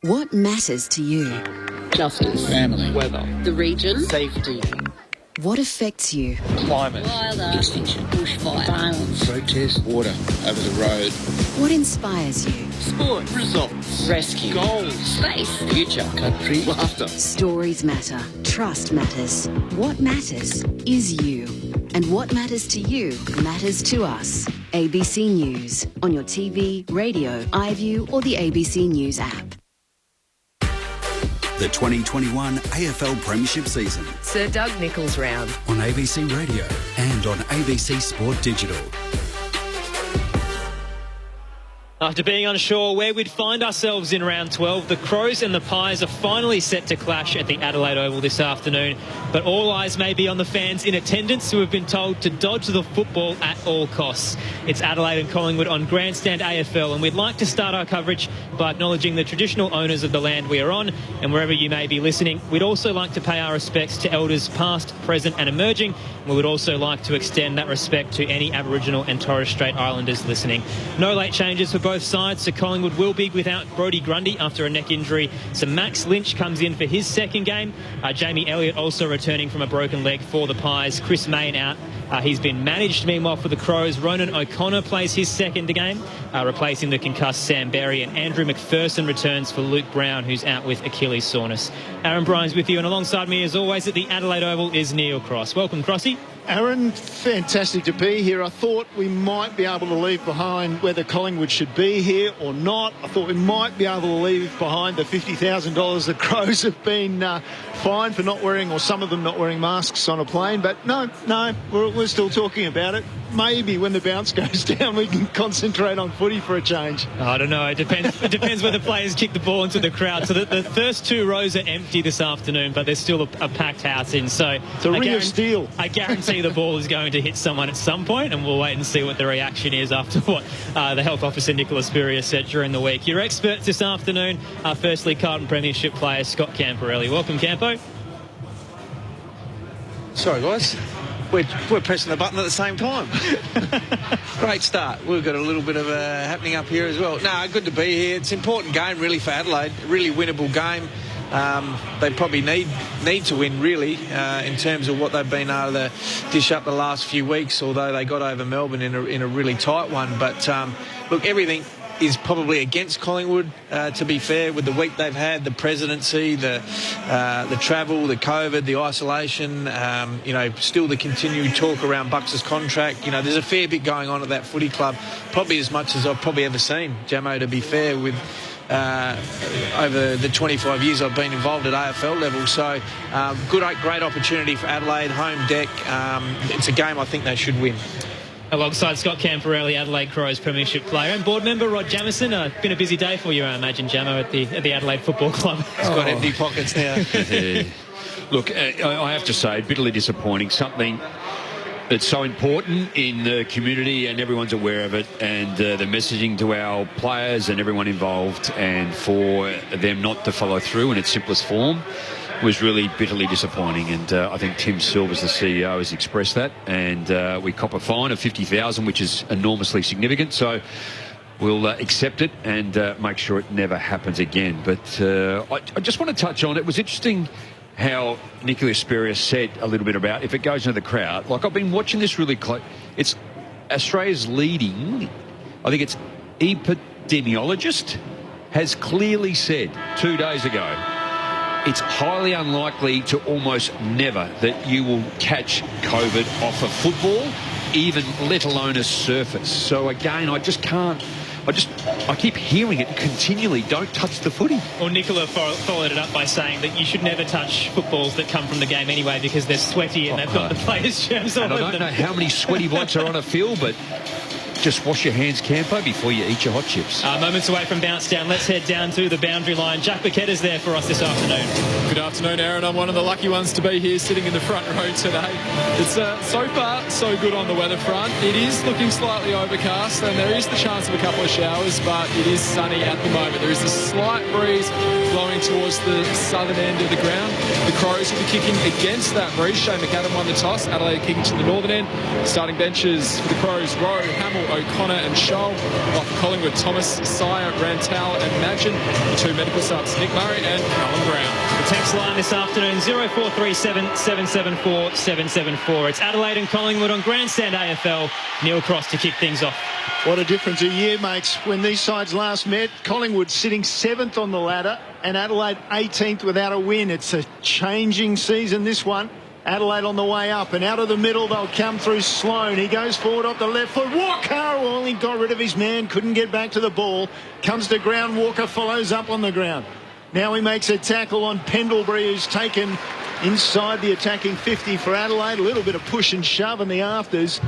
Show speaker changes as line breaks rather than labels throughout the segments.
What matters to you?
Justice.
Family.
Weather.
The region.
Safety.
What affects you?
Climate.
Weather.
Extinction.
Bushfire.
Violence. Protest. Water. Over the road.
What inspires you?
Sport.
Results.
Rescue.
Goals.
Space.
Future. Country.
Laughter.
Stories matter. Trust matters. What matters is you. And what matters to you matters to us. ABC News. On your TV, radio, iView or the ABC News app.
The 2021 AFL Premiership season
Sir Doug Nicholls round
on ABC Radio and on ABC Sport Digital.
After being unsure where we'd find ourselves in round 12, the Crows and the Pies are finally set to clash at the Adelaide Oval this afternoon. But all eyes may be on the fans in attendance who have been told to dodge the football at all costs. It's Adelaide and Collingwood on Grandstand AFL, and we'd like to start our coverage by acknowledging the traditional owners of the land we are on, and wherever you may be listening, we'd also like to pay our respects to elders past, present and emerging. We would also like to extend that respect to any Aboriginal and Torres Strait Islanders listening. No late changes for both sides, so Collingwood will be without Brodie Grundy after a neck injury. So Max Lynch comes in for his second game. Jamie Elliott also returning from a broken leg for the Pies. Chris Mayne out. He's been managed. Meanwhile, for the Crows, Ronan O'Connor plays his second game, replacing the concussed Sam Berry, and Andrew McPherson returns for Luke Brown, who's out with Achilles soreness. Aaron Bryans with you, and alongside me, as always, at the Adelaide Oval is Neil Cross. Welcome, Crossy.
Aaron, fantastic to be here. I thought we might be able to leave behind whether Collingwood should be here or not. I thought we might be able to leave behind the $50,000 the Crows have been fined for not wearing, or some of them not wearing masks on a plane. But no, we're still talking about it. Maybe when the bounce goes down, we can concentrate on footy for a change.
I don't know. It depends whether players kick the ball into the crowd. So the first two rows are empty this afternoon, but there's still a packed house in. So
it's a ring of steel.
I guarantee the ball is going to hit someone at some point, and we'll wait and see what the reaction is after what the health officer Nicola Spurrier said during the week. Your experts this afternoon are firstly Carlton Premiership player Scott Camporelli. Welcome, Campo.
Sorry, guys. We're pressing the button at the same time. Great start. We've got a little bit of happening up here as well. No, good to be here. It's an important game, really, for Adelaide. A really winnable game. They probably need to win, really, in terms of what they've been able to dish up the last few weeks, although they got over Melbourne in a really tight one. But, look, everything is probably against Collingwood, to be fair, with the week they've had, the presidency, the travel, the COVID, the isolation, still the continued talk around Bucks' contract. There's a fair bit going on at that footy club, probably as much as I've probably ever seen, Jamo, to be fair, with over the 25 years I've been involved at AFL level. So great opportunity for Adelaide, home deck. It's a game I think they should win.
Alongside Scott Camporelli, Adelaide Crows Premiership player, and board member Rod Jamieson. Been a busy day for you, I imagine, Jamo, at the Adelaide Football Club.
He's got empty pockets now.
Look, I have to say, bitterly disappointing. Something that's so important in the community, and everyone's aware of it, and the messaging to our players and everyone involved, and for them not to follow through in its simplest form was really bitterly disappointing. And I think Tim Silvers, the CEO, has expressed that, and we cop a fine of $50,000, which is enormously significant. So we'll accept it and make sure it never happens again. But I just want to touch on, it was interesting how Nicola Spurrier said a little bit about if it goes into the crowd. Like, I've been watching this really close. It's Australia's leading, I think it's epidemiologist, has clearly said 2 days ago, it's highly unlikely to almost never that you will catch COVID off a football, even let alone a surface. So again, I keep hearing it continually. Don't touch the footy.
Well, Nicola followed it up by saying that you should never touch footballs that come from the game anyway, because they're sweaty and they've got the players' germs on them.
I don't know how many sweaty blokes are on a field, but just wash your hands, Campo, before you eat your hot chips.
Moments away from bounce down. Let's head down to the boundary line. Jack Paquetta's there for us this afternoon.
Good afternoon, Aaron. I'm one of the lucky ones to be here sitting in the front row today. It's so far so good on the weather front. It is looking slightly overcast and there is the chance of a couple of showers, but it is sunny at the moment. There is a slight breeze blowing towards the southern end of the ground. The Crows will be kicking against that breeze. Shane McAdam won the toss. Adelaide kicking to the northern end. Starting benches for the Crows: Rowe, Hamill, O'Connor and Scholl. Off Collingwood, Thomas, Sire, Rantel and Madgen. The two medical subs, Nick Murray and Callum Brown.
The text line this afternoon, 0437 774 774. It's Adelaide and Collingwood on Grandstand AFL. Neil Cross to kick things off.
What a difference a year makes. When these sides last met, Collingwood sitting 7th on the ladder and Adelaide 18th without a win. It's a changing season, this one. Adelaide on the way up, and out of the middle they'll come through Sloane. He goes forward off the left foot. Walker only got rid of his man, couldn't get back to the ball. Comes to ground, Walker follows up on the ground. Now he makes a tackle on Pendlebury, who's taken inside the attacking 50 for Adelaide. A little bit of push and shove in the afters.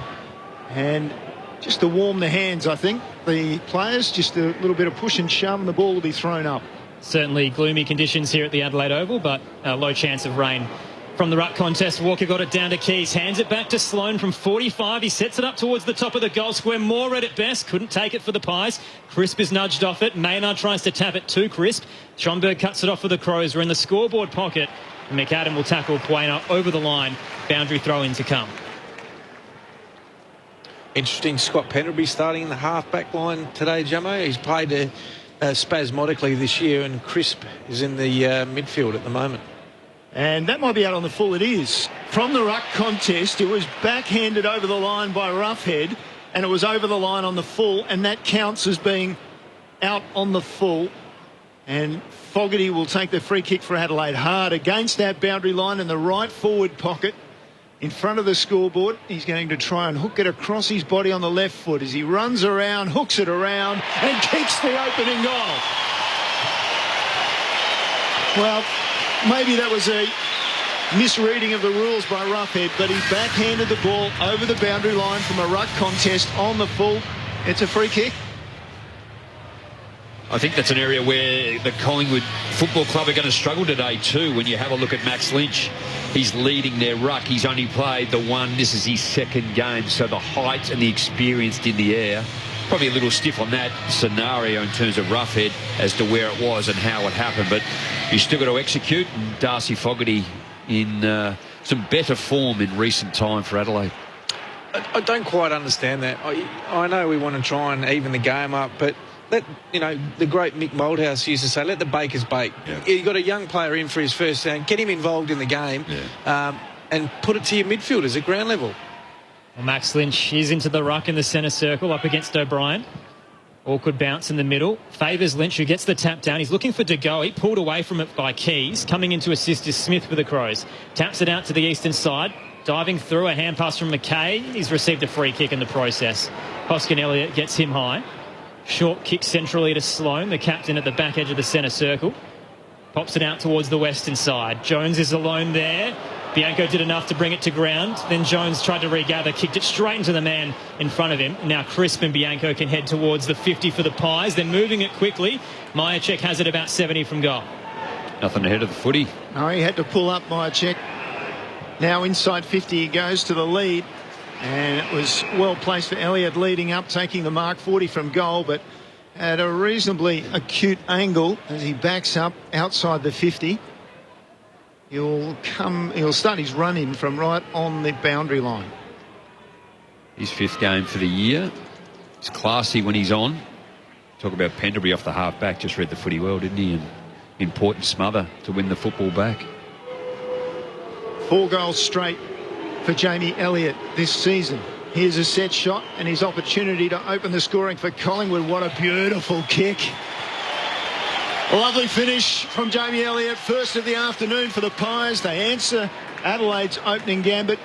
And just to warm the hands, I think, the players, just a little bit of push and shove and the ball will be thrown up.
Certainly gloomy conditions here at the Adelaide Oval, but a low chance of rain. From the ruck contest, Walker got it down to Keys, hands it back to Sloane from 45. He sets it up towards the top of the goal square. Moore at best, couldn't take it for the Pies. Crisp is nudged off it. Maynard tries to tap it to Crisp. Schomburg cuts it off for the Crows. We're in the scoreboard pocket. McAdam will tackle Quainer over the line. Boundary throw in to come.
Interesting, Scott Pendlebury starting in the half-back line today, Jummo. He's played spasmodically this year, and Crisp is in the midfield at the moment.
And that might be out on the full. It is. From the ruck contest, it was backhanded over the line by Roughhead, and it was over the line on the full, and that counts as being out on the full. And Fogarty will take the free kick for Adelaide. Hard against that boundary line in the right forward pocket in front of the scoreboard. He's going to try and hook it across his body on the left foot as he runs around, hooks it around, and kicks the opening goal. Well, maybe that was a misreading of the rules by Roughhead, but he backhanded the ball over the boundary line from a ruck contest on the full. It's a free kick.
I think that's an area where the Collingwood Football Club are going to struggle today too. When you have a look at Max Lynch, he's leading their ruck. He's only played the one. This is his second game, so the height and the experience in the air. Probably a little stiff on that scenario in terms of Roughhead as to where it was and how it happened, but you still got to execute. And Darcy Fogarty in some better form in recent time for Adelaide.
I don't quite understand that. I know we want to try and even the game up, but the great Mick Moldhouse used to say, let the bakers bake. Yeah. You got a young player in for his first game, get him involved in the game, and put it to your midfielders at ground level.
Well, Max Lynch is into the ruck in the centre circle up against O'Brien. Awkward bounce in the middle. Favours Lynch, who gets the tap down. He's looking for De Goey. Pulled away from it by Keys. Coming in to assist is Smith for the Crows. Taps it out to the eastern side. Diving through, a hand pass from McKay. He's received a free kick in the process. Hoskin Elliott gets him high. Short kick centrally to Sloane, the captain at the back edge of the centre circle. Pops it out towards the western side. Jones is alone there. Bianco did enough to bring it to ground. Then Jones tried to regather, kicked it straight into the man in front of him. Now Crisp and Bianco can head towards the 50 for the Pies. They're moving it quickly. Myercheck has it about 70 from goal.
Nothing ahead of the footy.
No, he had to pull up Myercheck. Now inside 50 he goes to the lead. And it was well placed for Elliott leading up, taking the mark 40 from goal, but at a reasonably acute angle as he backs up outside the 50. He'll start his run in from right on the boundary line.
His fifth game for the year. It's classy when he's on. Talk about Pendlebury off the half back. Just read the footy well, didn't he? And important smother to win the football back.
4 goals straight for Jamie Elliott this season. Here's a set shot and his opportunity to open the scoring for Collingwood. What a beautiful kick. Lovely finish from Jamie Elliott. First of the afternoon for the Pies. They answer Adelaide's opening gambit.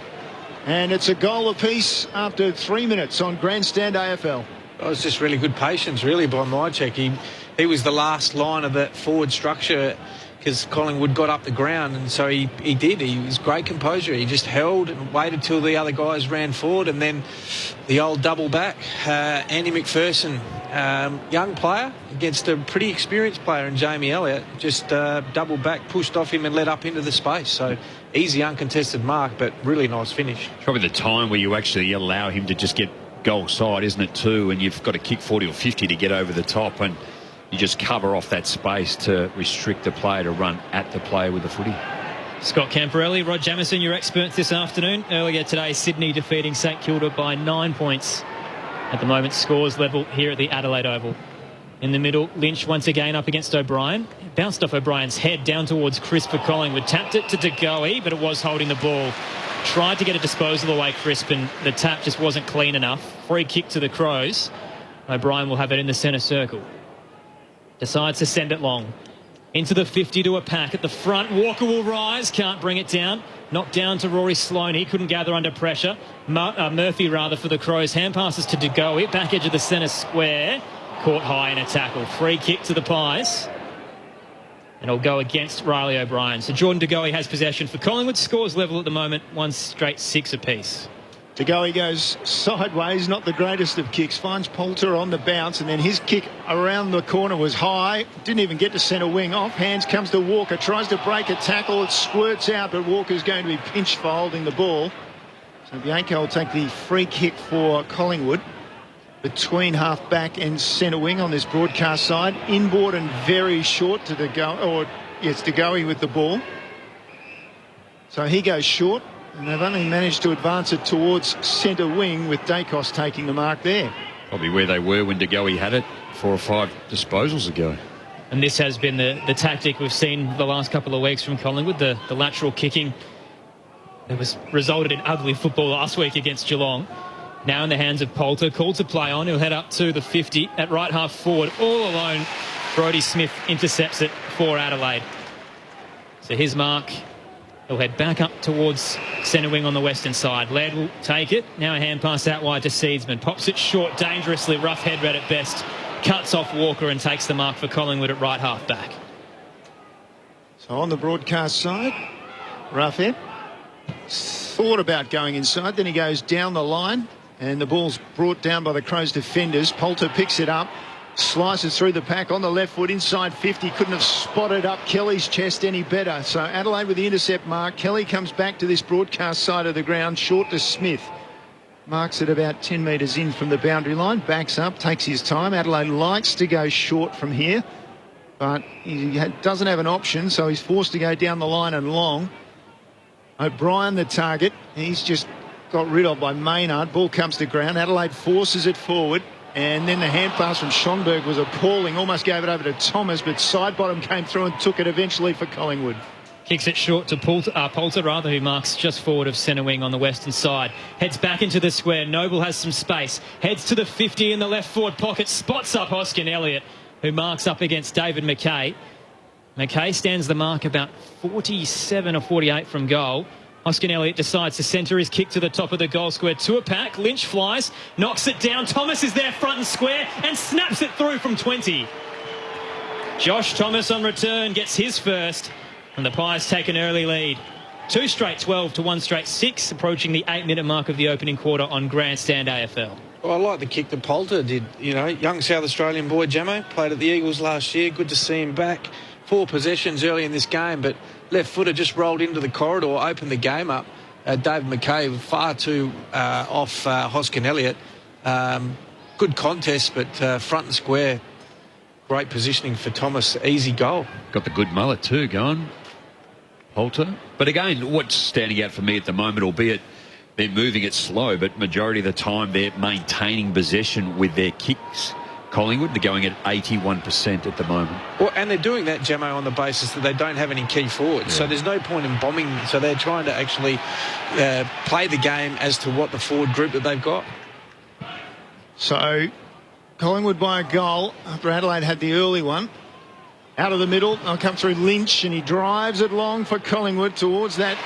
And it's a goal apiece after 3 minutes on Grandstand AFL.
It was just really good patience, really, by Myercheck. He was the last line of that forward structure because Collingwood got up the ground, and so he did. He was great composure. He just held and waited till the other guys ran forward, and then the old double back. Andy McPherson, young player against a pretty experienced player in Jamie Elliott, just double back, pushed off him and led up into the space. So easy uncontested mark, but really nice finish.
Probably the time where you actually allow him to just get goal side, isn't it, too? And you've got to kick 40 or 50 to get over the top, and you just cover off that space to restrict the player to run at the player with the footy.
Scott Camporelli, Rod Jamieson, your experts this afternoon. Earlier today, Sydney defeating St Kilda by 9 points At the moment, scores level here at the Adelaide Oval. In the middle, Lynch once again up against O'Brien. Bounced off O'Brien's head down towards Crisp for Collingwood. Tapped it to De Goey, but it was holding the ball. Tried to get a disposal away, Crisp, and the tap just wasn't clean enough. Free kick to the Crows. O'Brien will have it in the centre circle. Decides to send it long. Into the 50 to a pack at the front. Walker will rise, can't bring it down. Knocked down to Rory Sloane. He couldn't gather under pressure. Murphy, for the Crows. Hand passes to De Goey. Back edge of the centre square. Caught high in a tackle. Free kick to the Pies. And it'll go against Riley O'Brien. So Jordan De Goey has possession for Collingwood. Scores level at the moment. 1 straight 6 apiece.
De Goey goes sideways, not the greatest of kicks. Finds Poulter on the bounce, and then his kick around the corner was high. Didn't even get to centre wing. Off hands comes to Walker. Tries to break a tackle. It squirts out, but Walker's going to be pinched for holding the ball. So Bianco will take the free kick for Collingwood. Between half back and centre wing on this broadcast side. Inboard and very short to De Goey with the ball. So he goes short. And they've only managed to advance it towards centre wing with Dacos taking the mark there.
Probably where they were when De Goey had it 4 or 5 disposals ago.
And this has been the tactic we've seen the last couple of weeks from Collingwood, the lateral kicking. It was resulted in ugly football last week against Geelong. Now in the hands of Poulter, called to play on. He'll head up to the 50 at right half forward. All alone, Brodie Smith intercepts it for Adelaide. So his mark. He'll head back up towards centre wing on the western side. Laird will take it. Now a hand pass out wide to Seedsman. Pops it short, dangerously. Rough head read at best. Cuts off Walker and takes the mark for Collingwood at right half back.
So on the broadcast side, rough head. Thought about going inside. Then he goes down the line. And the ball's brought down by the Crows defenders. Poulter picks it up. Slices through the pack on the left foot inside 50. Couldn't have spotted up Kelly's chest any better. So Adelaide with the intercept mark. Kelly comes back to this broadcast side of the ground, short to Smith. Marks it about 10 metres in from the boundary line. Backs up, takes his time. Adelaide likes to go short from here, but he doesn't have an option, so he's forced to go down the line and long. O'Brien the target. He's just got rid of by Maynard. Ball comes to ground. Adelaide forces it forward. And then the hand pass from Schonberg was appalling. Almost gave it over to Thomas, but side bottom came through and took it eventually for Collingwood.
Kicks it short to Poulter, who marks just forward of centre wing on the western side. Heads back into the square. Noble has some space. Heads to the 50 in the left forward pocket. Spots up Hoskin Elliott, who marks up against David McKay. McKay stands the mark about 47 or 48 from goal. Hoskin Elliott decides to centre his kick to the top of the goal square to a pack. Lynch flies, knocks it down. Thomas is there front and square and snaps it through from 20. Josh Thomas on return gets his first, and the Pies take an early lead. 2 straight 12 to 1 straight 6, approaching the 8-minute mark of the opening quarter on Grandstand AFL.
Well, I like the kick that Poulter did. You know, young South Australian boy, Jamo, played at the Eagles last year. Good to see him back. 4 possessions early in this game, but left footer just rolled into the corridor, opened the game up. David McKay far too off Hoskin Elliott. Good contest, but front and square. Great positioning for Thomas. Easy goal.
Got the good mullet too going, Poulter. But again, what's standing out for me at the moment, albeit they're moving it slow, but majority of the time they're maintaining possession with their kicks. Collingwood, they're going at 81% at the moment.
Well, and they're doing that, Jamo, on the basis that they don't have any key forwards. Yeah. So there's no point in bombing. So they're trying to actually play the game as to what the forward group that they've got.
So Collingwood by a goal after Adelaide had the early one. Out of the middle, they'll come through Lynch, and he drives it long for Collingwood towards that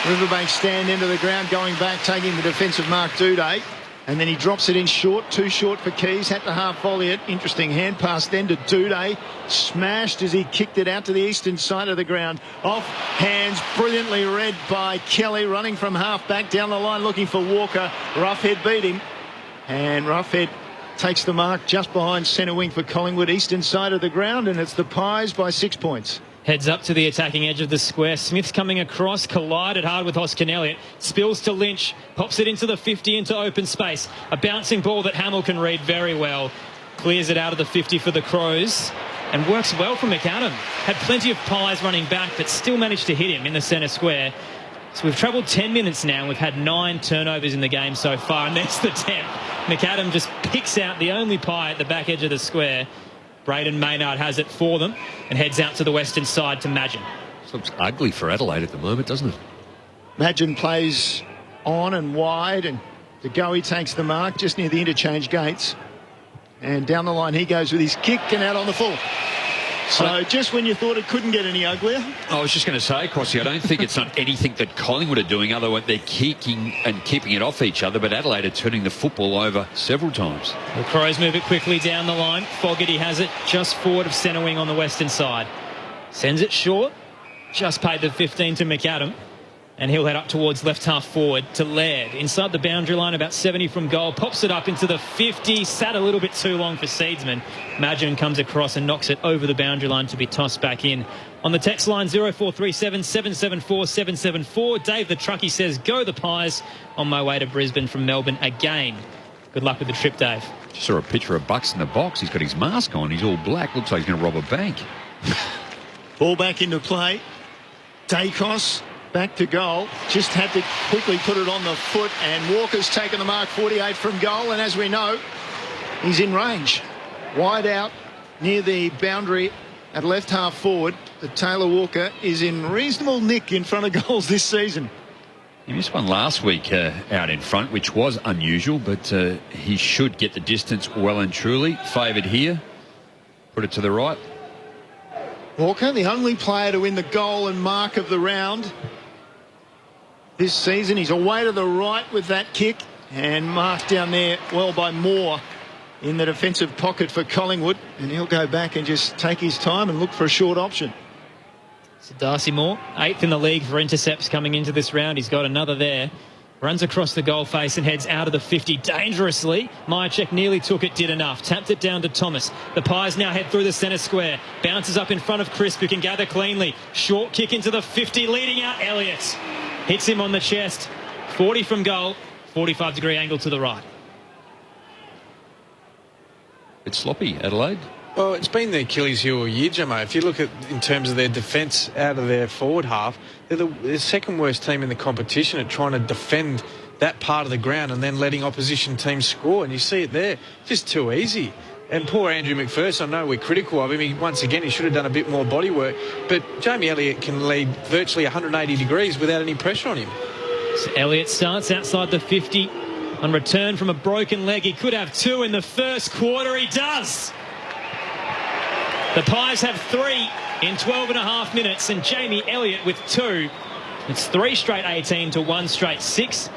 Riverbank stand into the ground, going back, taking the defensive Mark Duday. And then he drops it in short, too short for Keys. Had to half volley it. Interesting hand pass then to Duday. Smashed as he kicked it out to the eastern side of the ground. Off hands, brilliantly read by Kelly, running from half back down the line looking for Walker. Roughhead beat him. And Roughhead takes the mark just behind centre wing for Collingwood, eastern side of the ground. And it's the Pies by 6 points.
Heads up to the attacking edge of the square. Smith's coming across, collided hard with Hoskin Elliott. Spills to Lynch, pops it into the 50 into open space. A bouncing ball that Hamill can read very well. Clears it out of the 50 for the Crows and works well for McAdam. Had plenty of Pies running back, but still managed to hit him in the centre square. So we've travelled 10 minutes now. We've had 9 turnovers in the game so far, and there's the 10th. McAdam just picks out the only pie at the back edge of the square. Braden Maynard has it for them and heads out to the western side to Madgen.
This looks ugly for Adelaide at the moment, doesn't it?
Madgen plays on and wide, and De Goey takes the mark just near the interchange gates. And down the line he goes with his kick and out on the full. So just when you thought it couldn't get any uglier.
I was just going to say, Crossy, I don't think it's not anything that Collingwood are doing, other than they're kicking and keeping it off each other, but Adelaide are turning the football over several times.
The Crows move it quickly down the line. Fogarty has it just forward of centre wing on the western side. Sends it short. Just paid the 15 to McAdam. And he'll head up towards left half forward to Laird. Inside the boundary line, about 70 from goal. Pops it up into the 50. Sat a little bit too long for Seedsman. Madgen comes across and knocks it over the boundary line to be tossed back in. On the text line, 0437 774 774. Dave the Truckie says, go the Pies. On my way to Brisbane from Melbourne again. Good luck with the trip, Dave.
Just saw a picture of Bucks in the box. He's got his mask on. He's all black. Looks like he's going to rob a bank.
Ball back into play. Dacos. Back to goal. Just had to quickly put it on the foot, and Walker's taken the mark, 48 from goal, and as we know, he's in range. Wide out near the boundary at left half forward. The Taylor Walker is in reasonable nick in front of goals this season.
He missed one last week out in front, which was unusual, but he should get the distance well and truly. Favoured here. Put it to the right.
Walker, the only player to win the goal and mark of the round this season. He's away to the right with that kick and marked down there well by Moore in the defensive pocket for Collingwood, and he'll go back and just take his time and look for a short option.
So Darcy Moore, 8th in the league for intercepts coming into this round. He's got another there. Runs across the goal face and heads out of the 50 dangerously. Myercheck nearly took it, did enough. Tapped it down to Thomas. The Pies now head through the centre square. Bounces up in front of Crisp, who can gather cleanly. Short kick into the 50, leading out Elliott. Hits him on the chest. 40 from goal. 45-degree angle to the right.
It's sloppy, Adelaide.
Well, it's been the Achilles heel all year, Jamo. If you look at in terms of their defence out of their forward half, they're the second worst team in the competition at trying to defend that part of the ground and then letting opposition teams score. And you see it there, just too easy. And poor Andrew McPherson, I know we're critical of him. Once again, he should have done a bit more body work. But Jamie Elliott can lead virtually 180 degrees without any pressure on him.
So Elliott starts outside the 50 on return from a broken leg. He could have 2 in the first quarter. He does. The Pies have 3 in 12 and a half minutes, and Jamie Elliott with 2. It's 3 straight 18 to 1 straight 6.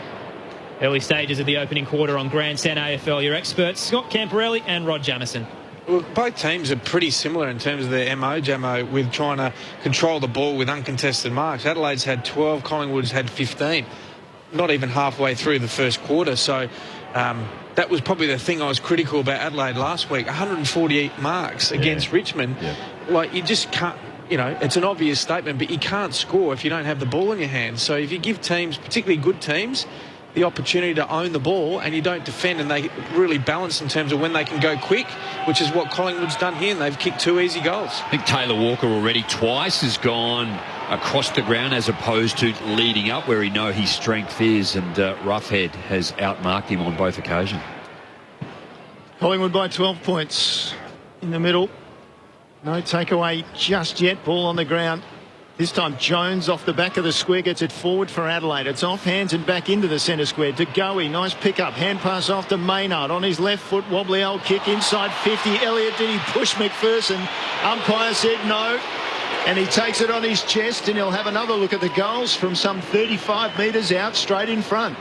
Early stages of the opening quarter on Grandstand AFL. Your experts, Scott Camporelli and Rod Jamieson.
Well, both teams are pretty similar in terms of their MO, Jamo, with trying to control the ball with uncontested marks. Adelaide's had 12, Collingwood's had 15. Not even halfway through the first quarter, so that was probably the thing I was critical about Adelaide last week. 148 marks against Richmond. Yeah. Like, you just can't, you know, it's an obvious statement, but you can't score if you don't have the ball in your hands. So if you give teams, particularly good teams, the opportunity to own the ball and you don't defend, and they really balance in terms of when they can go quick, which is what Collingwood's done here, and they've kicked 2 easy goals.
I think Taylor Walker already twice has gone across the ground as opposed to leading up where he knows his strength is, and Roughhead has outmarked him on both occasions.
Collingwood by 12 points in the middle. No takeaway just yet. Ball on the ground. This time Jones off the back of the square gets it forward for Adelaide. It's off hands and back into the centre square. De Goey, nice pick up. Hand pass off to Maynard on his left foot. Wobbly old kick inside 50. Elliott, did he push McPherson? Umpire said no. And he takes it on his chest, and he'll have another look at the goals from some 35 metres out straight in front.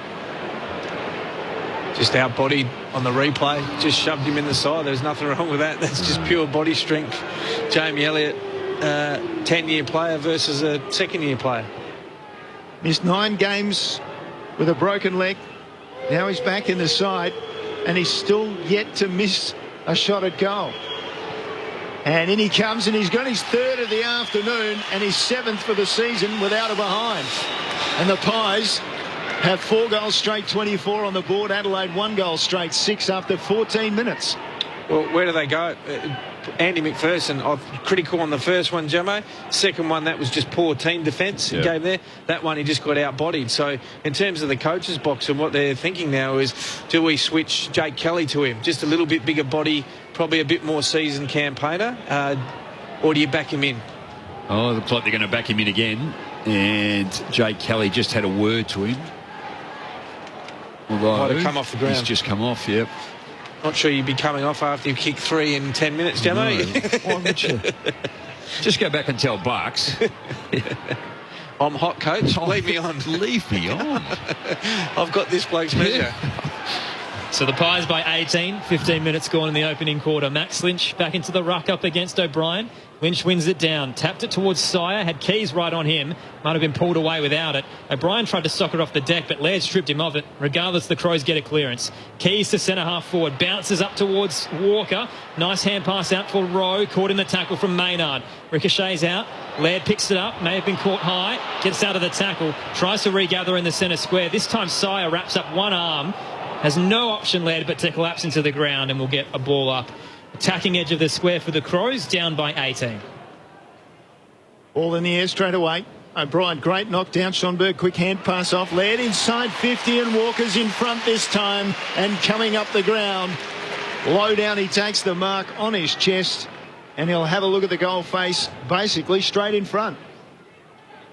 Just outbodied on the replay. Just shoved him in the side. There's nothing wrong with that. That's just pure body strength. Jamie Elliott, 10-year player versus a second-year player.
Missed 9 games with a broken leg. Now he's back in the side, and he's still yet to miss a shot at goal. And in he comes, and he's got his 3rd of the afternoon and his 7th for the season without a behind. And the Pies have 4 goals straight 24 on the board. Adelaide 1 goal straight 6 after 14 minutes.
Well, where do they go? Andy McPherson, critical on the first one, Jamo. Second one, that was just poor team defence he gave there. That one, he just got out-bodied. So in terms of the coach's box and what they're thinking now is, do we switch Jake Kelly to him? Just a little bit bigger body, probably a bit more seasoned campaigner, or do you back him in?
Oh, it looks like they're going to back him in again. And Jake Kelly just had a word to him. Although
might have come off the ground.
He's just come off, yep.
Not sure you'd be coming off after you kick 3 in 10 minutes, Jamo.
No. Why would you? Just go back and tell Bucks.
I'm hot, coach. Leave me on.
Leave me on.
I've got this bloke's measure.
So the Pies by 18, 15 minutes gone in the opening quarter. Max Lynch back into the ruck up against O'Brien. Lynch wins it down, tapped it towards Sire, had Keys right on him, might have been pulled away without it. O'Brien tried to sock it off the deck, but Laird stripped him of it. Regardless, the Crows get a clearance. Keys to centre half forward, bounces up towards Walker. Nice hand pass out for Rowe, caught in the tackle from Maynard. Ricochets out, Laird picks it up, may have been caught high, gets out of the tackle, tries to regather in the centre square. This time Sire wraps up one arm, has no option, Laird, but to collapse into the ground, and will get a ball up. Attacking edge of the square for the Crows, down by 18.
Ball in the air straight away. O'Brien, great knockdown. Schonberg, quick hand pass off. Laird inside 50 and Walker's in front this time and coming up the ground. Low down, he takes the mark on his chest and he'll have a look at the goal face, basically straight in front.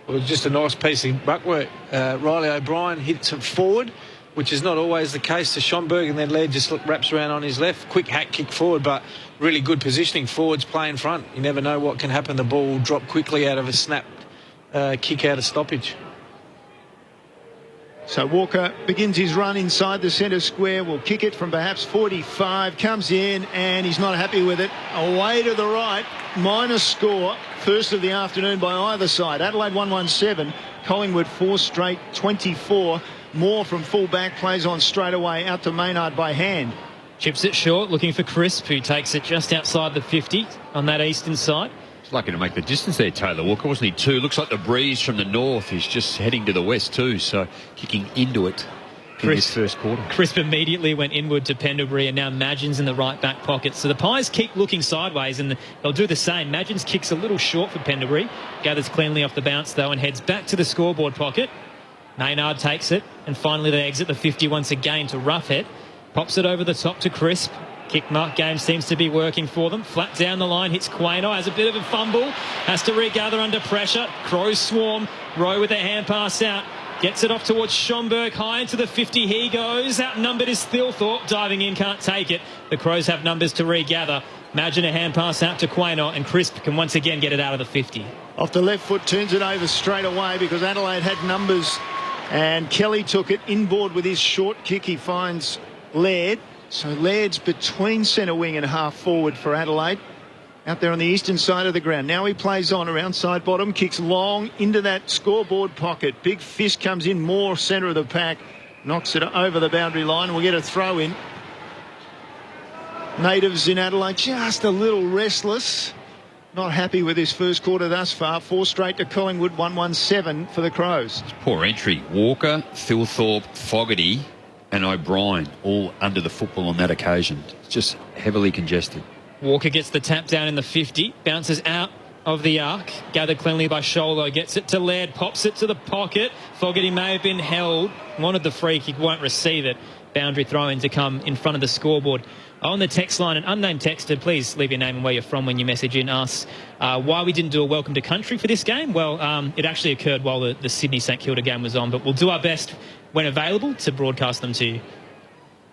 Well, just a nice piece of ruck work. Riley O'Brien hits it forward, which is not always the case to Schonberg, and then Laird just wraps around on his left. Quick hack kick forward, but really good positioning. Forwards play in front. You never know what can happen. The ball will drop quickly out of a snap kick out of stoppage.
So Walker begins his run inside the centre square. Will kick it from perhaps 45. Comes in and he's not happy with it. Away to the right. Minus score. First of the afternoon by either side. Adelaide 117. Collingwood 4 straight 24. More from full back, plays on straight away out to Maynard by hand.
Chips it short, looking for Crisp, who takes it just outside the 50 on that eastern side.
He's lucky to make the distance there, Taylor Walker, wasn't he? 2. Looks like the breeze from the north is just heading to the west too, so kicking into it in this first quarter.
Crisp immediately went inward to Pendlebury, and now Madgen's in the right back pocket. So the Pies keep looking sideways, and they'll do the same. Madgen's kicks a little short for Pendlebury, gathers cleanly off the bounce though, and heads back to the scoreboard pocket. Maynard takes it, and finally they exit the 50 once again to Roughhead. Pops it over the top to Crisp. Kick mark game seems to be working for them. Flat down the line, hits Quaino, has a bit of a fumble, has to regather under pressure. Crows swarm, Rowe with a hand pass out. Gets it off towards Schonberg, high into the 50. He goes, outnumbered is Thilthorpe, diving in, can't take it. The Crows have numbers to regather. Imagine a hand pass out to Quaino, and Crisp can once again get it out of the 50.
Off the left foot, turns it over straight away because Adelaide had numbers. And Kelly took it inboard with his short kick. He finds Laird. So Laird's between centre wing and half forward for Adelaide. Out there on the eastern side of the ground. Now he plays on around side bottom. Kicks long into that scoreboard pocket. Big fist comes in more centre of the pack. Knocks it over the boundary line. We'll get a throw in. Natives in Adelaide just a little restless. Not happy with his first quarter thus far. 4 straight to Collingwood, 1-1-7 for the Crows.
Poor entry. Walker, Thilthorpe, Fogarty and O'Brien all under the football on that occasion. It's just heavily congested.
Walker gets the tap down in the 50, bounces out of the arc, gathered cleanly by Sholo, gets it to Laird, pops it to the pocket. Fogarty may have been held, wanted the free kick, won't receive it. Boundary throw-in to come in front of the scoreboard. On the text line, an unnamed texter, please leave your name and where you're from when you message in, us why we didn't do a welcome to country for this game. Well, it actually occurred while the Sydney-St Kilda game was on, but we'll do our best when available to broadcast them to you.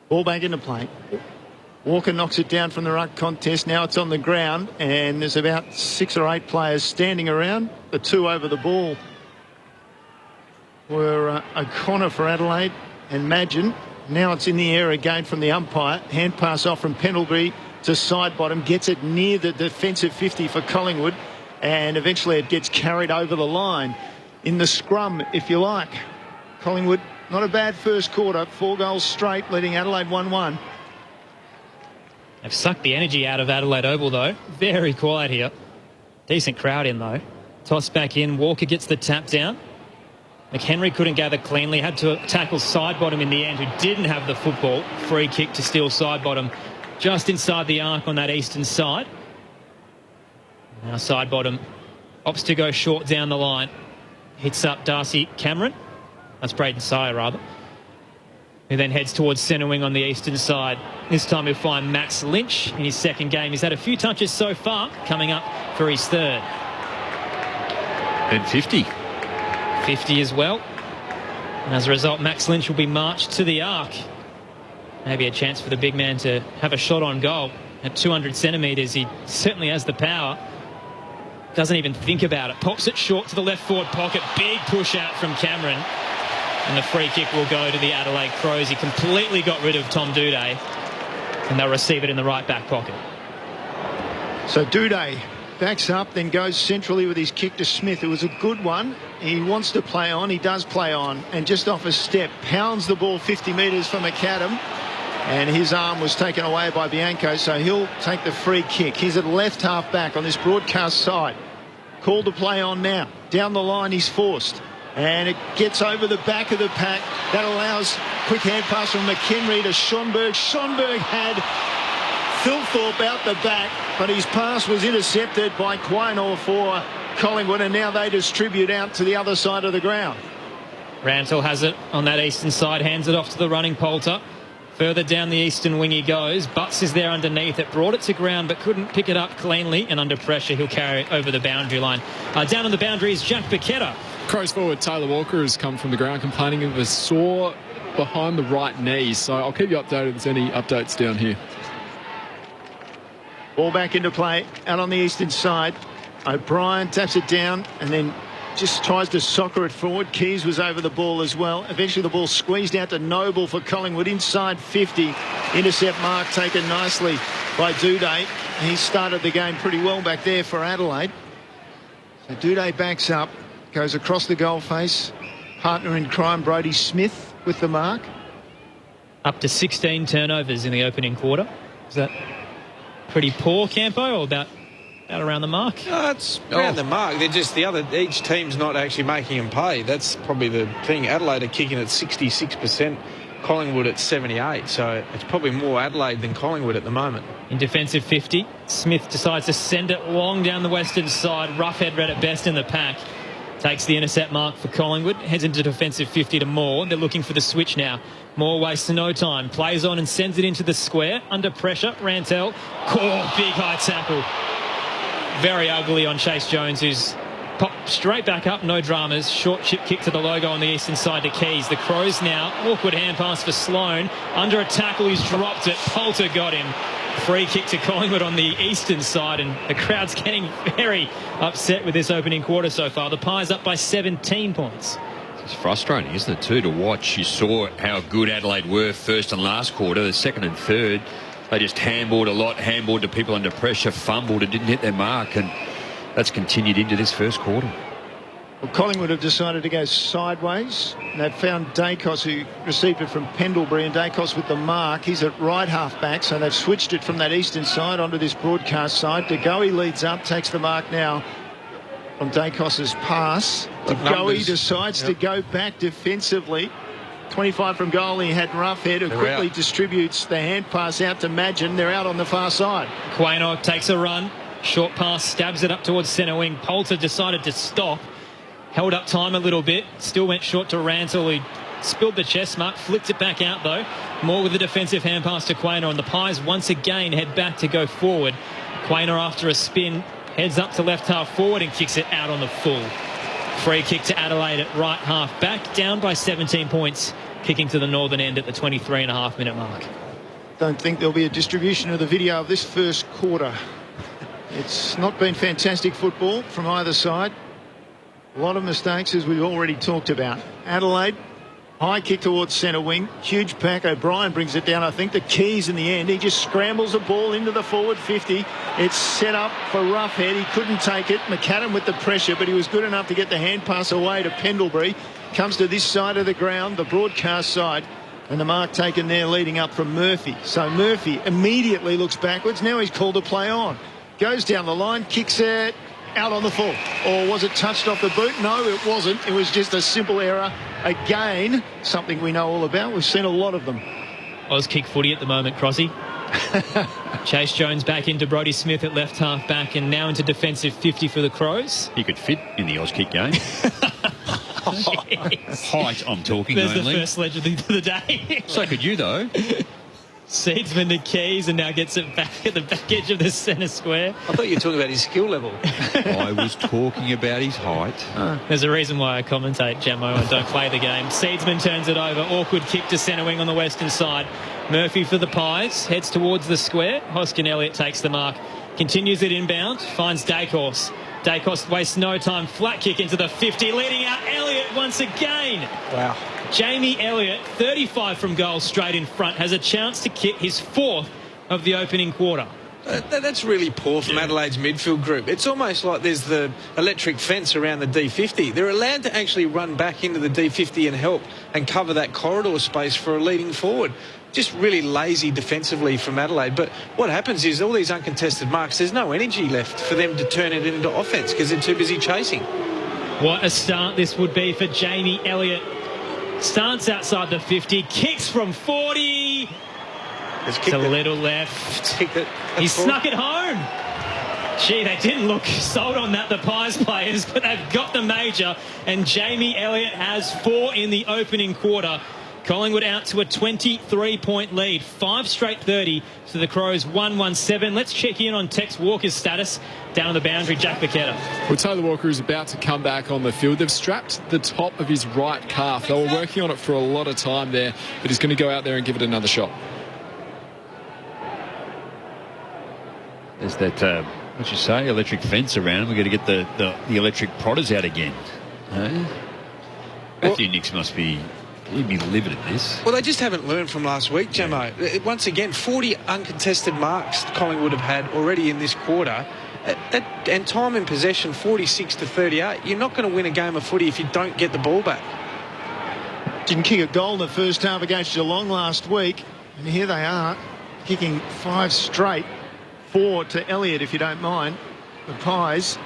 Ball back into play. Walker knocks it down from the ruck contest. Now it's on the ground, and there's about 6 or 8 players standing around. The 2 over the ball were O'Connor for Adelaide and Madgen. Now it's in the air again from the umpire. Hand pass off from Pendlebury to side bottom. Gets it near the defensive 50 for Collingwood. And eventually it gets carried over the line. In the scrum, if you like. Collingwood, not a bad first quarter. 4 goals straight, leading Adelaide 1-1.
They've sucked the energy out of Adelaide Oval, though. Very quiet here. Decent crowd in, though. Toss back in. Walker gets the tap down. McHenry couldn't gather cleanly, had to tackle side bottom in the end, who didn't have the football. Free kick to steal side bottom just inside the arc on that eastern side. Now side bottom opts to go short down the line. Hits up Darcy Cameron. That's Braden Sire, rather. Who then heads towards centre wing on the eastern side. This time he'll find Max Lynch in his second game. He's had a few touches so far, coming up for his third.
And 50.
50 as well. And as a result, Max Lynch will be marched to the arc. Maybe a chance for the big man to have a shot on goal. At 200 centimetres, he certainly has the power. Doesn't even think about it. Pops it short to the left forward pocket. Big push out from Cameron. And the free kick will go to the Adelaide Crows. He completely got rid of Tom Doedee. And they'll receive it in the right back pocket.
So Doedee backs up, then goes centrally with his kick to Smith. It was a good one. He wants to play on. He does play on. And just off a step, pounds the ball 50 metres from McAdam. And his arm was taken away by Bianco, so he'll take the free kick. He's at left half back on this broadcast side. Called to play on now. Down the line he's forced. And it gets over the back of the pack. That allows quick hand pass from McHenry to Schonberg. Schonberg had Thilthorpe out the back, but his pass was intercepted by Quainor for Collingwood, and now they distribute out to the other side of the ground.
Rantel has it on that eastern side, hands it off to the running Poulter. Further down the eastern wing he goes. Butts is there underneath it. Brought it to ground but couldn't pick it up cleanly. And under pressure, he'll carry it over the boundary line. Down on the boundary is Jack Paqueta.
Crows forward Taylor Walker has come from the ground complaining of a sore behind the right knee. So I'll keep you updated if there's any updates down here.
Ball back into play. Out on the eastern side. O'Brien taps it down and then just tries to soccer it forward. Keys was over the ball as well. Eventually the ball squeezed out to Noble for Collingwood inside 50. Intercept mark taken nicely by Doedee. He started the game pretty well back there for Adelaide. So Doedee backs up, goes across the goal face. Partner in crime Brodie Smith with the mark.
Up to 16 turnovers in the opening quarter. Is that pretty poor, Campo, or about around the mark?
No, it's around the mark. They're just each team's not actually making them pay. That's probably the thing. Adelaide are kicking at 66%, Collingwood at 78%. So it's probably more Adelaide than Collingwood at the moment.
In defensive 50, Smith decides to send it long down the western side. Roughhead read it best in the pack. Takes the intercept mark for Collingwood. Heads into defensive 50 to Moore. They're looking for the switch now. Moore wastes no time. Plays on and sends it into the square. Under pressure, Rantel. Big high tackle. Very ugly on Chase Jones, who's popped straight back up, no dramas. Short chip kick to the logo on the eastern side to Keys. The Crows now, awkward hand pass for Sloane. Under a tackle, he's dropped it. Poulter got him. Free kick to Collingwood on the eastern side, and the crowd's getting very upset with this opening quarter so far. The Pies up by 17 points.
It's frustrating, isn't it, too, to watch. You saw how good Adelaide were first and last quarter, the second and third. They just handballed a lot, handballed to people under pressure, fumbled and didn't hit their mark, and that's continued into this first quarter.
Well, Collingwood have decided to go sideways. They've found Dacos, who received it from Pendlebury, and Dacos with the mark. He's at right half back, so they've switched it from that eastern side onto this broadcast side. De Goey leads up, takes the mark now from Dacos's pass. De Goey decides to go back defensively. 25 from goal, he had Roughhead, who quickly distributes the hand pass out to Madgen. They're out on the far side.
Quainor takes a run. Short pass, stabs it up towards centre wing. Poulter decided to stop. Held up time a little bit. Still went short to Rantel, who spilled the chest mark. Flicked it back out, though. More with the defensive hand pass to Quainor. And the Pies once again head back to go forward. Quainor, after a spin, heads up to left half forward and kicks it out on the full. Free kick to Adelaide at right half back. Down by 17 points. Kicking to the northern end at the 23.5 minute mark.
Don't think there'll be a distribution of the video of this first quarter. It's not been fantastic football from either side. A lot of mistakes, as we've already talked about. Adelaide, high kick towards centre wing. Huge pack. O'Brien brings it down. I think the Keys in the end. He just scrambles the ball into the forward 50. It's set up for Roughhead. He couldn't take it. McAdam with the pressure, but he was good enough to get the hand pass away to Pendlebury. Comes to this side of the ground, the broadcast side, and the mark taken there leading up from Murphy. So Murphy immediately looks backwards. Now he's called to play on. Goes down the line, kicks it out on the full. Or was it touched off the boot? No, it wasn't. It was just a simple error. Again, something we know all about. We've seen a lot of them.
Oz kick footy at the moment, Crossy. Chase Jones back into Brodie Smith at left half back and now into defensive 50 for the Crows.
He could fit in the Auskick game. Height, I'm talking
There's
only.
the first legend of the day.
So could you, though.
Seedsman to Keys and now gets it back at the back edge of the centre square.
I thought you were talking about his skill level.
I was talking about his height.
There's a reason why I commentate, Gemmo, and don't play the game. Seedsman turns it over. Awkward kick to centre wing on the western side. Murphy for the Pies. Heads towards the square. Hoskin Elliott takes the mark. Continues it inbound. Finds Dacos. Dacos wastes no time. Flat kick into the 50. Leading out Elliott once again.
Wow.
Jamie Elliott, 35 from goal straight in front, has a chance to kick his 4th of the opening quarter.
That's really poor from Adelaide's midfield group. It's almost like there's the electric fence around the D50. They're allowed to actually run back into the D50 and help and cover that corridor space for a leading forward. Just really lazy defensively from Adelaide. But what happens is all these uncontested marks, there's no energy left for them to turn it into offence because they're too busy chasing.
What a start this would be for Jamie Elliott. Starts outside the 50, kicks from 40. It's a little left. He snuck it home. Gee, they didn't look sold on that, the Pies players, but they've got the major. And Jamie Elliott has 4 in the opening quarter. Collingwood out to a 23-point lead. 5 straight 30 to the Crows 1-1-7. Let's check in on Tex Walker's status down on the boundary. Jack Paqueta.
Well, Taylor Walker is about to come back on the field. They've strapped the top of his right calf. They were working on it for a lot of time there, but he's going to go out there and give it another shot.
There's that, what you say, electric fence around him. We're going to get the electric prodders out again. Matthew Nicks must be... He'd be livid at this.
Well, they just haven't learned from last week, Gemmo. Once again, 40 uncontested marks Collingwood have had already in this quarter. And time in possession, 46 to 38. You're not going to win a game of footy if you don't get the ball back.
Didn't kick a goal in the first half against Geelong last week. And here they are, kicking 5 straight. 4 to Elliott, if you don't mind. The Pies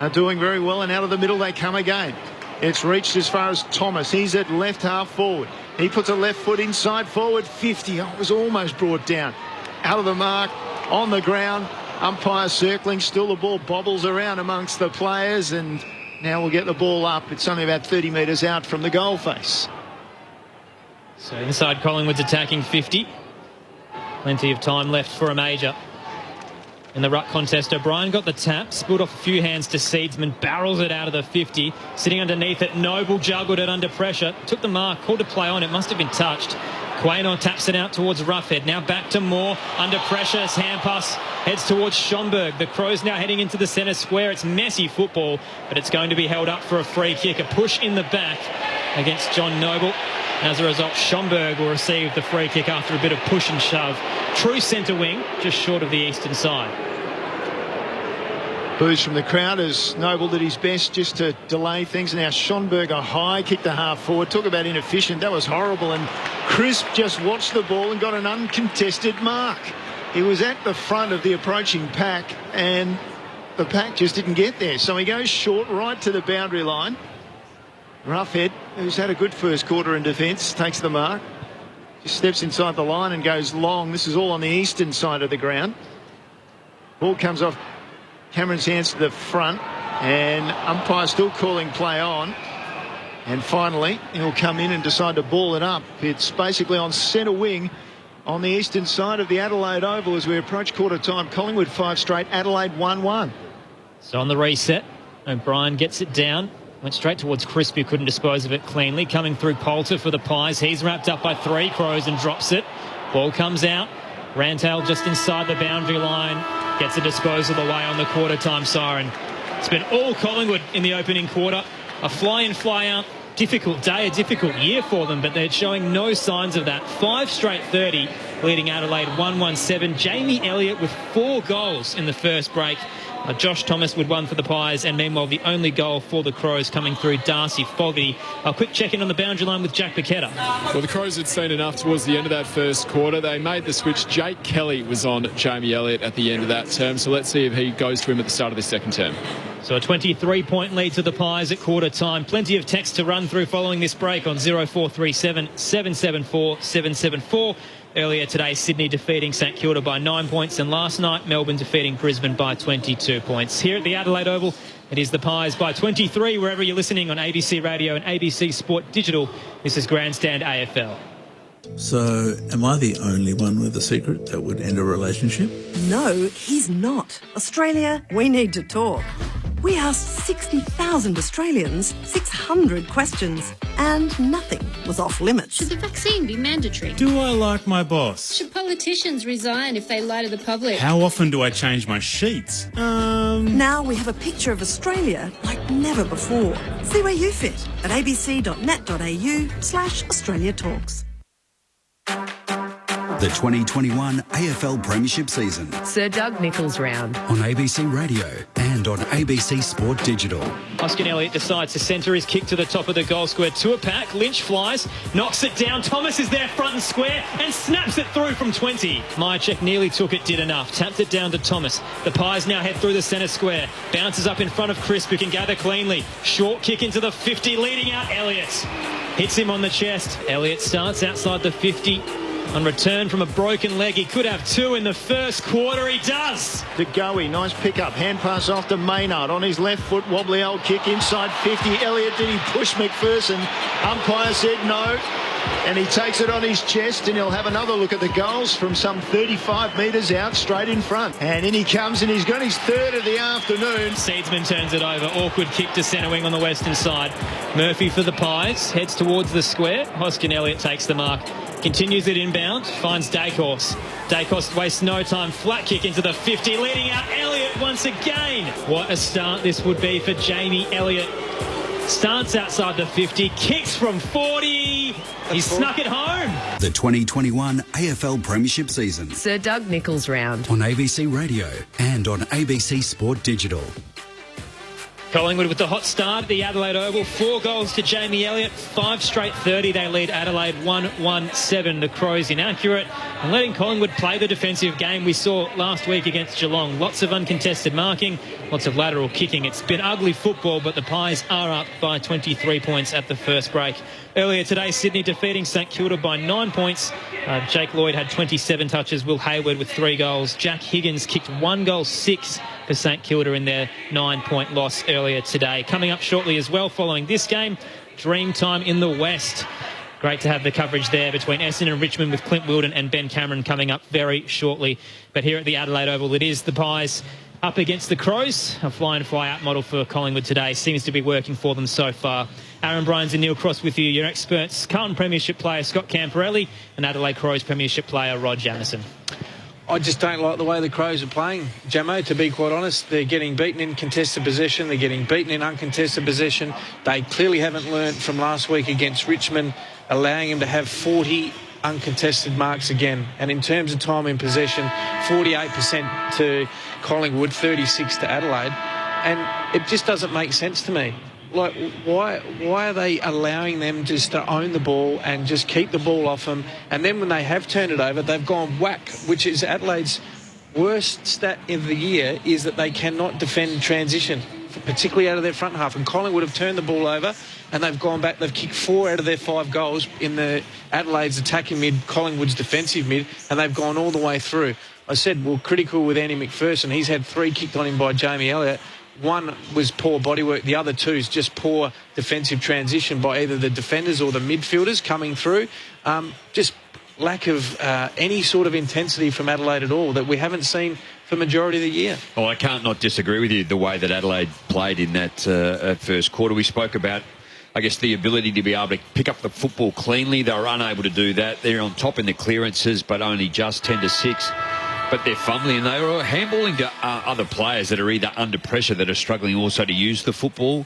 are doing very well, and out of the middle they come again. It's reached as far as Thomas. He's at left half forward. He puts a left foot inside forward. 50. Oh, it was almost brought down. Out of the mark. On the ground. Umpire circling. Still the ball bobbles around amongst the players. And now we'll get the ball up. It's only about 30 metres out from the goal face.
So inside Collingwood's attacking 50. Plenty of time left for a major. In the ruck contest, O'Brien got the tap, spilled off a few hands to Seedsman, barrels it out of the 50. Sitting underneath it, Noble juggled it under pressure, took the mark, called to play on, it must have been touched. Quaynor taps it out towards Roughhead, now back to Moore, under pressure, his hand pass heads towards Schomburg. The Crows now heading into the centre square. It's messy football, but it's going to be held up for a free kick. A push in the back against John Noble. As a result, Schomburg will receive the free kick after a bit of push and shove. True centre wing, just short of the eastern side.
Boos from the crowd as Noble did his best just to delay things. Now Schomburg a high kick to half forward. Talk about inefficient. That was horrible. And Crisp just watched the ball and got an uncontested mark. He was at the front of the approaching pack and the pack just didn't get there. So he goes short right to the boundary line. Roughhead, who's had a good first quarter in defence, takes the mark. Just steps inside the line and goes long. This is all on the eastern side of the ground. Ball comes off Cameron's hands to the front, and umpire still calling play on. And finally, he'll come in and decide to ball it up. It's basically on centre wing on the eastern side of the Adelaide Oval as we approach quarter time. Collingwood 5 straight, Adelaide 1-1.
So on the reset, O'Brien gets it down. Went straight towards Crisp, who couldn't dispose of it cleanly. Coming through Poulter for the Pies. He's wrapped up by 3 Crows and drops it. Ball comes out. Rantail just inside the boundary line. Gets a disposal away on the quarter time siren. It's been all Collingwood in the opening quarter. A fly-in, fly-out. Difficult day, a difficult year for them, but they're showing no signs of that. 5 straight 30, leading Adelaide 1-1-7. Jamie Elliott with 4 goals in the first break. Josh Thomas with 1 for the Pies, and meanwhile the only goal for the Crows coming through Darcy Fogarty. A quick check-in on the boundary line with Jack Paqueta.
Well, the Crows had seen enough towards the end of that first quarter. They made the switch. Jake Kelly was on Jamie Elliott at the end of that term, so let's see if he goes to him at the start of this second term.
So a 23-point lead to the Pies at quarter time. Plenty of text to run through following this break on 0437 774 774. Earlier today, Sydney defeating St Kilda by 9 points, and last night, Melbourne defeating Brisbane by 22 points. Here at the Adelaide Oval, it is the Pies by 23, wherever you're listening on ABC Radio and ABC Sport Digital. This is Grandstand AFL.
So, am I the only one with a secret that would end a relationship?
No, he's not. Australia, we need to talk. We asked 60,000 Australians 600 questions, and nothing was off limits.
Should the vaccine be mandatory?
Do I like my boss?
Should politicians resign if they lie to the public?
How often do I change my sheets?
Now we have a picture of Australia like never before. See where you fit at abc.net.au/Australia Talks.
The 2021 AFL Premiership season.
Sir Doug Nicholls round.
On ABC Radio and on ABC Sport Digital.
Hoskin Elliott decides to centre his kick to the top of the goal square to a pack. Lynch flies, knocks it down. Thomas is there front and square and snaps it through from 20. Myercheck nearly took it, did enough. Tapped it down to Thomas. The Pies now head through the centre square. Bounces up in front of Crisp, who can gather cleanly. Short kick into the 50, leading out Elliott. Hits him on the chest. Elliott starts outside the 50. On return from a broken leg, he could have two in the first quarter. He does.
De Goey, nice pickup. Hand pass off to Maynard. On his left foot, wobbly old kick inside 50. Elliott, did he push McPherson? Umpire said no. And he takes it on his chest, and he'll have another look at the goals from some 35 metres out, straight in front. And in he comes, and he's got his third of the afternoon.
Seedsman turns it over. Awkward kick to centre wing on the western side. Murphy for the Pies. Heads towards the square. Hoskin Elliott takes the mark. Continues it inbound. Finds Dacos. Dacos wastes no time. Flat kick into the 50. Leading out Elliott once again. What a start this would be for Jamie Elliott. Starts outside the 50. Kicks from 40. He's snuck it home.
The 2021 AFL Premiership season.
Sir Doug Nicholls round.
On ABC Radio and on ABC Sport Digital.
Collingwood with the hot start at the Adelaide Oval. 4 goals to Jamie Elliott. 5 straight 30. They lead Adelaide 1-1-7. The Crows inaccurate and letting Collingwood play the defensive game we saw last week against Geelong. Lots of uncontested marking, lots of lateral kicking. It's been ugly football, but the Pies are up by 23 points at the first break. Earlier today, Sydney defeating St Kilda by 9 points. Jake Lloyd had 27 touches. Will Hayward with 3 goals. Jack Higgins kicked 1 goal, 6 for St Kilda in their 9-point loss earlier today. Coming up shortly as well following this game, dream time in the West. Great to have the coverage there between Essendon and Richmond with Clint Wilden and Ben Cameron coming up very shortly. But here at the Adelaide Oval, it is the Pies up against the Crows. A fly-in, fly-out model for Collingwood today seems to be working for them so far. Aaron Bryans and Neil Cross with you, your experts. Carlton Premiership player Scott Camporelli and Adelaide Crows Premiership player Rod Jamieson.
I just don't like the way the Crows are playing, Jamo, to be quite honest. They're getting beaten in contested possession. They're getting beaten in uncontested possession. They clearly haven't learnt from last week against Richmond, allowing them to have 40 uncontested marks again. And in terms of time in possession, 48% to Collingwood, 36 to Adelaide. And it just doesn't make sense to me. Like, why are they allowing them just to own the ball and just keep the ball off them? And then when they have turned it over, they've gone whack, which is Adelaide's worst stat of the year, is that they cannot defend transition, particularly out of their front half. And Collingwood have turned the ball over and they've gone back. They've kicked 4 out of their 5 goals in the Adelaide's attacking mid, Collingwood's defensive mid, and they've gone all the way through. I said, well, critical with Andy McPherson. He's had 3 kicked on him by Jamie Elliott. 1 was poor bodywork. The other 2 is just poor defensive transition by either the defenders or the midfielders coming through. Just lack of any sort of intensity from Adelaide at all that we haven't seen for the majority of the year.
Well, I can't not disagree with you, the way that Adelaide played in that first quarter. We spoke about, I guess, the ability to be able to pick up the football cleanly. They were unable to do that. They're on top in the clearances, but only just 10-6. But they're fumbling, and they were handballing to other players that are either under pressure, that are struggling also to use the football.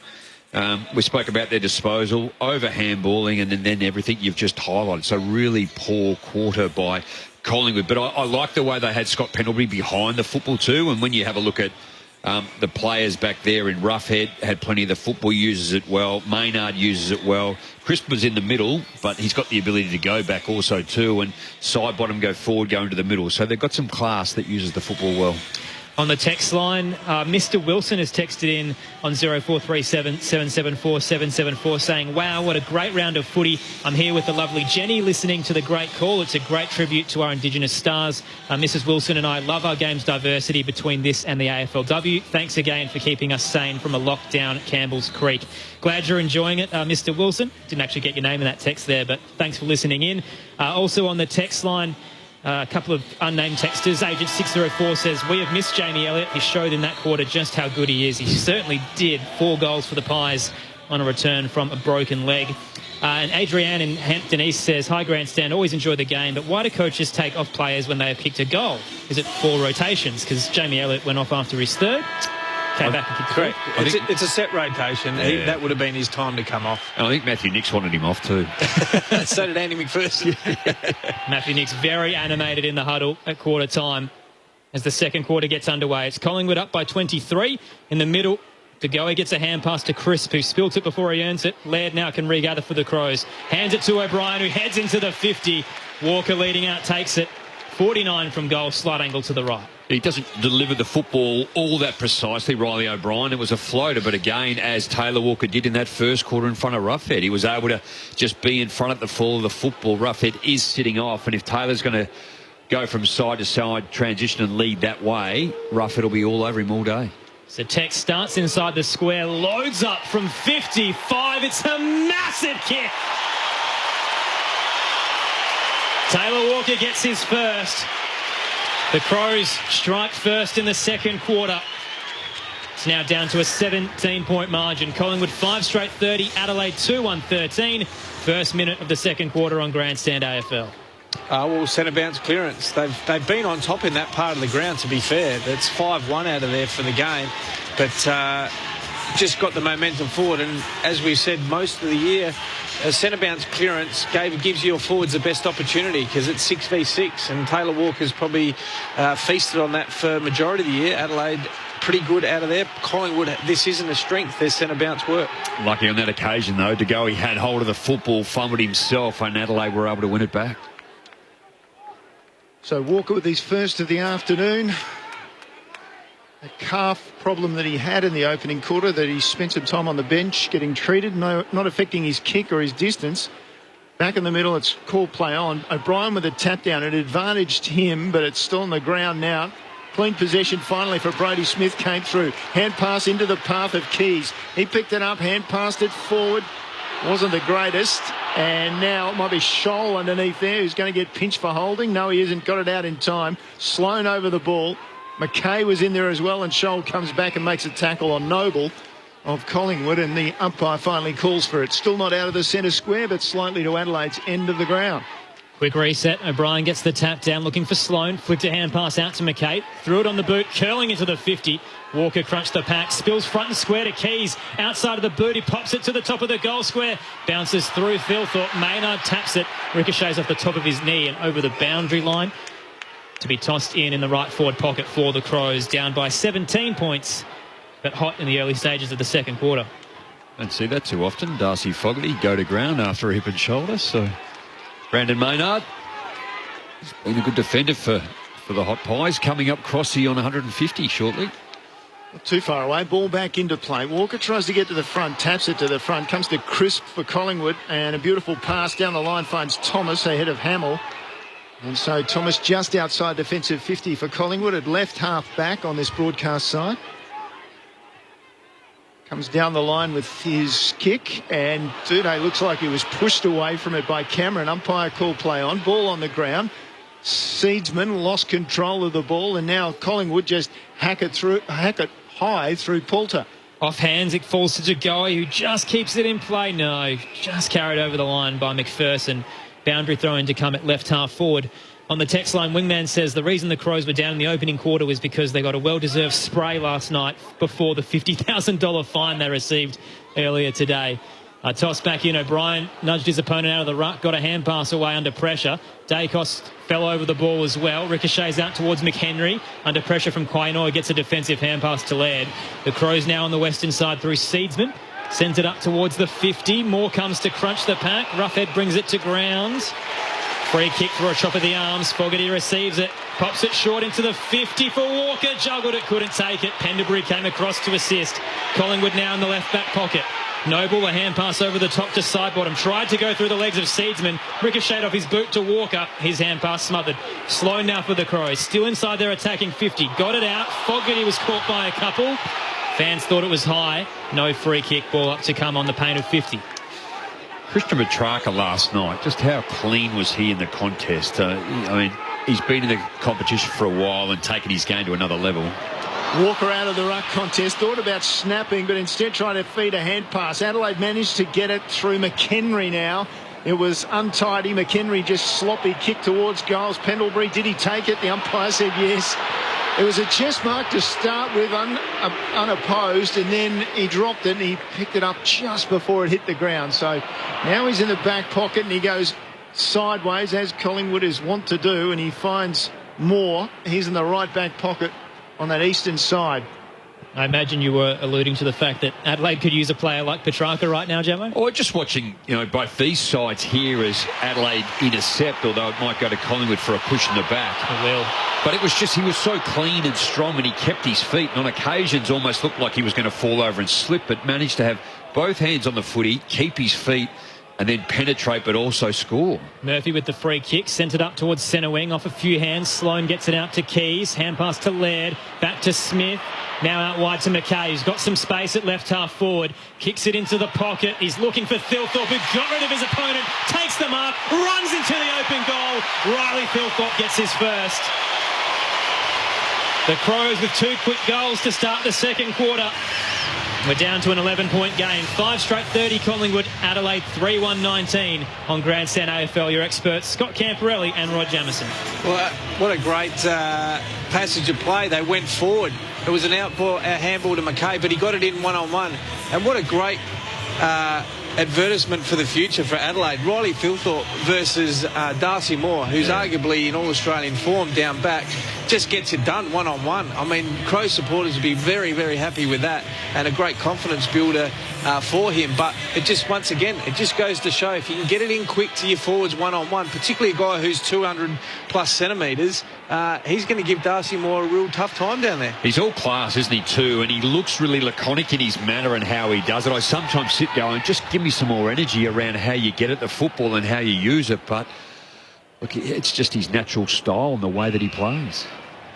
We spoke about their disposal, over handballing, and then everything you've just highlighted. So really poor quarter by Collingwood. But I like the way they had Scott Pendlebury behind the football too. And when you have a look at the players back there in Roughhead, had plenty of the football, uses it well. Maynard uses it well. Crisp was in the middle, but he's got the ability to go back also too, and side bottom go forward, go into the middle. So they've got some class that uses the football well.
On the text line, Mr. Wilson has texted in on 0437 774 774 saying, wow, what a great round of footy. I'm here with the lovely Jenny listening to the great call. It's a great tribute to our Indigenous stars. Mrs. Wilson and I love our game's diversity between this and the AFLW. Thanks again for keeping us sane from a lockdown at Campbell's Creek. Glad you're enjoying it, Mr. Wilson. Didn't actually get your name in that text there, but thanks for listening in. Also on the text line, a couple of unnamed texters. Agent 604 says, we have missed Jamie Elliott. He showed in that quarter just how good he is. He certainly did. 4 goals for the Pies on a return from a broken leg. And Adrienne in Hampton East says, hi, Grandstand, always enjoy the game, but why do coaches take off players when they have kicked a goal? Is it 4 rotations? Because Jamie Elliott went off after his third. Came back and kicked
correct. It's a set rotation.
Yeah.
That would have been his time to come off.
And I think Matthew Nicks wanted him off too.
So did Andy McPherson.
Matthew Nicks very animated in the huddle at quarter time as the second quarter gets underway. It's Collingwood up by 23 in the middle. De Goey gets a hand pass to Crisp, who spilt it before he earns it. Laird now can regather for the Crows. Hands it to O'Brien, who heads into the 50. Walker leading out, takes it. 49 from goal, slight angle to the right.
He doesn't deliver the football all that precisely, Riley O'Brien. It was a floater, but again, as Taylor Walker did in that first quarter in front of Roughhead, he was able to just be in front at the fall of the football. Roughhead is sitting off, and if Taylor's going to go from side to side, transition and lead that way, Roughhead will be all over him all day.
So Tex starts inside the square, loads up from 55. It's a massive kick. Taylor Walker gets his first. The Crows strike first in the second quarter. It's now down to a 17-point margin. Collingwood 5 straight 30, Adelaide 2-1-13. First minute of the second quarter on Grandstand AFL.
Well, centre bounce clearance. They've been on top in that part of the ground, to be fair. That's 5-1 out of there for the game. But just got the momentum forward. And as we've said most of the year, a centre bounce clearance gives your forwards the best opportunity because it's 6v6, and Taylor Walker's probably feasted on that for majority of the year. Adelaide pretty good out of there. Collingwood, this isn't a strength, their centre bounce work.
Lucky on that occasion though, De Goey had hold of the football, fumbled himself, and Adelaide were able to win it back.
So Walker with his first of the afternoon. A calf problem that he had in the opening quarter, that he spent some time on the bench getting treated, not affecting his kick or his distance. Back in the middle, it's called play on. O'Brien with a tap down. It advantaged him, but it's still on the ground now. Clean possession finally for Brody Smith, came through. Hand pass into the path of Keys. He picked it up, hand passed it forward. Wasn't the greatest. And now it might be Scholl underneath there, who's going to get pinched for holding. No, he isn't. Got it out in time. Sloan over the ball. McKay was in there as well, and Scholl comes back and makes a tackle on Noble of Collingwood, and the umpire finally calls for it. Still not out of the centre square, but slightly to Adelaide's end of the ground.
Quick reset. O'Brien gets the tap down, looking for Sloan. Flicked a hand pass out to McKay. Threw it on the boot, curling into the 50. Walker crunched the pack, spills front and square to Keys. Outside of the boot, he pops it to the top of the goal square. Bounces through Philthorpe. Maynard taps it. Ricochets off the top of his knee and over the boundary line, to be tossed in the right forward pocket for the Crows. Down by 17 points, but hot in the early stages of the second quarter.
Don't see that too often. Darcy Fogarty go to ground after a hip and shoulder. So Brandon Maynard, he's been a good defender for the Hot Pies. Coming up Crossy on 150 shortly.
Not too far away. Ball back into play. Walker tries to get to the front, taps it to the front, comes to Crisp for Collingwood, and a beautiful pass down the line finds Thomas ahead of Hamill. And so Thomas just outside defensive 50 for Collingwood at left half back on this broadcast side. Comes down the line with his kick, and Duday looks like he was pushed away from it by Cameron. Umpire called play on. Ball on the ground. Seedsman lost control of the ball, and now Collingwood just hack it high through Poulter.
Off hands, it falls to De Goey, who just keeps it in play. No, just carried over the line by McPherson. Boundary throw in to come at left half forward. On the text line, Wingman says the reason the Crows were down in the opening quarter was because they got a well-deserved spray last night before the $50,000 fine they received earlier today. Toss back in. O'Brien nudged his opponent out of the ruck, got a hand pass away under pressure. Dacos fell over the ball as well. Ricochets out towards McHenry. Under pressure from Quainor, gets a defensive hand pass to Laird. The Crows now on the western side through Seedsman. Sends it up towards the 50. Moore comes to crunch the pack. Roughhead brings it to ground. Free kick through a chop of the arms. Fogarty receives it. Pops it short into the 50 for Walker. Juggled it, couldn't take it. Pendlebury came across to assist. Collingwood now in the left back pocket. Noble, a hand pass over the top to Sidebottom. Tried to go through the legs of Seedsman. Ricocheted off his boot to Walker. His hand pass smothered. Slow now for the Crows. Still inside their attacking 50. Got it out. Fogarty was caught by a couple. Fans thought it was high. No free kick. Ball up to come on the paint of 50.
Christian Petrarca last night, just how clean was he in the contest? I mean, he's been in the competition for a while and taken his game to another level.
Walker out of the ruck contest, thought about snapping, but instead tried to feed a hand pass. Adelaide managed to get it through McHenry now. It was untidy. McHenry just sloppy kick towards goals. Pendlebury, did he take it? The umpire said yes. It was a chest mark to start with, unopposed, and then he dropped it and he picked it up just before it hit the ground. So now he's in the back pocket and he goes sideways, as Collingwood is wont to do, and he finds more. He's in the right back pocket on that eastern side.
I imagine you were alluding to the fact that Adelaide could use a player like Petrarca right now, Jamo?
Or just watching, both these sides here as Adelaide intercept, although it might go to Collingwood for a push in the back.
It will.
But it was just, he was so clean and strong and he kept his feet, and on occasions almost looked like he was going to fall over and slip, but managed to have both hands on the footy, keep his feet, and then penetrate but also score.
Murphy with the free kick, sent it up towards centre wing, off a few hands. Sloan gets it out to Keys, hand pass to Laird, back to Smith, now out wide to McKay, who's got some space at left half forward, kicks it into the pocket. He's looking for Thilthorpe, who got rid of his opponent, takes the mark, runs into the open goal. Riley Thilthorpe gets his first. The Crows with 2 quick goals to start the second quarter. We're down to an 11-point game. 5 straight 30 Collingwood, Adelaide 3-1-19 on Grandstand AFL. Your experts Scott Camporelli and Rod Jamieson.
Well, what a great passage of play. They went forward. It was an outball, a handball to McKay, but he got it in one-on-one. And what a great advertisement for the future for Adelaide. Riley Thilthorpe versus Darcy Moore, who's arguably in all-Australian form down back, just gets it done one-on-one. I mean, Crow supporters would be very, very happy with that, and a great confidence builder for him. But it just, once again, it just goes to show if you can get it in quick to your forwards one-on-one, particularly a guy who's 200-plus centimetres, he's going to give Darcy Moore a real tough time down there.
He's all class, isn't he, too? And he looks really laconic in his manner and how he does it. I sometimes sit going, just give me some more energy around how you get at the football and how you use it. But look, it's just his natural style and the way that he plays.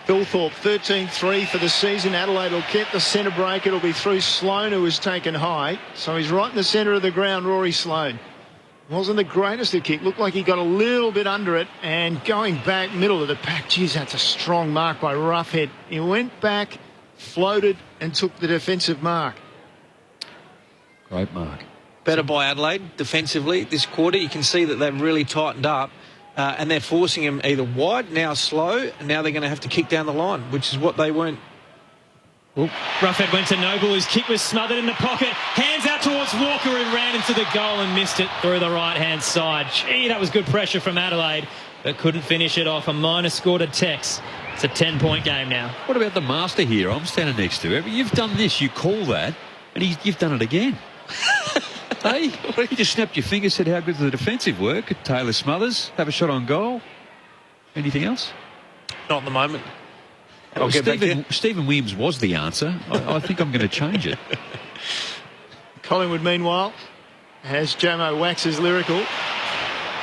Thilthorpe 13-3 for the season. Adelaide will get the centre break. It'll be through Sloan, who was taken high. So he's right in the centre of the ground, Rory Sloan. Wasn't the greatest of kick. Looked like he got a little bit under it. And going back, middle of the pack. Geez, that's a strong mark by Roughhead. He went back, floated, and took the defensive mark.
Great mark.
Better by Adelaide defensively this quarter. You can see that they've really tightened up. And they're forcing him either wide, now slow, and now they're going to have to kick down the line, which is what they weren't.
Roughhead went to Noble, whose kick was smothered in the pocket. Hands out towards Walker, who ran into the goal and missed it through the right-hand side. Gee, that was good pressure from Adelaide, but couldn't finish it off. A minor score to Tex. It's a 10-point game now.
What about the master here? I'm standing next to him. You've done this, you call that, and you've done it again. Hey, you just snapped your finger, said how good the defensive work. Taylor Smothers, have a shot on goal. Anything else?
Not at the moment.
Well, Stephen Williams was the answer. I think I'm going to change it.
Collingwood, meanwhile, as Jamo waxes lyrical,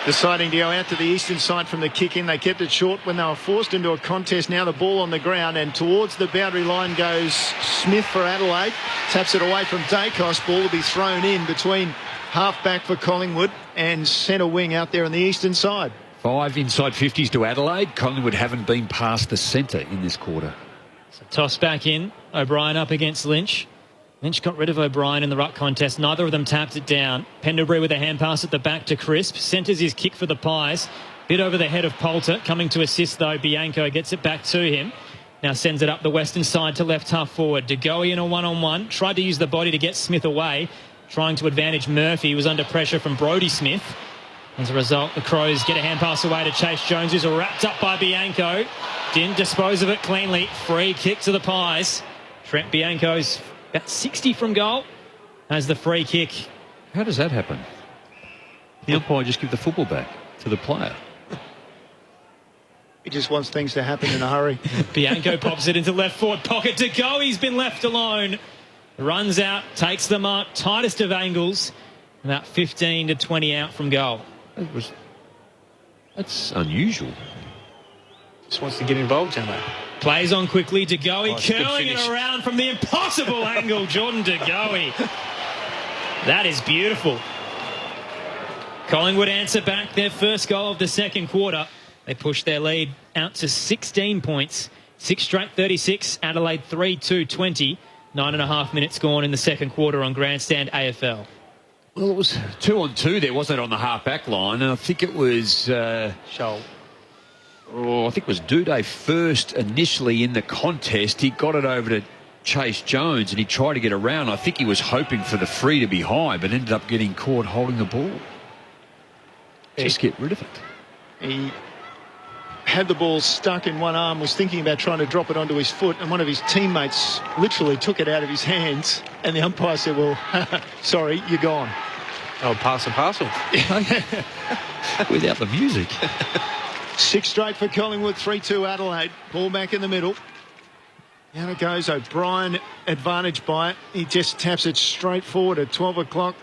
deciding to go out to the eastern side from the kick-in. They kept it short when they were forced into a contest. Now the ball on the ground, and towards the boundary line goes Smith for Adelaide. Taps it away from Dacos. Ball will be thrown in between half-back for Collingwood and centre wing out there on the eastern side.
5 inside 50s to Adelaide. Collingwood haven't been past the centre in this quarter.
So toss back in. O'Brien up against Lynch. Lynch got rid of O'Brien in the ruck contest. Neither of them tapped it down. Pendlebury with a hand pass at the back to Crisp. Centres his kick for the Pies. Bit over the head of Poulter. Coming to assist, though, Bianco gets it back to him. Now sends it up the western side to left half forward. De Goey in a one-on-one. Tried to use the body to get Smith away. Trying to advantage Murphy. He was under pressure from Brodie Smith. As a result, the Crows get a hand pass away to Chase Jones, who's wrapped up by Bianco. Didn't dispose of it cleanly. Free kick to the Pies. Trent Bianco's about 60 from goal as the free kick.
How does that happen? The umpire just give the football back to the player.
He just wants things to happen in a hurry.
Bianco pops it into left forward pocket to go. He's been left alone. Runs out, takes the mark, tightest angles. About 15 to 20 out from goal.
That's unusual.
Just wants to get involved, Jamo.
Plays on quickly, De Goey curling it
finish.
around from the impossible angle. Jordan De Goey. That is beautiful. Collingwood answer back their first goal of the second quarter. They push their lead out to 16 points. 6 straight 36. Adelaide 3-2-20. 9.5 minutes gone in the second quarter on Grandstand AFL.
Well, it was 2-on-2 there, wasn't it, on the half-back line? And I think it was...
Shoal.
I think it was Duday first initially in the contest. He got it over to Chase Jones and he tried to get around. I think he was hoping for the free to be high, but ended up getting caught holding the ball. Just get rid of it.
He had the ball stuck in one arm, was thinking about trying to drop it onto his foot, and one of his teammates literally took it out of his hands, and the umpire said, well, sorry, you're gone.
Oh, pass a parcel.
Without the music.
6 straight for Collingwood, 3-2 Adelaide. Ball back in the middle. Down it goes. O'Brien advantage by it. He just taps it straight forward at 12 o'clock.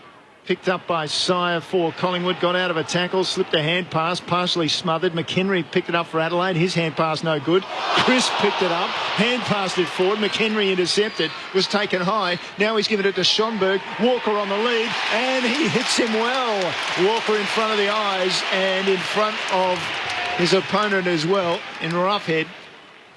Picked up by Sire for Collingwood. Got out of a tackle. Slipped a hand pass. Partially smothered. McHenry picked it up for Adelaide. His hand pass no good. Chris picked it up. Hand passed it forward. McHenry intercepted. Was taken high. Now he's given it to Schonberg. Walker on the lead. And he hits him well. Walker in front of the eyes and in front of his opponent as well in Roughhead.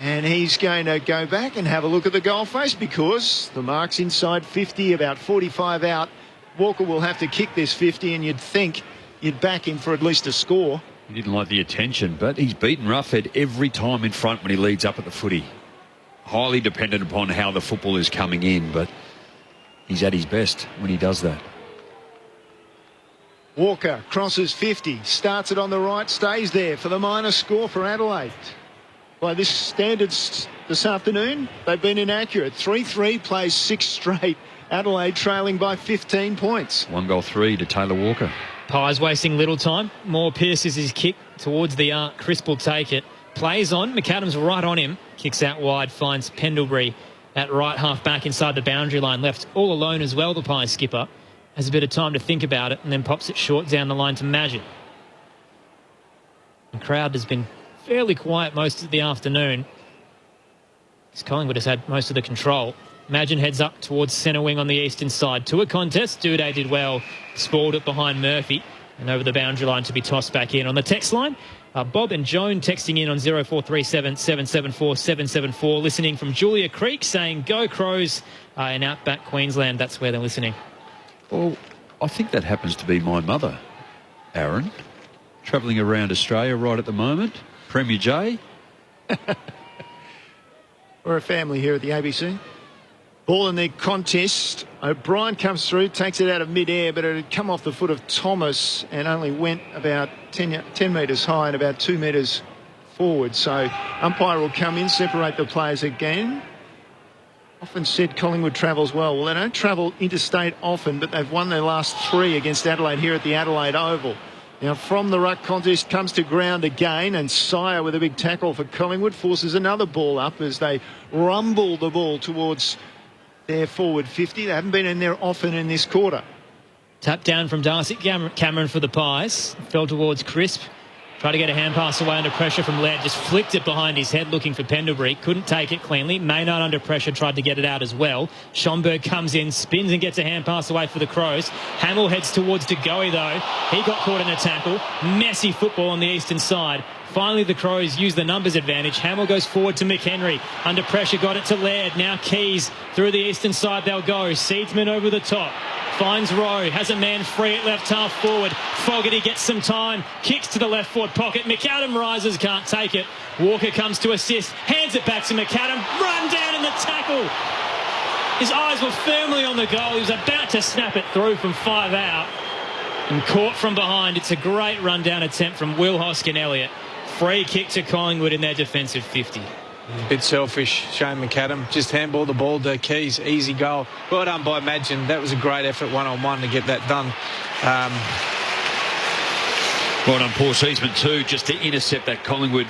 And he's going to go back and have a look at the goal face because the mark's inside 50, about 45 out. Walker will have to kick this 50 and you'd think you'd back him for at least a score.
He didn't like the attention, but he's beaten Roughhead every time in front when he leads up at the footy. Highly dependent upon how the football is coming in, but he's at his best when he does that.
Walker crosses 50, starts it on the right, stays there for the minor score for Adelaide. By this standards this afternoon, they've been inaccurate. 3-3 plays 6 straight. Adelaide trailing by 15 points.
1-3 to Taylor Walker.
Pies wasting little time. Moore pierces his kick towards the arc. Crisp will take it. Plays on. McAdams right on him. Kicks out wide. Finds Pendlebury at right half back inside the boundary line. Left all alone as well, the Pies skipper. Has a bit of time to think about it and then pops it short down the line to Magid. The crowd has been fairly quiet most of the afternoon. Collingwood has had most of the control. Magid heads up towards centre wing on the eastern side. To a contest. Duday did well. Spoiled it behind Murphy. And over the boundary line to be tossed back in. On the text line, Bob and Joan texting in on 0437 774 774. Listening from Julia Creek saying, go Crows in outback Queensland. That's where they're listening.
Well, I think that happens to be my mother, Aaron. Travelling around Australia right at the moment. Premier J.
We're a family here at the ABC. Ball in the contest. O'Brien comes through, takes it out of mid-air, but it had come off the foot of Thomas and only went about 10 metres high and about 2 metres forward. So umpire will come in, separate the players again. Often said Collingwood travels well. Well, they don't travel interstate often, but they've won their last 3 against Adelaide here at the Adelaide Oval. Now, from the ruck contest, comes to ground again, and Sire with a big tackle for Collingwood forces another ball up as they rumble the ball towards their forward 50. They haven't been in there often in this quarter.
Tap down from Darcy Cameron for the Pies. Fell towards Crisp. Tried to get a hand pass away under pressure from Laird. Just flicked it behind his head looking for Pendlebury. Couldn't take it cleanly. Maynard under pressure tried to get it out as well. Schonberg comes in, spins and gets a hand pass away for the Crows. Hamill heads towards De Goey though. He got caught in a tackle. Messy football on the eastern side. Finally the Crows use the numbers advantage. Hamill goes forward to McHenry. Under pressure got it to Laird. Now Keys through the eastern side they'll go. Seedsman over the top. Finds Rowe, has a man free at left half forward. Fogarty gets some time, kicks to the left forward pocket. McAdam rises, can't take it. Walker comes to assist, hands it back to McAdam. Run down in the tackle. His eyes were firmly on the goal. He was about to snap it through from 5 out. And caught from behind. It's a great run-down attempt from Will Hoskin-Elliott. Free kick to Collingwood in their defensive 50.
Bit selfish, Shane McAdam. Just handball the ball to Keys. Easy goal. Well done by Magid. That was a great effort one-on-one to get that done.
Well done, Paul Seaman too, just to intercept that Collingwood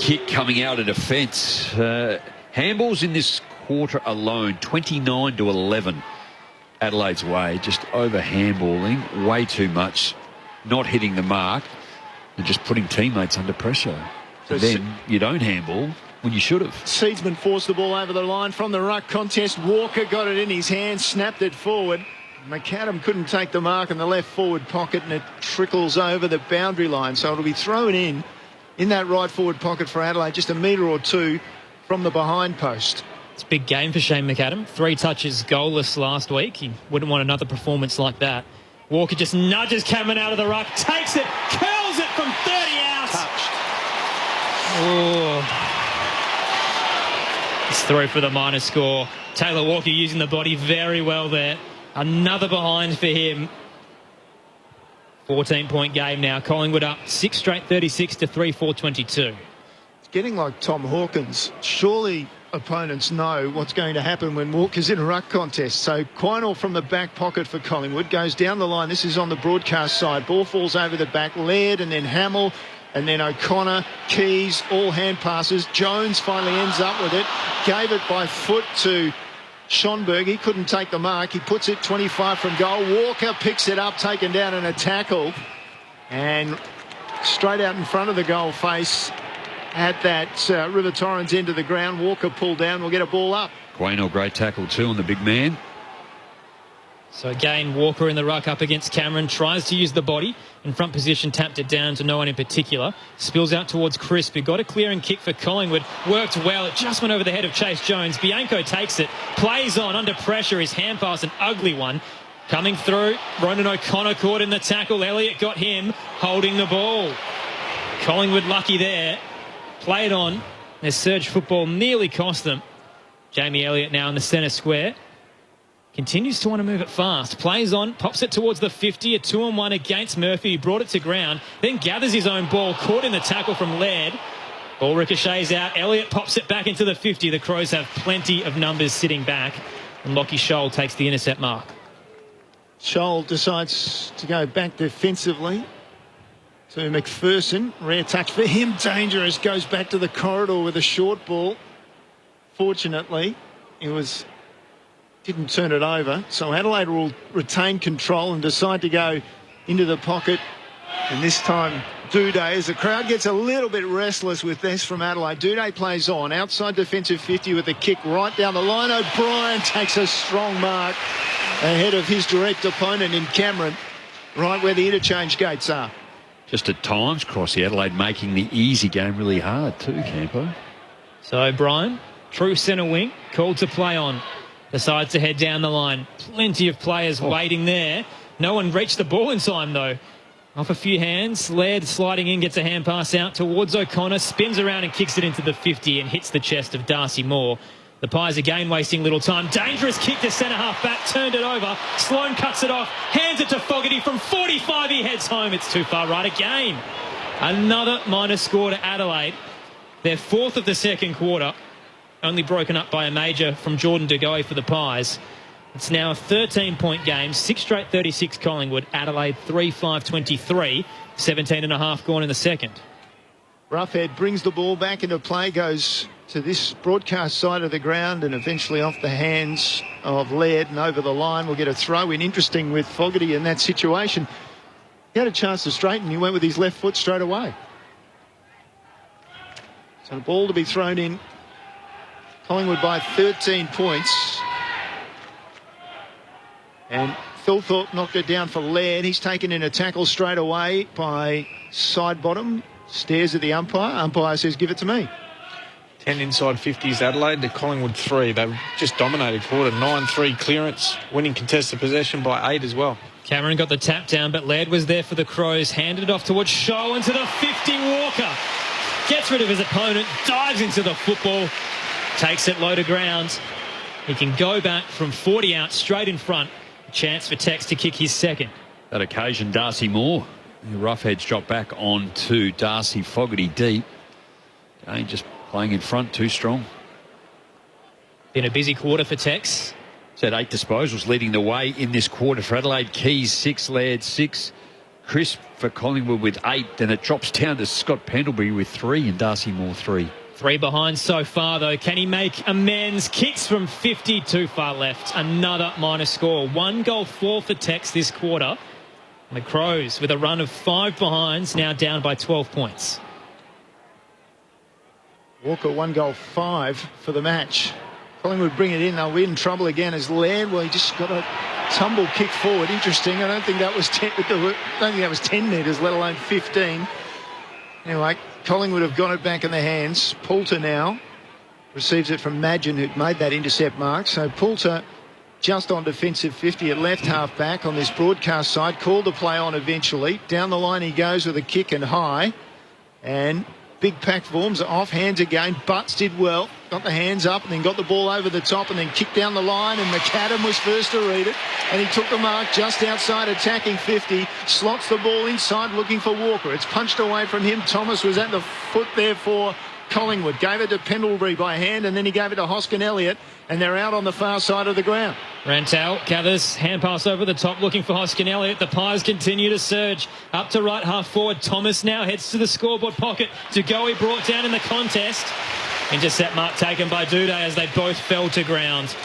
kick coming out of defence. Handballs in this quarter alone, 29-11. Adelaide's way, just over handballing, way too much, not hitting the mark, and just putting teammates under pressure. So then you don't handball when you should have.
Seedsman forced the ball over the line from the ruck contest. Walker got it in his hand, snapped it forward. McAdam couldn't take the mark in the left forward pocket, and it trickles over the boundary line. So it'll be thrown in that right forward pocket for Adelaide, just a metre or two from the behind post.
It's a big game for Shane McAdam. 3 touches goalless last week. He wouldn't want another performance like that. Walker just nudges Cameron out of the ruck, takes it, curls it from 30 out.
Touched.
Oh. It's through for the minor score. Taylor Walker using the body very well there. Another behind for him. 14-point game now. Collingwood up 6 straight 36 to 3-4-22.
It's getting like Tom Hawkins. Surely opponents know what's going to happen when Walker's in a ruck contest. So Quinal from the back pocket for Collingwood goes down the line. This is on the broadcast side. Ball falls over the back. Laird and then Hamill and then O'Connor, Keys, all hand passes. Jones finally ends up with it. Gave it by foot to Schonberg. He couldn't take the mark. He puts it 25 from goal. Walker picks it up, taken down in a tackle. And straight out in front of the goal face at that River Torrens end of the ground. Walker pulled down. We'll get a ball up.
Quaynor, great tackle too on the big man.
So again, Walker in the ruck up against Cameron. Tries to use the body. In front position, tapped it down to no one in particular. Spills out towards Crisp, who got a clearing kick for Collingwood. Worked well. It just went over the head of Chase Jones. Bianco takes it. Plays on under pressure. His hand pass, an ugly one. Coming through. Ronan O'Connor caught in the tackle. Elliott got him holding the ball. Collingwood lucky there. Played on. Their surge football nearly cost them. Jamie Elliott now in the centre square. Continues to want to move it fast. Plays on, pops it towards the 50. A 2-on-1 against Murphy. He brought it to ground. Then gathers his own ball. Caught in the tackle from Laird. Ball ricochets out. Elliott pops it back into the 50. The Crows have plenty of numbers sitting back. And Lockie Scholl takes the intercept mark.
Scholl decides to go back defensively to McPherson. Rare touch for him. Dangerous. Goes back to the corridor with a short ball. Fortunately, it didn't turn it over. So Adelaide will retain control and decide to go into the pocket. And this time, Duday, as the crowd gets a little bit restless with this from Adelaide. Duday plays on. Outside defensive 50 with a kick right down the line. O'Brien takes a strong mark ahead of his direct opponent in Cameron, right where the interchange gates are.
Just at times, Crossy, Adelaide making the easy game really hard too, Campo.
So O'Brien, true centre wing, called to play on. Decides to head down the line. Plenty of players waiting there. No one reached the ball in time, though. Off a few hands. Laird sliding in, gets a hand pass out towards O'Connor. Spins around and kicks it into the 50 and hits the chest of Darcy Moore. The Pies again wasting little time. Dangerous kick to centre-half back. Turned it over. Sloane cuts it off. Hands it to Fogarty from 45. He heads home. It's too far right again. Another minor score to Adelaide. Their 4th of the second quarter. Only broken up by a major from Jordan De Goey for the Pies. It's now a 13-point game. 6 straight 36 Collingwood. Adelaide 3-5-23. 17 and a half gone in the second.
Roughhead brings the ball back into play. Goes to this broadcast side of the ground and eventually off the hands of Laird and over the line. We'll get a throw in. Interesting with Fogarty in that situation. He had a chance to straighten. He went with his left foot straight away. So the ball to be thrown in. Collingwood by 13 points. And Thilthorpe knocked it down for Laird. He's taken in a tackle straight away by Sidebottom. Stares at the umpire. Umpire says, give it to me.
10 inside 50s Adelaide to Collingwood 3. They've just dominated quarter. 9-3 clearance. Winning contested possession by 8 as well.
Cameron got the tap down, but Laird was there for the Crows. Handed it off towards Scholl into the 50. Walker gets rid of his opponent. Dives into the football. Takes it low to ground. He can go back from 40 out straight in front. A chance for Tex to kick his second.
That occasion, Darcy Moore. The Roughheads drop back on to Darcy Fogarty deep. Again, just playing in front, too strong.
Been a busy quarter for Tex.
He's had 8 disposals leading the way in this quarter for Adelaide. Keys 6, Laird 6, Crisp for Collingwood with 8. Then it drops down to Scott Pendlebury with 3 and Darcy Moore 3.
3 behind so far, though. Can he make amends? Kicks from 50 too far left. Another minor score. 1 goal 4 for Tex this quarter. And the Crows, with a run of 5 behinds, now down by 12 points.
Walker 1 goal 5 for the match. Collingwood bring it in. They'll be in trouble again as Laird. Well, he just got a tumble kick forward. Interesting. I don't think that was 10 metres, let alone 15. Anyway, Collingwood have got it back in their hands. Poulter now receives it from Madgen, who'd made that intercept mark. So Poulter just on defensive 50 at left half back on this broadcast side. Called the play on eventually. Down the line he goes with a kick and high. And big pack forms off hands again. Butts did well. Got the hands up and then got the ball over the top and then kicked down the line, and McAdam was first to read it, and he took the mark just outside attacking 50, slots the ball inside looking for Walker. It's punched away from him. Thomas was at the foot there for Collingwood. Gave it to Pendlebury by hand, and then he gave it to Hoskin Elliott, and they're out on the far side of the ground.
Rantel gathers, hand pass over the top looking for Hoskin Elliott. The Pies continue to surge up to right half forward. Thomas now heads to the scoreboard pocket. Dugoe brought down in the contest. Intercept mark taken by Duday as they both fell to ground.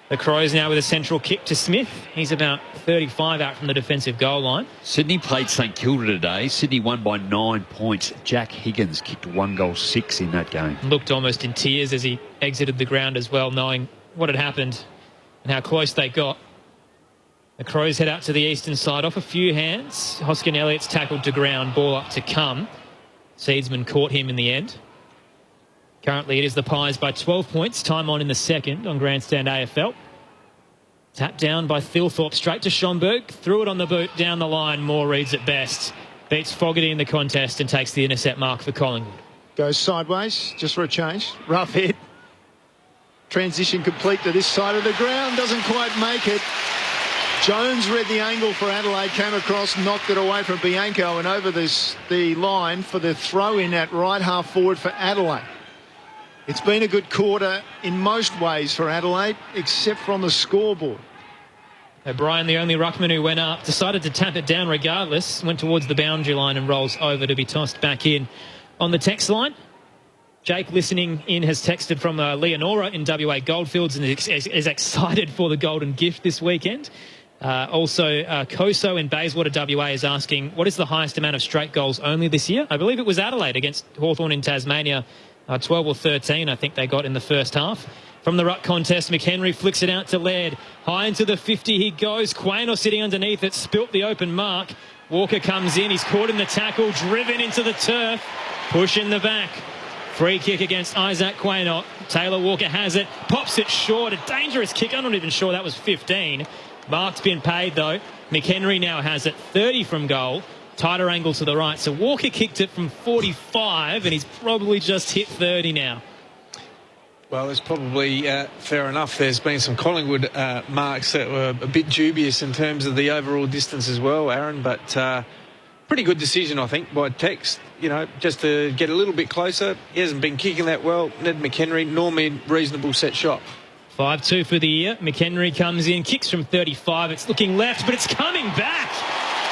The Crows now with a central kick to Smith. He's about 35 out from the defensive goal line.
Sydney played St Kilda today. Sydney won by 9 points. Jack Higgins kicked 1 goal 6 in that game.
Looked almost in tears as he exited the ground as well, knowing what had happened and how close they got. The Crows head out to the eastern side off a few hands. Hoskin Elliott's tackled to ground, ball up to come. Seedsman caught him in the end. Currently it is the Pies by 12 points. Time on in the second on Grandstand AFL. Tapped down by Thilthorpe straight to Schomburg. Threw it on the boot down the line. Moore reads it best. Beats Fogarty in the contest and takes the intercept mark for Collingwood.
Goes sideways just for a change. Rough hit. Transition complete to this side of the ground. Doesn't quite make it. Jones read the angle for Adelaide. Came across, knocked it away from Bianco and over the line for the throw in at right half forward for Adelaide. It's been a good quarter in most ways for Adelaide, except from the scoreboard.
O'Brien, the only ruckman who went up, decided to tap it down regardless. Went towards the boundary line and rolls over to be tossed back in. On the text line, Jake, listening in, has texted from Leonora in WA Goldfields and is excited for the Golden Gift this weekend. Also, Koso in Bayswater WA is asking, what is the highest amount of straight goals only this year? I believe it was Adelaide against Hawthorn in Tasmania. 12 or 13, I think they got in the first half. From the ruck contest, McHenry flicks it out to Laird. High into the 50 he goes. Quaynor sitting underneath it, spilt the open mark. Walker comes in, he's caught in the tackle, driven into the turf. Push in the back. Free kick against Isaac Quaynor. Taylor Walker has it, pops it short. A dangerous kick, I'm not even sure that was 15. Mark's been paid though. McHenry now has it, 30 from goal. Tighter angle to the right. So Walker kicked it from 45 and he's probably just hit 30 now.
Well, it's probably fair enough. There's been some Collingwood marks that were a bit dubious in terms of the overall distance as well, Aaron. But pretty good decision, I think, by Tex. You know, just to get a little bit closer. He hasn't been kicking that well. Ned McHenry, normally reasonable set shot.
5-2 for the year. McHenry comes in, kicks from 35. It's looking left, but it's coming back.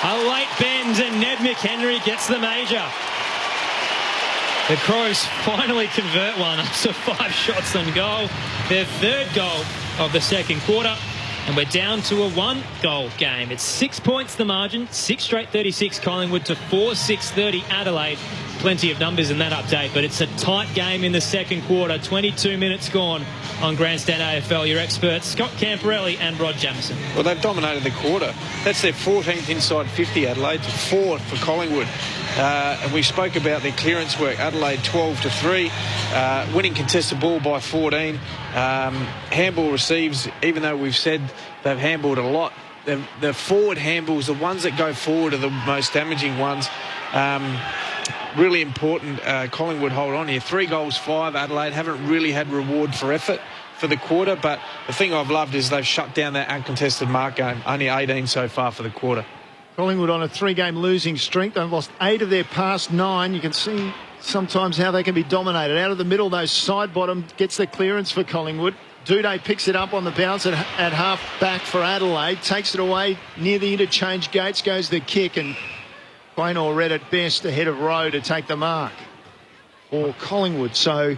A late bend and Ned McHenry gets the major. The Crows finally convert one after 5 shots on goal. Their third goal of the second quarter. And we're down to a 1-goal game. It's 6 points the margin. 6 straight 36 Collingwood to 4-6-30 Adelaide. Plenty of numbers in that update, but it's a tight game in the second quarter. 22 minutes gone on Grandstand AFL. Your experts, Scott Camporelli and Rod Jamieson.
Well, they've dominated the quarter. That's their 14th inside 50, Adelaide, to 4 for Collingwood. And we spoke about their clearance work. Adelaide 12-3, winning contested ball by 14. Handball receives, even though we've said they've handballed a lot, the forward handballs, the ones that go forward, are the most damaging ones. Really important. Collingwood hold on here. 3 goals, 5. Adelaide haven't really had reward for effort for the quarter, but the thing I've loved is they've shut down that uncontested mark game. Only 18 so far for the quarter.
Collingwood on a 3-game losing streak. They've lost 8 of their past 9. You can see sometimes how they can be dominated. Out of the middle, though, side bottom gets the clearance for Collingwood. Duday picks it up on the bounce at half back for Adelaide. Takes it away near the interchange gates. Goes the kick, and Quaynor read at best ahead of Rowe to take the mark for Collingwood. So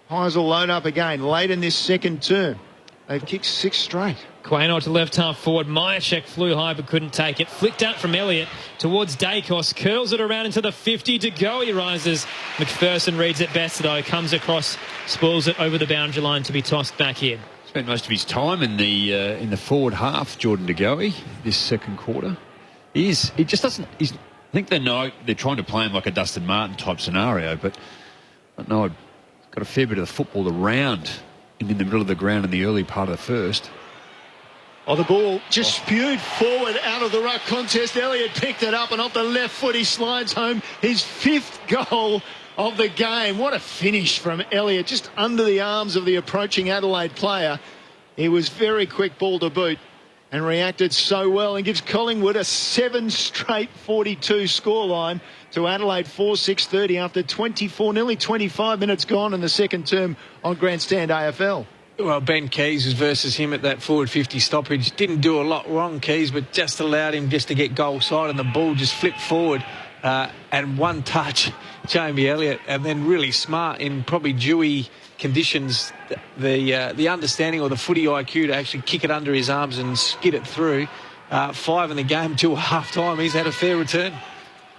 Pies will load up again late in this second term. They've kicked 6 straight.
Quaynor to left half forward. Myercheck flew high but couldn't take it. Flicked out from Elliott towards Dacos. Curls it around into the 50. To go he rises. McPherson reads it best though. Comes across, spoils it over the boundary line to be tossed back in.
Spent most of his time in the forward half, Jordan De Goey, this second quarter. He just doesn't. I think they're trying to play him like a Dustin Martin type scenario, but I know I've got a fair bit of the football around in the middle of the ground in the early part of the first.
Oh, the ball just spewed forward out of the ruck contest. Elliott picked it up, and off the left foot he slides home his 5th goal of the game. What a finish from Elliott, just under the arms of the approaching Adelaide player. He was very quick ball to boot and reacted so well, and gives Collingwood a 7 straight 42 scoreline to Adelaide 4-6-30 after nearly 25 minutes gone in the second term on Grandstand AFL.
Well, Ben Keys was versus him at that forward 50 stoppage. Didn't do a lot wrong, Keys, but just allowed him just to get goal side, and the ball just flipped forward. And one touch, Jamie Elliott, and then really smart in probably dewy conditions, the understanding or the footy IQ to actually kick it under his arms and skid it through. 5 in the game till half-time. He's had a fair return.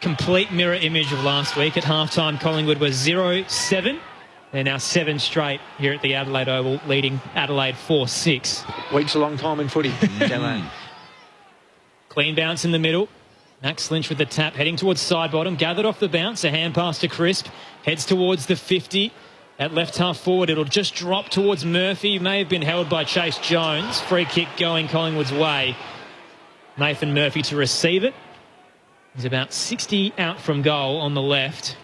Complete mirror image of last week. At half-time, Collingwood was 0-7. They're now 7 straight here at the Adelaide Oval, leading Adelaide 4-6.
Week's a long time in footy.
Clean bounce in the middle. Max Lynch with the tap, heading towards side bottom. Gathered off the bounce. A hand pass to Crisp. Heads towards the 50. At left half forward, it'll just drop towards Murphy. May have been held by Chase Jones. Free kick going Collingwood's way. Nathan Murphy to receive it. He's about 60 out from goal on the left.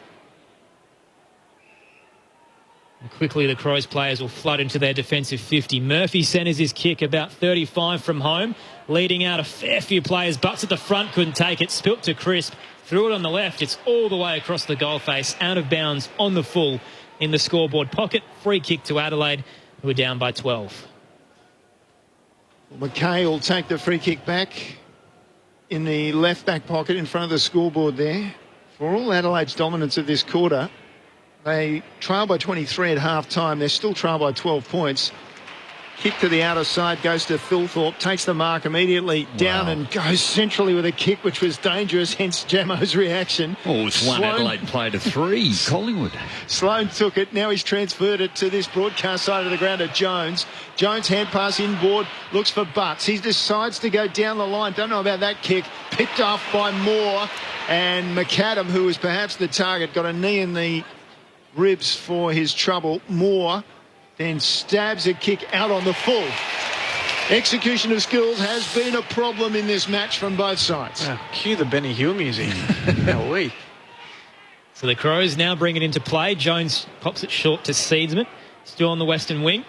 And quickly the Crows players will flood into their defensive 50. Murphy centres his kick about 35 from home. Leading out a fair few players. Butts at the front, couldn't take it. Spilt to Crisp. Threw it on the left. It's all the way across the goal face. Out of bounds on the full in the scoreboard pocket. Free kick to Adelaide, who are down by 12.
McKay will take the free kick back in the left back pocket in front of the scoreboard there. For all Adelaide's dominance of this quarter, they trail by 23 at half time. They're still trail by 12 points. Kick to the outer side, goes to Thilthorpe, takes the mark immediately down and goes centrally with a kick, which was dangerous, hence Jamo's reaction.
Oh, it's one Adelaide player to 3, Collingwood.
Sloane took it. Now he's transferred it to this broadcast side of the ground to Jones. Jones hand pass inboard, looks for Butts. He decides to go down the line. Don't know about that kick. Picked off by Moore. And McAdam, who was perhaps the target, got a knee in the ribs for his trouble. Moore then stabs a kick out on the full. Execution of skills has been a problem in this match from both sides.
Cue the Benny Hill music. How we?
So the Crows now bring it into play. Jones pops it short to Seedsman. Still on the western wing.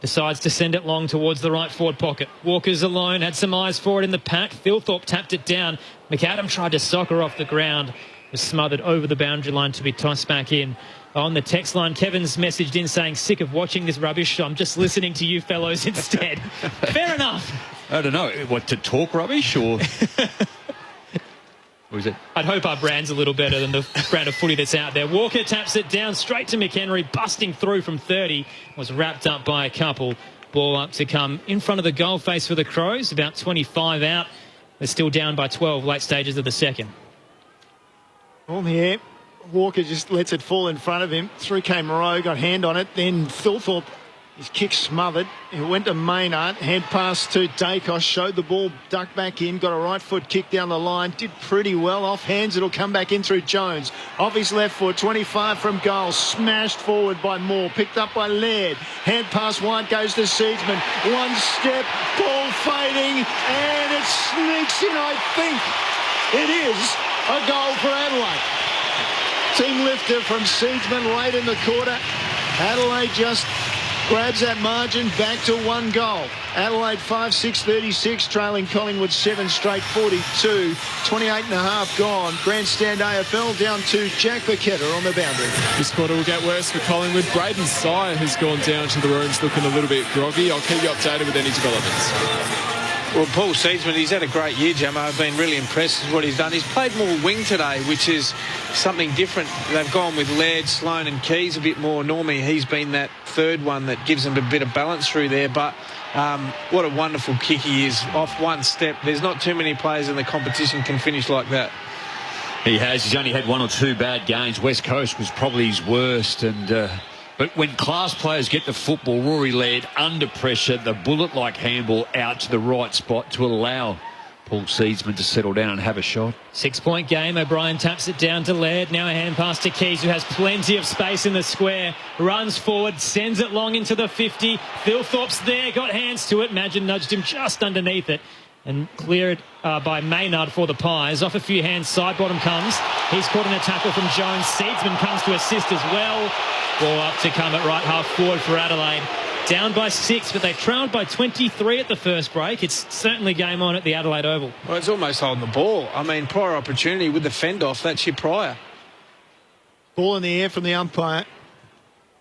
Decides to send it long towards the right forward pocket. Walker's alone. Had some eyes for it in the pack. Thilthorpe tapped it down. McAdam tried to soccer off the ground. Was smothered over the boundary line to be tossed back in. On the text line, Kevin's messaged in saying, sick of watching this rubbish. I'm just listening to you fellows instead. Fair enough.
I don't know. What, to talk rubbish or... Was it?
I'd hope our brand's a little better than the brand of footy that's out there. Walker taps it down straight to McHenry, busting through from 30. Was wrapped up by a couple. Ball up to come in front of the goal face for the Crows. About 25 out. They're still down by 12, late stages of the second.
On the air. Walker just lets it fall in front of him. Through came Rowe, got hand on it. Then Thilthorpe, his kick smothered. It went to Maynard. Hand pass to Dacos. Showed the ball, ducked back in. Got a right foot kick down the line. Did pretty well. Off hands, it'll come back in through Jones. Off his left foot, 25 from goal. Smashed forward by Moore. Picked up by Laird. Hand pass wide goes to Seedsman. One step, ball fading. And it sneaks in, I think. It is a goal for Adelaide. Team lifter from Seedsman late in the quarter. Adelaide just grabs that margin back to 1 goal. Adelaide 5-6-36, trailing Collingwood 7 straight 42. 28 and a half gone. Grandstand AFL down to Jack Paqueta on the boundary.
This quarter will get worse for Collingwood. Braden Sire has gone down to the rooms looking a little bit groggy. I'll keep you updated with any developments.
Well, Paul Seedsman, he's had a great year, Jamo. I've been really impressed with what he's done. He's played more wing today, which is something different. They've gone with Laird, Sloan and Keys a bit more. Normally, he's been that third one that gives them a bit of balance through there. But what a wonderful kick he is. Off one step. There's not too many players in the competition can finish like that.
He has. He's only had 1 or 2 bad games. West Coast was probably his worst. But when class players get the football, Rory Laird under pressure, the bullet-like handball out to the right spot to allow Paul Seedsman to settle down and have a shot.
6-point game. O'Brien taps it down to Laird. Now a hand pass to Keys, who has plenty of space in the square. Runs forward, sends it long into the 50. Thilthorpe's there, got hands to it. Madgen nudged him just underneath it and cleared by Maynard for the Pies. Off a few hands, side bottom comes. He's caught in a tackle from Jones. Seedsman comes to assist as well. Ball up to come at right half forward for Adelaide. Down by 6, but they trailed by 23 at the first break. It's certainly game on at the Adelaide Oval.
Well, it's almost holding the ball. I mean, prior opportunity with the fend-off, that's your prior.
Ball in the air from the umpire.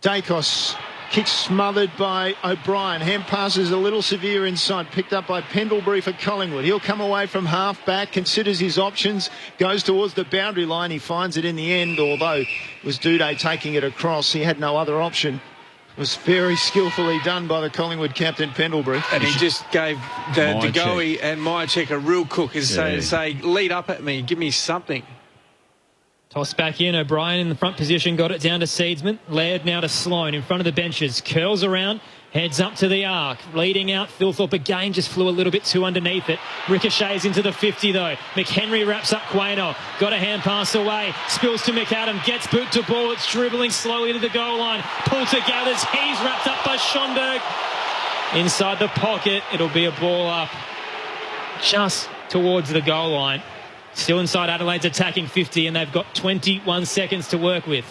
Dacos. Kick smothered by O'Brien. Hand passes a little severe inside. Picked up by Pendlebury for Collingwood. He'll come away from half back, considers his options, goes towards the boundary line. He finds it in the end, although it was Duday taking it across. He had no other option. It was very skillfully done by the Collingwood captain, Pendlebury.
And he just gave De Goey and Myercheck a real cook as say, lead up at me, give me something.
Toss back in. O'Brien in the front position, got it down to Seedsman. Laird now to Sloan in front of the benches. Curls around, heads up to the arc. Leading out, Thilthorpe again just flew a little bit too underneath it. Ricochets into the 50 though. McHenry wraps up Quaino. Got a hand pass away. Spills to McAdam. Gets boot to ball. It's dribbling slowly to the goal line. Poulter gathers. He's wrapped up by Schonberg. Inside the pocket. It'll be a ball up just towards the goal line. Still inside Adelaide's attacking 50, and they've got 21 seconds to work with.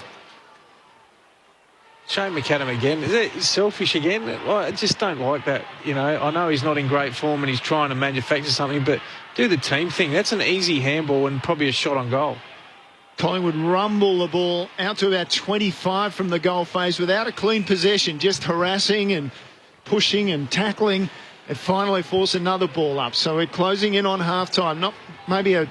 Shane McAdam again. Is it selfish again? I just don't like that. You know, I know he's not in great form and he's trying to manufacture something, but do the team thing. That's an easy handball and probably a shot on goal.
Collingwood rumble the ball out to about 25 from the goal phase without a clean possession, just harassing and pushing and tackling, and finally force another ball up. So we're closing in on half-time. Not maybe a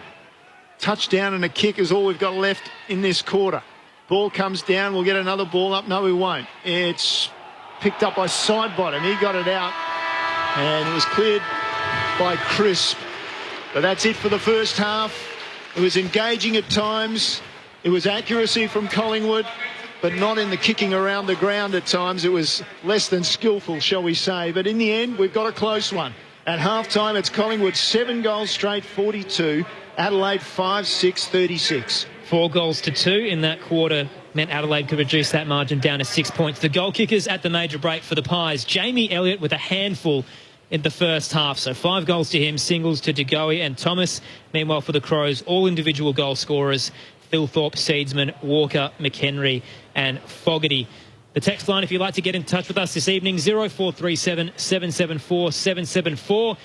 touchdown and a kick is all we've got left in this quarter. Ball comes down. We'll get another ball up. No, we won't. It's picked up by Sidebottom. He got it out, and it was cleared by Crisp. But that's it for the first half. It was engaging at times. It was accuracy from Collingwood, but not in the kicking around the ground at times. It was less than skillful, shall we say. But in the end, we've got a close one. At half-time, it's Collingwood 7 goals straight, 42. Adelaide 5-6-36.
4 goals to 2 in that quarter meant Adelaide could reduce that margin down to 6 points. The goal kickers at the major break for the Pies. Jamie Elliott with a handful in the first half. So 5 goals to him, singles to De Goey and Thomas. Meanwhile for the Crows, all individual goal scorers. Thilthorpe, Seedsman, Walker, McHenry and Fogarty. The text line, if you'd like to get in touch with us this evening, 0437 774 774.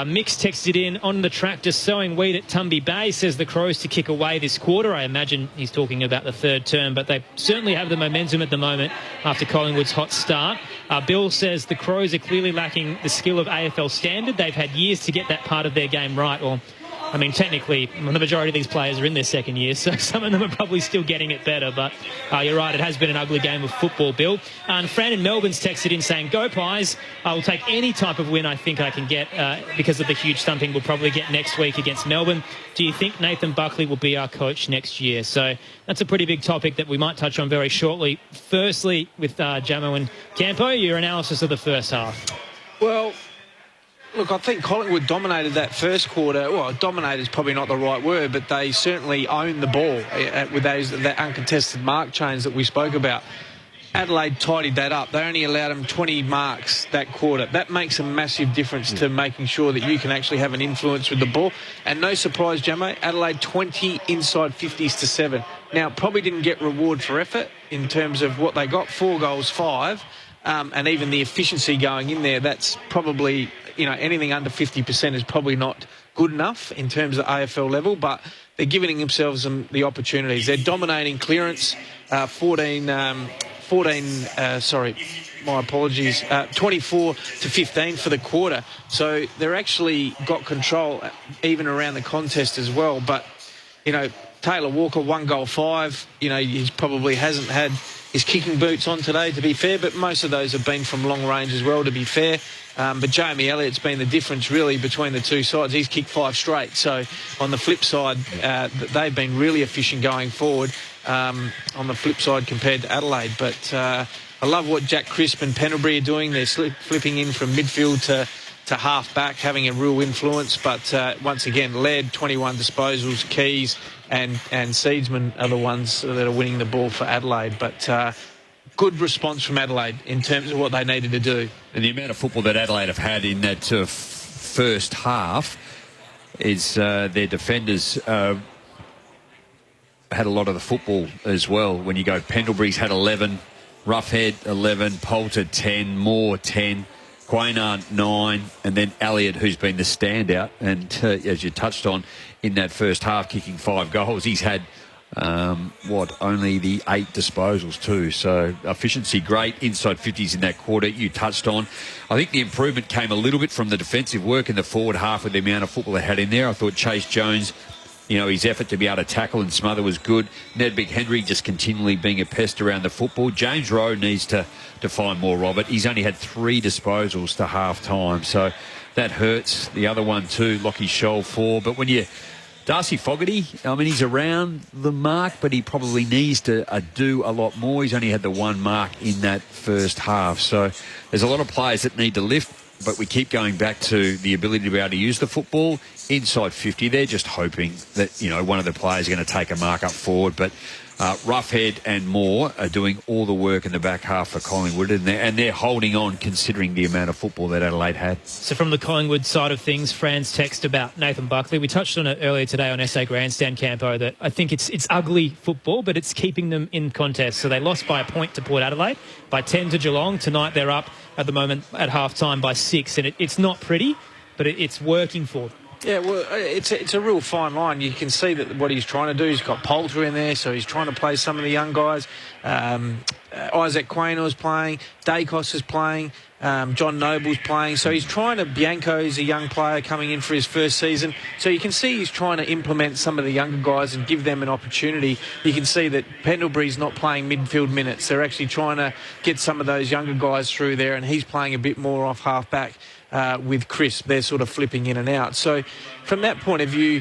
Mix texted in on the tractor sowing wheat at Tumby Bay, says the Crows to kick away this quarter. I imagine he's talking about the third term, but they certainly have the momentum at the moment after Collingwood's hot start. Bill says the Crows are clearly lacking the skill of AFL standard. They've had years to get that part of their game right, or I mean, technically, the majority of these players are in their second year, so some of them are probably still getting it better. But you're right, it has been an ugly game of football, Bill. And Fran in Melbourne's texted in saying, go Pies. I will take any type of win I think I can get because of the huge thumping we'll probably get next week against Melbourne. Do you think Nathan Buckley will be our coach next year? So that's a pretty big topic that we might touch on very shortly. Firstly, with Jamo and Campo, your analysis of the first half.
Well, look, I think Collingwood dominated that first quarter. Well, dominated is probably not the right word, but they certainly owned the ball with that uncontested mark chains that we spoke about. Adelaide tidied that up. They only allowed them 20 marks that quarter. That makes a massive difference to making sure that you can actually have an influence with the ball. And no surprise, Jamo, Adelaide 20 inside 50s to 7. Now, probably didn't get reward for effort in terms of what they got, 4 goals, 5. and even the efficiency going in there, that's probably, anything under 50% is probably not good enough in terms of AFL level, but they're giving themselves the opportunities. They're dominating clearance, 24 to 15 for the quarter. So they're actually got control even around the contest as well. But, Taylor Walker, 1 goal 5, he probably hasn't had his kicking boots on today, to be fair, but most of those have been from long range as well, to be fair. But Jamie Elliott's been the difference, really, between the two sides. He's kicked 5 straight. So on the flip side, they've been really efficient going forward on the flip side compared to Adelaide. But I love what Jack Crisp and Pendlebury are doing. They're flipping in from midfield to half-back, having a real influence. But once again, led 21 disposals, Keys and Seedsman are the ones that are winning the ball for Adelaide. But good response from Adelaide in terms of what they needed to do.
And the amount of football that Adelaide have had in that first half is their defenders had a lot of the football as well. When you go, Pendlebury's had 11, Roughhead 11, Poulter 10, Moore 10, Quaynard 9, and then Elliott, who's been the standout. And as you touched on, in that first half, kicking 5 goals, he's had only the 8 disposals too. So efficiency great, inside 50s in that quarter you touched on. I think the improvement came a little bit from the defensive work in the forward half with the amount of football they had in there. I thought Chase Jones, his effort to be able to tackle and smother was good. Ned Big-Henry just continually being a pest around the football. James Rowe needs to find more, Robert. He's only had 3 disposals to half-time, so that hurts. The other one too, Lockie Scholl 4. But when you... Darcy Fogarty, he's around the mark, but he probably needs to do a lot more. He's only had the 1 mark in that first half. So there's a lot of players that need to lift, but we keep going back to the ability to be able to use the football inside 50. They're just hoping that, one of the players is going to take a mark up forward. But Roughhead and Moore are doing all the work in the back half for Collingwood, and they're holding on considering the amount of football that Adelaide had.
So from the Collingwood side of things, Fran's text about Nathan Buckley, we touched on it earlier today on SA Grandstand, Campo, that I think it's ugly football, but it's keeping them in contest. So they lost by a point to Port Adelaide, by 10 to Geelong. Tonight they're up at the moment at half-time by 6, and it's not pretty, but it's working for them.
Yeah, well, it's a real fine line. You can see that what he's trying to do, he's got Poulter in there, so he's trying to play some of the young guys. Isaac Quaynor's playing, Dacos is playing, John Noble's playing. So he's trying to... Bianco is a young player coming in for his first season. So you can see he's trying to implement some of the younger guys and give them an opportunity. You can see that Pendlebury's not playing midfield minutes. They're actually trying to get some of those younger guys through there, and he's playing a bit more off half-back. With Crisp, they're sort of flipping in and out. So from that point of view,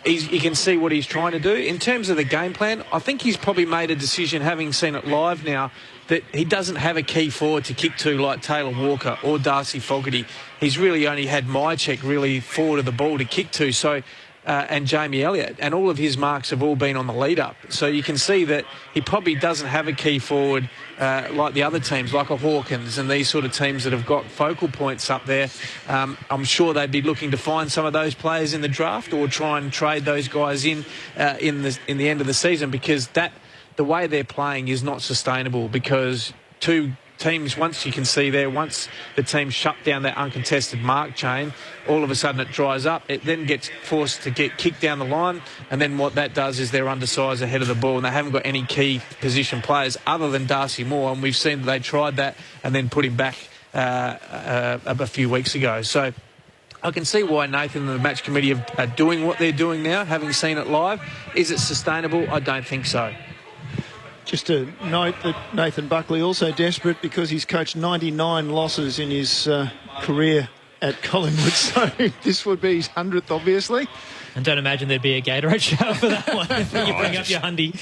you can see what he's trying to do. In terms of the game plan, I think he's probably made a decision, having seen it live now, that he doesn't have a key forward to kick to like Taylor Walker or Darcy Fogarty. He's really only had Mychek really forward of the ball to kick to. So and Jamie Elliott, and all of his marks have all been on the lead-up. So you can see that he probably doesn't have a key forward like the other teams, like a Hawkins and these sort of teams that have got focal points up there. I'm sure they'd be looking to find some of those players in the draft or try and trade those guys in the end of the season, because the way they're playing is not sustainable, because two teams, once the team shut down that uncontested mark chain, all of a sudden it dries up. It then gets forced to get kicked down the line, and then what that does is they're undersized ahead of the ball, and they haven't got any key position players other than Darcy Moore, and we've seen that they tried that and then put him back a few weeks ago. So I can see why Nathan and the match committee are doing what they're doing now, having seen it live. Is it sustainable? I don't think so.
Just to note that Nathan Buckley also desperate because he's coached 99 losses in his career at Collingwood, so this would be his 100th, obviously.
And don't imagine there'd be a Gatorade shower for that one if you bring up your hundy.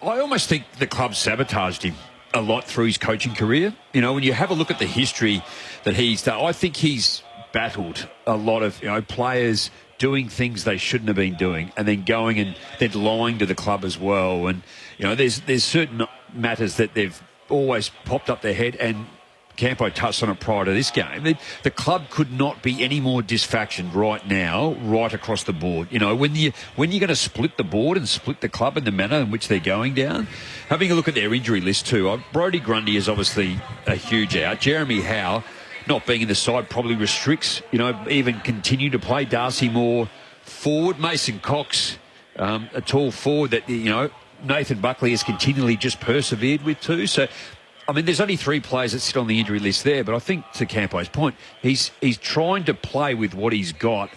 I almost think the club sabotaged him a lot through his coaching career. When you have a look at the history that he's done, I think he's battled a lot of players doing things they shouldn't have been doing, and then going and then lying to the club as well. And there's certain matters that they've always popped up their head, and Campo touched on it prior to this game. The club could not be any more dysfunctioned right now, right across the board. You know, when you're going to split the board and split the club in the manner in which they're going down, having a look at their injury list too. Brodie Grundy is obviously a huge out. Jeremy Howe, not being in the side, probably restricts, even continue to play. Darcy Moore forward. Mason Cox, a tall forward that, Nathan Buckley has continually just persevered with too. So, I mean, there's only 3 players that sit on the injury list there, but I think, to Campo's point, he's trying to play with what he's got.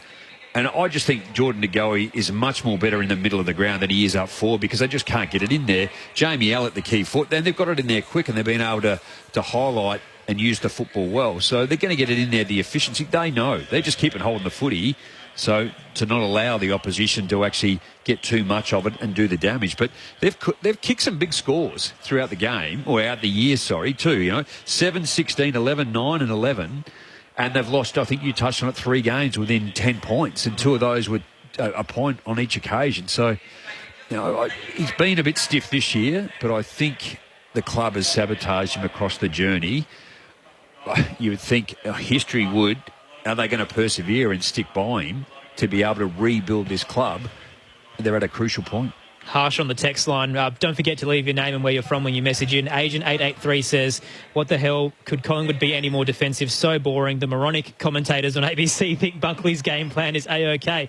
And I just think Jordan De Goey is much more better in the middle of the ground than he is up forward because they just can't get it in there. Jamie Allett, the key foot, then they've got it in there quick and they've been able to highlight and use the football well. So they're going to get it in there, the efficiency. They know. They just keep it holding the footy. So to not allow the opposition to actually get too much of it and do the damage. But they've kicked some big scores throughout the game, or out the year, too. 7, 16, 11, 9 and 11. And they've lost, I think you touched on it, 3 games within 10 points. And 2 of those were a point on each occasion. So, he's been a bit stiff this year, but I think the club has sabotaged him across the journey. You would think history would. Are they going to persevere and stick by him to be able to rebuild this club? They're at a crucial point.
Harsh on the text line. Don't forget to leave your name and where you're from when you message in. Agent 883 says, what the hell, could Collingwood be any more defensive? So boring. The moronic commentators on ABC think Buckley's game plan is A-OK.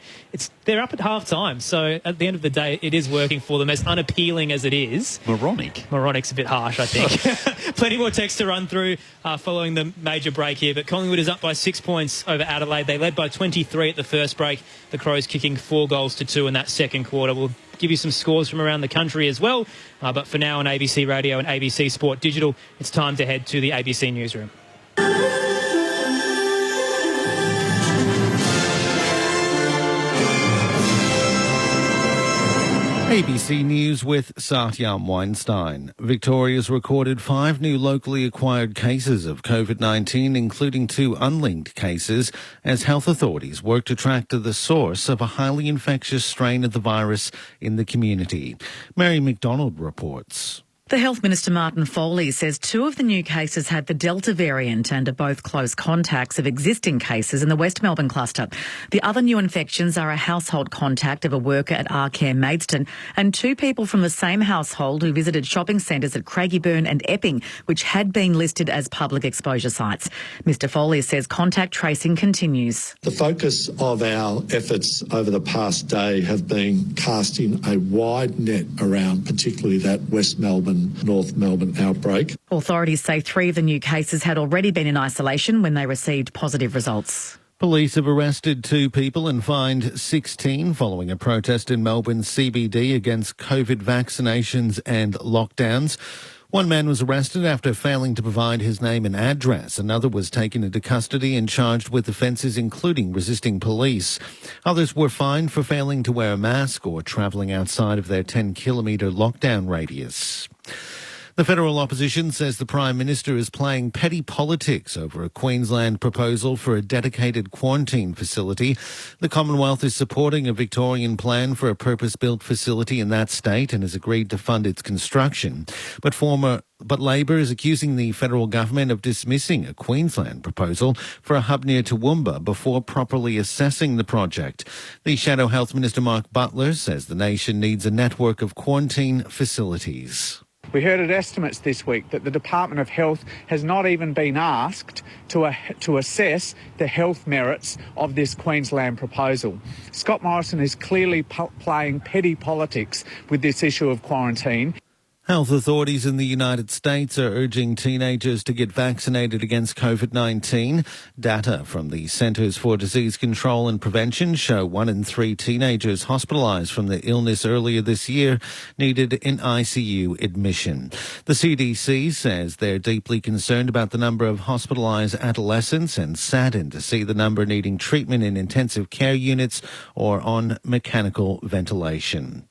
They're up at half-time, so at the end of the day, it is working for them, as unappealing as it is.
Moronic?
Moronic's a bit harsh, I think. Plenty more text to run through following the major break here, but Collingwood is up by 6 points over Adelaide. They led by 23 at the first break. The Crows kicking 4 goals to 2 in that second quarter. We'll give you some scores from around the country as well. But for now on ABC Radio and ABC Sport Digital, it's time to head to the ABC newsroom.
ABC News with Satyam Weinstein. Victoria's recorded 5 new locally acquired cases of COVID-19, including 2 unlinked cases, as health authorities work to track to the source of a highly infectious strain of the virus in the community. Mary McDonald reports.
The Health Minister Martin Foley says 2 of the new cases had the Delta variant and are both close contacts of existing cases in the West Melbourne cluster. The other new infections are a household contact of a worker at Arcare Maidstone and 2 people from the same household who visited shopping centres at Craigieburn and Epping, which had been listed as public exposure sites. Mr Foley says contact tracing continues.
The focus of our efforts over the past day have been casting a wide net around particularly that West Melbourne, North Melbourne outbreak.
Authorities say 3 of the new cases had already been in isolation when they received positive results.
Police have arrested 2 people and fined 16 following a protest in Melbourne's CBD against COVID vaccinations and lockdowns. One man was arrested after failing to provide his name and address. Another was taken into custody and charged with offences including resisting police. Others were fined for failing to wear a mask or travelling outside of their 10-kilometre lockdown radius. The federal opposition says the Prime Minister is playing petty politics over a Queensland proposal for a dedicated quarantine facility. The Commonwealth is supporting a Victorian plan for a purpose-built facility in that state and has agreed to fund its construction. But Labor is accusing the federal government of dismissing a Queensland proposal for a hub near Toowoomba before properly assessing the project. The Shadow Health Minister Mark Butler says the nation needs a network of quarantine facilities.
We heard at estimates this week that the Department of Health has not even been asked to assess the health merits of this Queensland proposal. Scott Morrison is clearly playing petty politics with this issue of quarantine.
Health authorities in the United States are urging teenagers to get vaccinated against COVID-19. Data from the Centers for Disease Control and Prevention show 1 in 3 teenagers hospitalized from the illness earlier this year needed an ICU admission. The CDC says they're deeply concerned about the number of hospitalized adolescents and saddened to see the number needing treatment in intensive care units or on mechanical ventilation.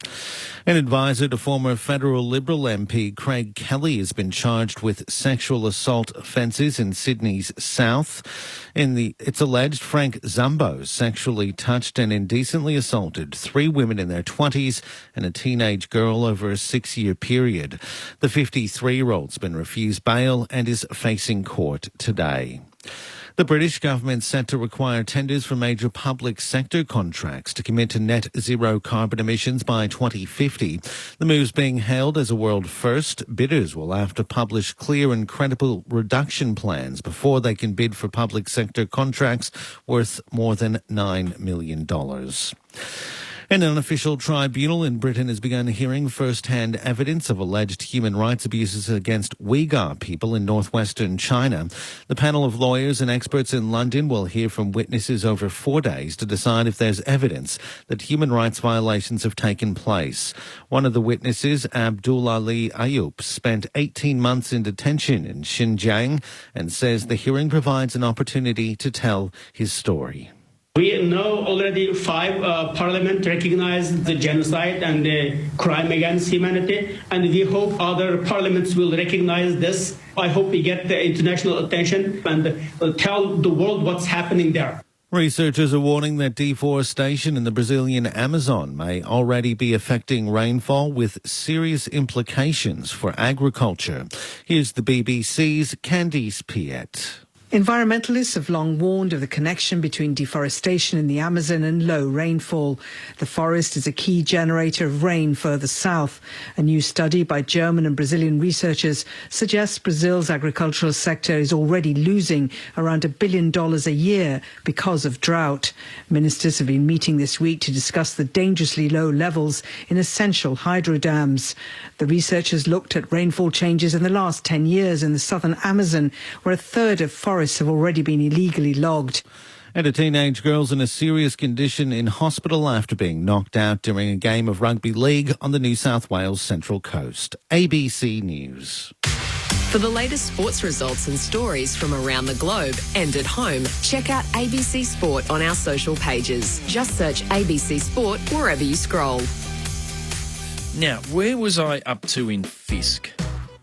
An advisor to former federal Liberal MP Craig Kelly has been charged with sexual assault offences in Sydney's south. It's alleged Frank Zumbo sexually touched and indecently assaulted 3 women in their 20s and a teenage girl over a 6-year period. The 53-year-old's been refused bail and is facing court today. The British government set to require tenders for major public sector contracts to commit to net zero carbon emissions by 2050. The move's being hailed as a world first. Bidders will have to publish clear and credible reduction plans before they can bid for public sector contracts worth more than $9 million. An unofficial tribunal in Britain has begun hearing first-hand evidence of alleged human rights abuses against Uyghur people in northwestern China. The panel of lawyers and experts in London will hear from witnesses over 4 days to decide if there's evidence that human rights violations have taken place. One of the witnesses, Abdul Ali Ayub, spent 18 months in detention in Xinjiang and says the hearing provides an opportunity to tell his story.
We know already 5 parliaments recognize the genocide and the crime against humanity, and we hope other parliaments will recognize this. I hope we get the international attention and tell the world what's happening there.
Researchers are warning that deforestation in the Brazilian Amazon may already be affecting rainfall with serious implications for agriculture. Here's the BBC's Candice Piet.
Environmentalists have long warned of the connection between deforestation in the Amazon and low rainfall. The forest is a key generator of rain further south. A new study by German and Brazilian researchers suggests Brazil's agricultural sector is already losing around $1 billion a year because of drought. Ministers have been meeting this week to discuss the dangerously low levels in essential hydro dams. The researchers looked at rainfall changes in the last 10 years in the southern Amazon, where a third of forests have already been illegally logged.
And a teenage girl's in a serious condition in hospital after being knocked out during a game of rugby league on the New South Wales Central Coast. ABC News.
For the latest sports results and stories from around the globe and at home, check out ABC Sport on our social pages. Just search ABC Sport wherever you scroll.
Now, where was I up to in Fisk?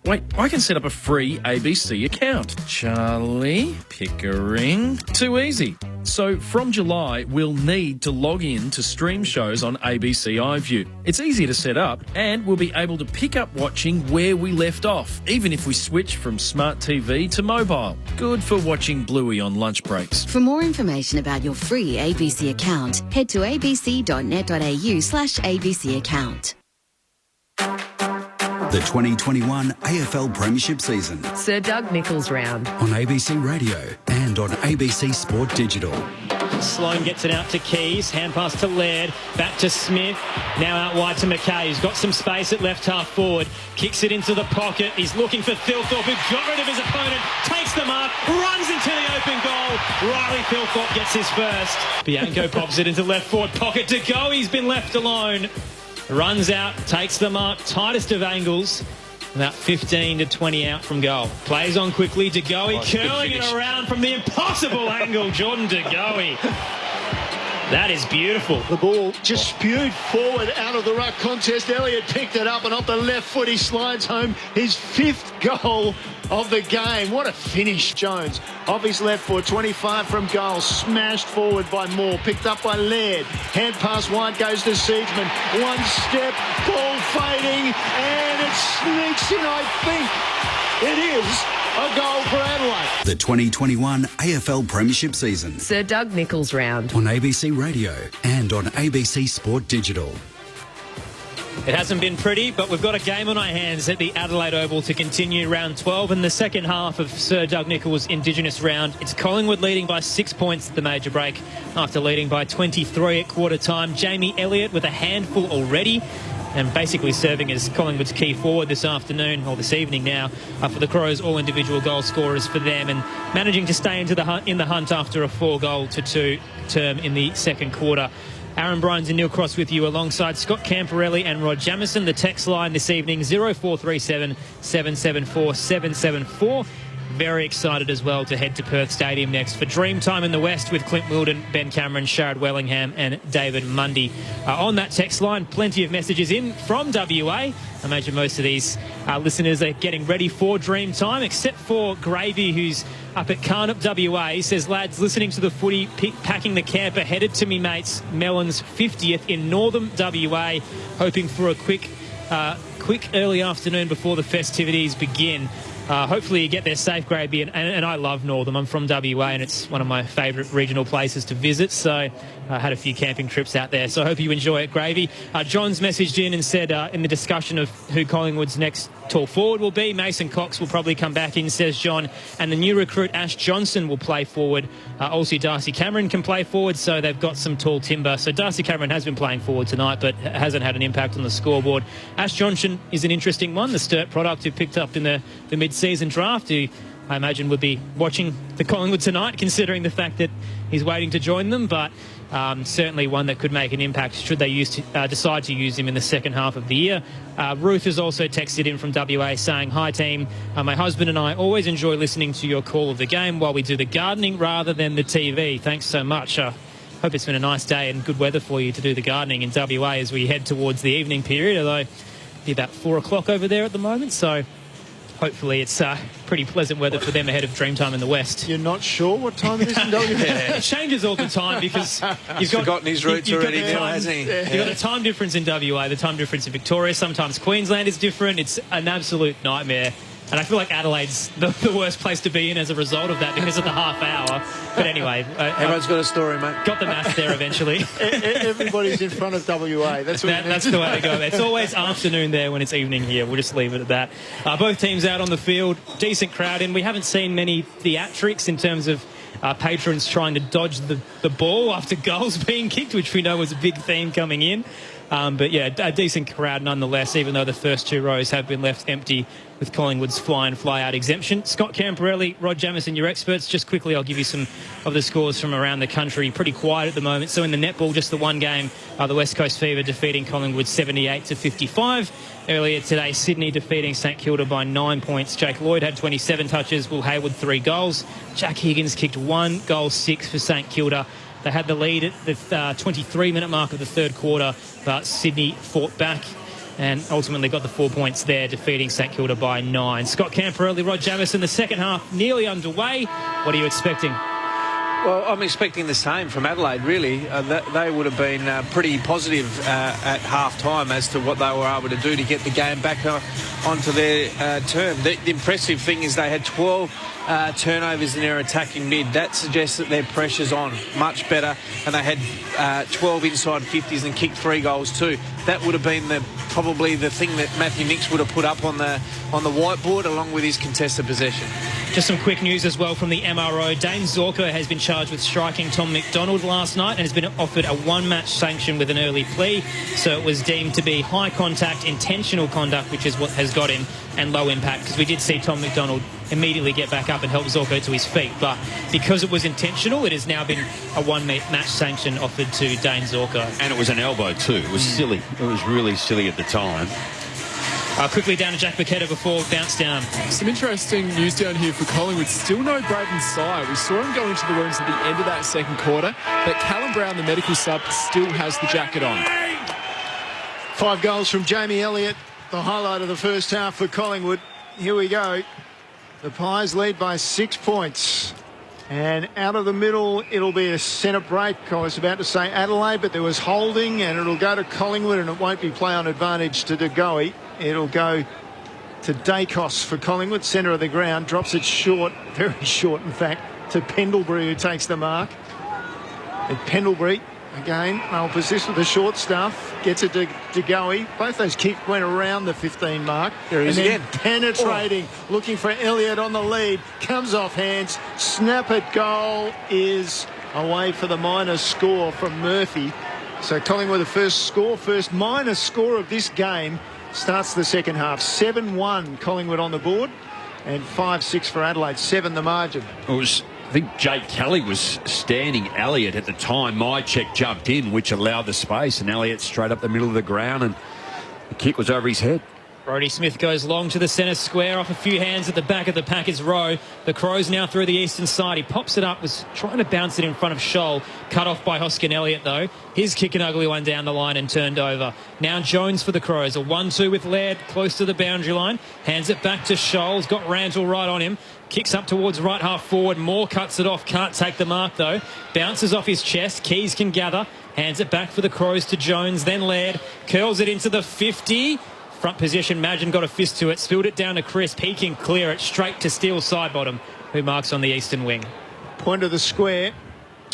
Wait, I can set up a free ABC account. Charlie, Pickering, too easy. So from July, we'll need to log in to stream shows on ABC iView. It's easy to set up and we'll be able to pick up watching where we left off, even if we switch from smart TV to mobile. Good for watching Bluey on lunch breaks.
For more information about your free ABC account, head to abc.net.au/ABC account.
The 2021 AFL Premiership season.
Sir Doug Nicholls round.
On ABC Radio and on ABC Sport Digital.
Sloan gets it out to Keys, hand pass to Laird, back to Smith, now out wide to McKay, who's got some space at left half forward, kicks it into the pocket, he's looking for Thilthorpe, who got rid of his opponent, takes the mark, runs into the open goal, Riley Thilthorpe gets his first. Bianco pops it into left forward pocket to go, he's been left alone. Runs out, takes the mark, tightest of angles, about 15 to 20 out from goal. Plays on quickly, De Goey curling it around from the impossible angle, Jordan De Goey. That is beautiful.
The ball just spewed forward out of the ruck contest. Elliott picked it up and off the left foot he slides home his 5th goal of the game. What a finish, Jones. Off his left foot, 25 from goal, smashed forward by Moore, picked up by Laird. Hand pass wide goes to Seedsman. One step, ball fading, and it sneaks in, I think. It is a goal for Adelaide.
The 2021 AFL Premiership season.
Sir Doug Nicholls round.
On ABC Radio and on ABC Sport Digital.
It hasn't been pretty, but we've got a game on our hands at the Adelaide Oval to continue round 12 in the second half of Sir Doug Nicholls' Indigenous round. It's Collingwood leading by 6 points at the major break after leading by 23 at quarter time. Jamie Elliott with a handful already and basically serving as Collingwood's key forward this afternoon, or this evening now, for the Crows, all individual goal scorers for them, and managing to stay in the hunt after a 4-goal-to-2 term in the second quarter. Aaron Bryans and Neil Cross with you alongside Scott Camporelli and Rod Jamieson. The text line this evening, 0437 774 774. very excited as well to head to Perth Stadium next for Dreamtime in the West with Clint Wilden, Ben Cameron, Sharad Wellingham and David Mundy. On that text line, plenty of messages in from WA. I imagine most of these listeners are getting ready for Dreamtime, except for Gravy, who's up at Carnup, WA. He says, lads, listening to the footy, packing the camper, headed to me mates Mellon's 50th in Northern WA, hoping for a quick early afternoon before the festivities begin. Hopefully you get there safe, Gravy, and I love Northam. I'm from WA and it's one of my favourite regional places to visit, so I had a few camping trips out there, so I hope you enjoy it, Gravy. John's messaged in and said in the discussion of who Collingwood's next tall forward will be, Mason Cox will probably come back in, says John, and the new recruit Ash Johnson will play forward. Also Darcy Cameron can play forward, so they've got some tall timber. So Darcy Cameron has been playing forward tonight but hasn't had an impact on the scoreboard. Ash Johnson is an interesting one, the Sturt product who picked up in the mid-season draft, who I imagine would be watching the Collingwood tonight, considering the fact that he's waiting to join them, but certainly one that could make an impact should they decide to use him in the second half of the year. Ruth has also texted in from WA saying, hi team, my husband and I always enjoy listening to your call of the game while we do the gardening rather than the TV. Thanks so much. Hope it's been a nice day and good weather for you to do the gardening in WA as we head towards the evening period, although it'll be about 4 o'clock over there at the moment, so hopefully it's pretty pleasant weather for them ahead of Dreamtime in the West.
You're not sure what time it is in WA?
It changes all the time because
he's forgotten his roots already now, hasn't he?
You've got a time difference in WA, the time difference in Victoria. Sometimes Queensland is different. It's an absolute nightmare. And I feel like Adelaide's the worst place to be in as a result of that because of the half hour. But anyway.
Everyone's got a story, mate.
Got the maths there eventually.
Everybody's in front of WA. That's the
way to go. It's always afternoon there when it's evening here. We'll just leave it at that. Both teams out on the field. Decent crowd in. We haven't seen many theatrics in terms of patrons trying to dodge the ball after goals being kicked, which we know was a big theme coming in. But yeah, a decent crowd nonetheless, even though the first two rows have been left empty with Collingwood's fly-in, fly-out exemption. Scott Camporelli, Rod Jamieson, your experts. Just quickly, I'll give you some of the scores from around the country. Pretty quiet at the moment. So in the netball, just the one game, the West Coast Fever defeating Collingwood 78-55. Earlier today, Sydney defeating St Kilda by 9 points. Jake Lloyd had 27 touches, Will Hayward 3 goals. Jack Higgins kicked 1 goal, 6 for St Kilda. They had the lead at the 23-minute mark of the third quarter, but Sydney fought back and ultimately got the 4 points there, defeating St Kilda by 9. Scott Camporelli, Rod Jamieson, the second half nearly underway. What are you expecting?
Well, I'm expecting the same from Adelaide, really. They would have been pretty positive at half-time as to what they were able to do to get the game back onto their term. The impressive thing is they had 12 turnovers in their attacking mid. That suggests that their pressure's on much better, and they had 12 inside 50s and kicked 3 goals too. That would have been probably the thing that Matthew Nicks would have put up on the whiteboard along with his contested possession.
Just some quick news as well from the MRO. Dane Zorko has been charged with striking Tom McDonald last night and has been offered a one-match sanction with an early plea. So it was deemed to be high contact, intentional conduct, which is what has got him, and low impact, because we did see Tom McDonald immediately get back up and help Zorko to his feet. But because it was intentional, it has now been a one-match sanction offered to Dane Zorko.
And it was an elbow too. It was silly. It was really silly at the time.
Quickly down to Jack Paqueta before bounce down.
Some interesting news down here for Collingwood. Still no Braden Sy. We saw him go into the rooms at the end of that second quarter, but Callum Brown, the medical sub, still has the jacket on.
5 goals from Jamie Elliott, the highlight of the first half for Collingwood. Here we go. The Pies lead by 6 points. And out of the middle, it'll be a centre break. I was about to say Adelaide, but there was holding, and it'll go to Collingwood, and it won't be play on advantage to De Goey. It'll go to Dacos for Collingwood, centre of the ground. Drops it short, very short, in fact, to Pendlebury, who takes the mark. And Pendlebury, again, they'll persist with the short stuff. Gets it to De Goey. Both those kicks went around the 15 mark.
There he is again.
Penetrating, looking for Elliott on the lead. Comes off hands. Snap it, goal is away for the minus score from Murphy. So Collingwood, the first minus score of this game, starts the second half. 7-1 Collingwood on the board, and 5-6 for Adelaide. 7 the margin.
I think Jake Kelly was standing Elliott at the time. My check jumped in, which allowed the space, and Elliott straight up the middle of the ground, and the kick was over his head.
Brodie Smith goes long to the centre square, off a few hands at the back of the Packers row. The Crows now through the eastern side. He pops it up, was trying to bounce it in front of Scholl. Cut off by Hoskin Elliott, though. His kick an ugly one down the line and turned over. Now Jones for the Crows. A 1-2 with Laird close to the boundary line. Hands it back to Scholl. He's got Rantle right on him. Kicks up towards right half forward. Moore cuts it off. Can't take the mark, though. Bounces off his chest. Keys can gather. Hands it back for the Crows to Jones. Then Laird curls it into the 50. Front position, Madgen got a fist to it, spilled it down to Crisp. He can clear it straight to Steele Sidebottom, who marks on the eastern wing.
Point of the square,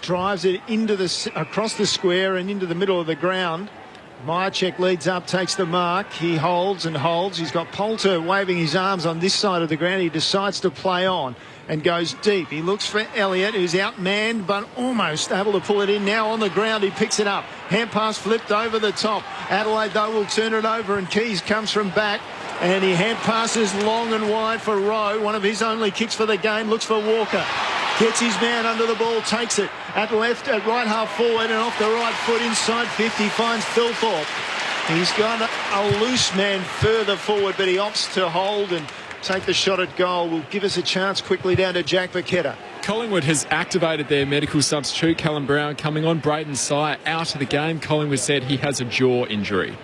drives it into across the square and into the middle of the ground. Myercheck leads up, takes the mark. He holds and holds. He's got Poulter waving his arms on this side of the ground. He decides to play on and goes deep. He looks for Elliott, who's outmanned but almost able to pull it in. Now on the ground, he picks it up. Hand pass flipped over the top. Adelaide, though, will turn it over, and Keys comes from back. And he hand passes long and wide for Rowe. One of his only kicks for the game. Looks for Walker. Gets his man under the ball, takes it at right half forward and off the right foot inside 50. Finds Philthorpe. He's got a loose man further forward, but he opts to hold and take the shot at goal. Will give us a chance quickly down to Jack Paqueta.
Collingwood has activated their medical substitute. Callum Brown coming on. Brayden Sire out of the game. Collingwood said he has a jaw injury.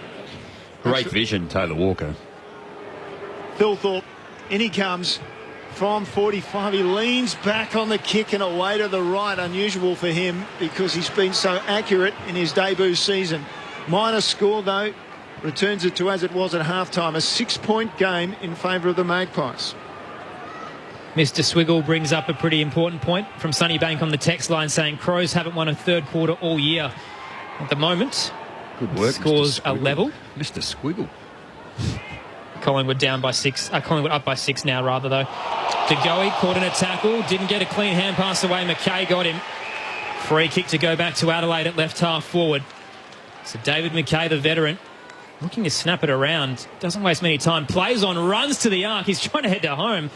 Great vision, Taylor Walker.
Philthorpe, in he comes from 45. He leans back on the kick and away to the right. Unusual for him because he's been so accurate in his debut season. Minor score, though. Returns it to as it was at halftime. A 6-point game in favour of the Magpies.
Mr. Swiggle brings up a pretty important point from Sunnybank on the text line, saying Crows haven't won a third quarter all year. At the moment,
good work.
Scores are level.
Mr. Squiggle.
Collingwood down by 6. Collingwood up by 6 now, rather, though. DeGoey caught in a tackle. Didn't get a clean hand pass away. McKay got him. Free kick to go back to Adelaide at left half forward. So David McKay, the veteran, looking to snap it around. Doesn't waste many time. Plays on, runs to the arc. He's trying to head to home.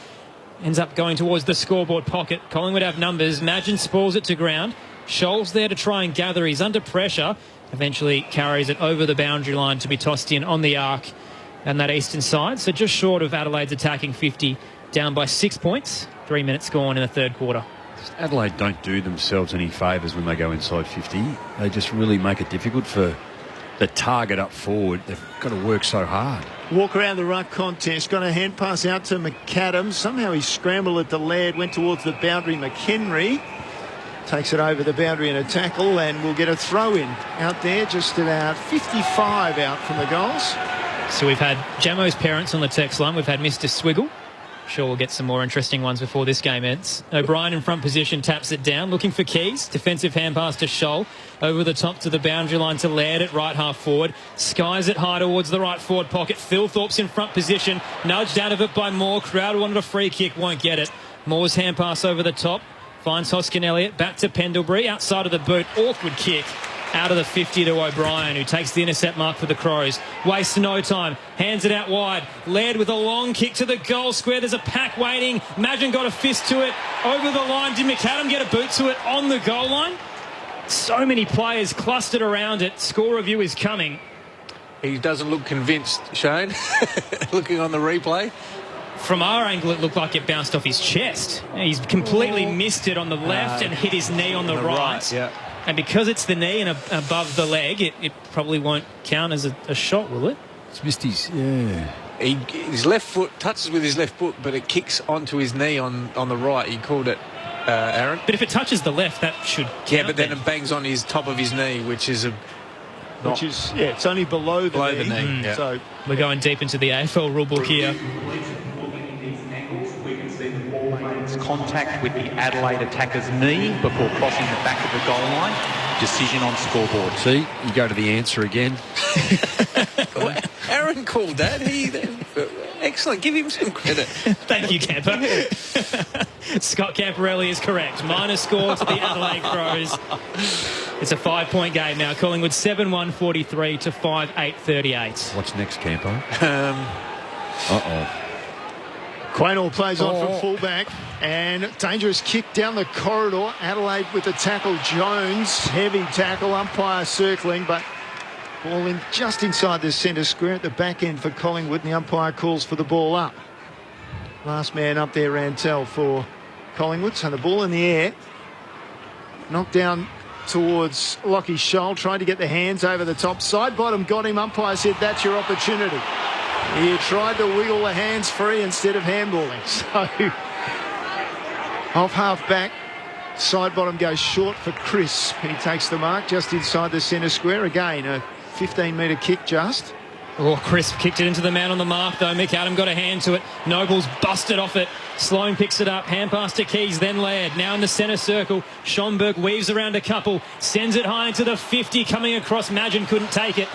Ends up going towards the scoreboard pocket. Collingwood have numbers. Madgen spoils it to ground. Scholl's there to try and gather. He's under pressure. Eventually carries it over the boundary line to be tossed in on the arc and that eastern side. So just short of Adelaide's attacking 50, down by 6 points. 3 minutes gone in the third quarter.
Adelaide don't do themselves any favours when they go inside 50. They just really make it difficult for the target up forward. They've got to work so hard.
Walk around the ruck contest. Got a hand pass out to McAdams. Somehow he scrambled at the Laird, went towards the boundary. McHenry takes it over the boundary in a tackle and will get a throw in out there, just about 55 out from the goals.
So we've had Jamo's parents on the text line. We've had Mr. Swiggle. Sure, we'll get some more interesting ones before this game ends. O'Brien in front position taps it down, looking for Keys. Defensive hand pass to Scholl. Over the top to the boundary line to Laird at right half forward. Skies it high towards the right forward pocket. Philthorpe's in front position. Nudged out of it by Moore. Crowder wanted a free kick, won't get it. Moore's hand pass over the top. Finds Hoskin Elliott. Back to Pendlebury. Outside of the boot. Awkward kick. Out of the 50 to O'Brien, who takes the intercept mark for the Crows. Wastes no time. Hands it out wide. Laird with a long kick to the goal square. There's a pack waiting. Madgen got a fist to it. Over the line. Did McAdam get a boot to it on the goal line? So many players clustered around it. Score review is coming.
He doesn't look convinced, Shane, looking on the replay.
From our angle, it looked like it bounced off his chest. He's completely missed it on the left and hit his knee on the right.
Yeah.
And because it's the knee and above the leg, it probably won't count as a shot, will it?
It's missed his, yeah.
His left foot touches with his left foot, but it kicks onto his knee on the right. He called it, Aaron.
But if it touches the left, that should count.
Yeah, but then it bangs on his top of his knee, which is
it's only below the knee.
Yeah.
So
we're going deep into the AFL rulebook here.
Contact with the Adelaide attacker's knee before crossing the back of the goal line. Decision on scoreboard.
See, you go to the answer again.
Well, Aaron called that. Excellent. Give him some credit.
Thank you, Camper. Scott Camperelli is correct. Minor score to the Adelaide Crows. It's a 5-point game now. Collingwood 7-1-43 to 5-8-38.
What's next, Campo? Uh-oh.
Quaynor plays on from fullback and dangerous kick down the corridor. Adelaide with the tackle. Jones, heavy tackle, umpire circling, but Ball in just inside the centre square at the back end for Collingwood, and the umpire calls for the ball up. Last man up there, Rantel, for Collingwood. So the ball in the air, knocked down towards Lockie Scholl, tried to get the hands over the top. Side bottom got him. Umpire said that's your opportunity. He tried to wiggle the hands free instead of handballing. So off half back, side bottom goes short for Crisp. He takes the mark just inside the centre square. Again, a 15-metre kick just.
Oh, Crisp kicked it into the man on the mark, though. McAdam got a hand to it. Noble's busted off it. Sloane picks it up. Hand pass to Keys, then Laird. Now in the centre circle. Schomburg weaves around a couple. Sends it high into the 50. Coming across. Magin couldn't take it.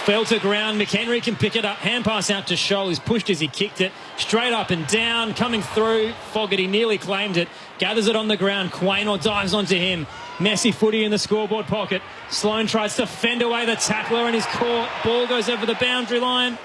Fell to ground. McHenry can pick it up. Hand pass out to Scholl. He's pushed as he kicked it. Straight up and down. Coming through. Fogarty nearly claimed it. Gathers it on the ground. Quaynor dives onto him. Messy footy in the scoreboard pocket. Sloane tries to fend away the tackler and he's caught. Ball goes over the boundary line.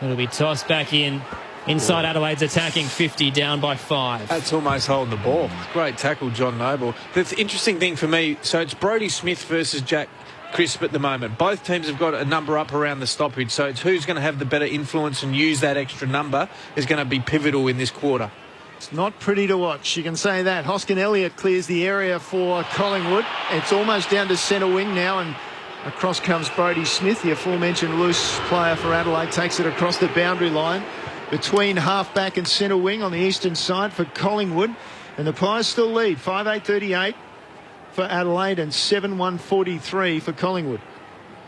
It'll be tossed back in. Inside Adelaide's attacking 50, down by 5.
That's almost holding the ball. Great tackle, John Noble. The interesting thing for me, so it's Brodie Smith versus Jack Crisp at the moment. Both teams have got a number up around the stoppage, so it's who's going to have the better influence and use that extra number is going to be pivotal in this quarter.
It's not pretty to watch, you can say that. Hoskin Elliott clears the area for Collingwood. It's almost down to centre wing now, and across comes Brodie Smith, the aforementioned loose player for Adelaide, takes it across the boundary line between half-back and centre wing on the eastern side for Collingwood. And the Pies still lead, 5-8-38 for Adelaide and 7-1-43 for Collingwood.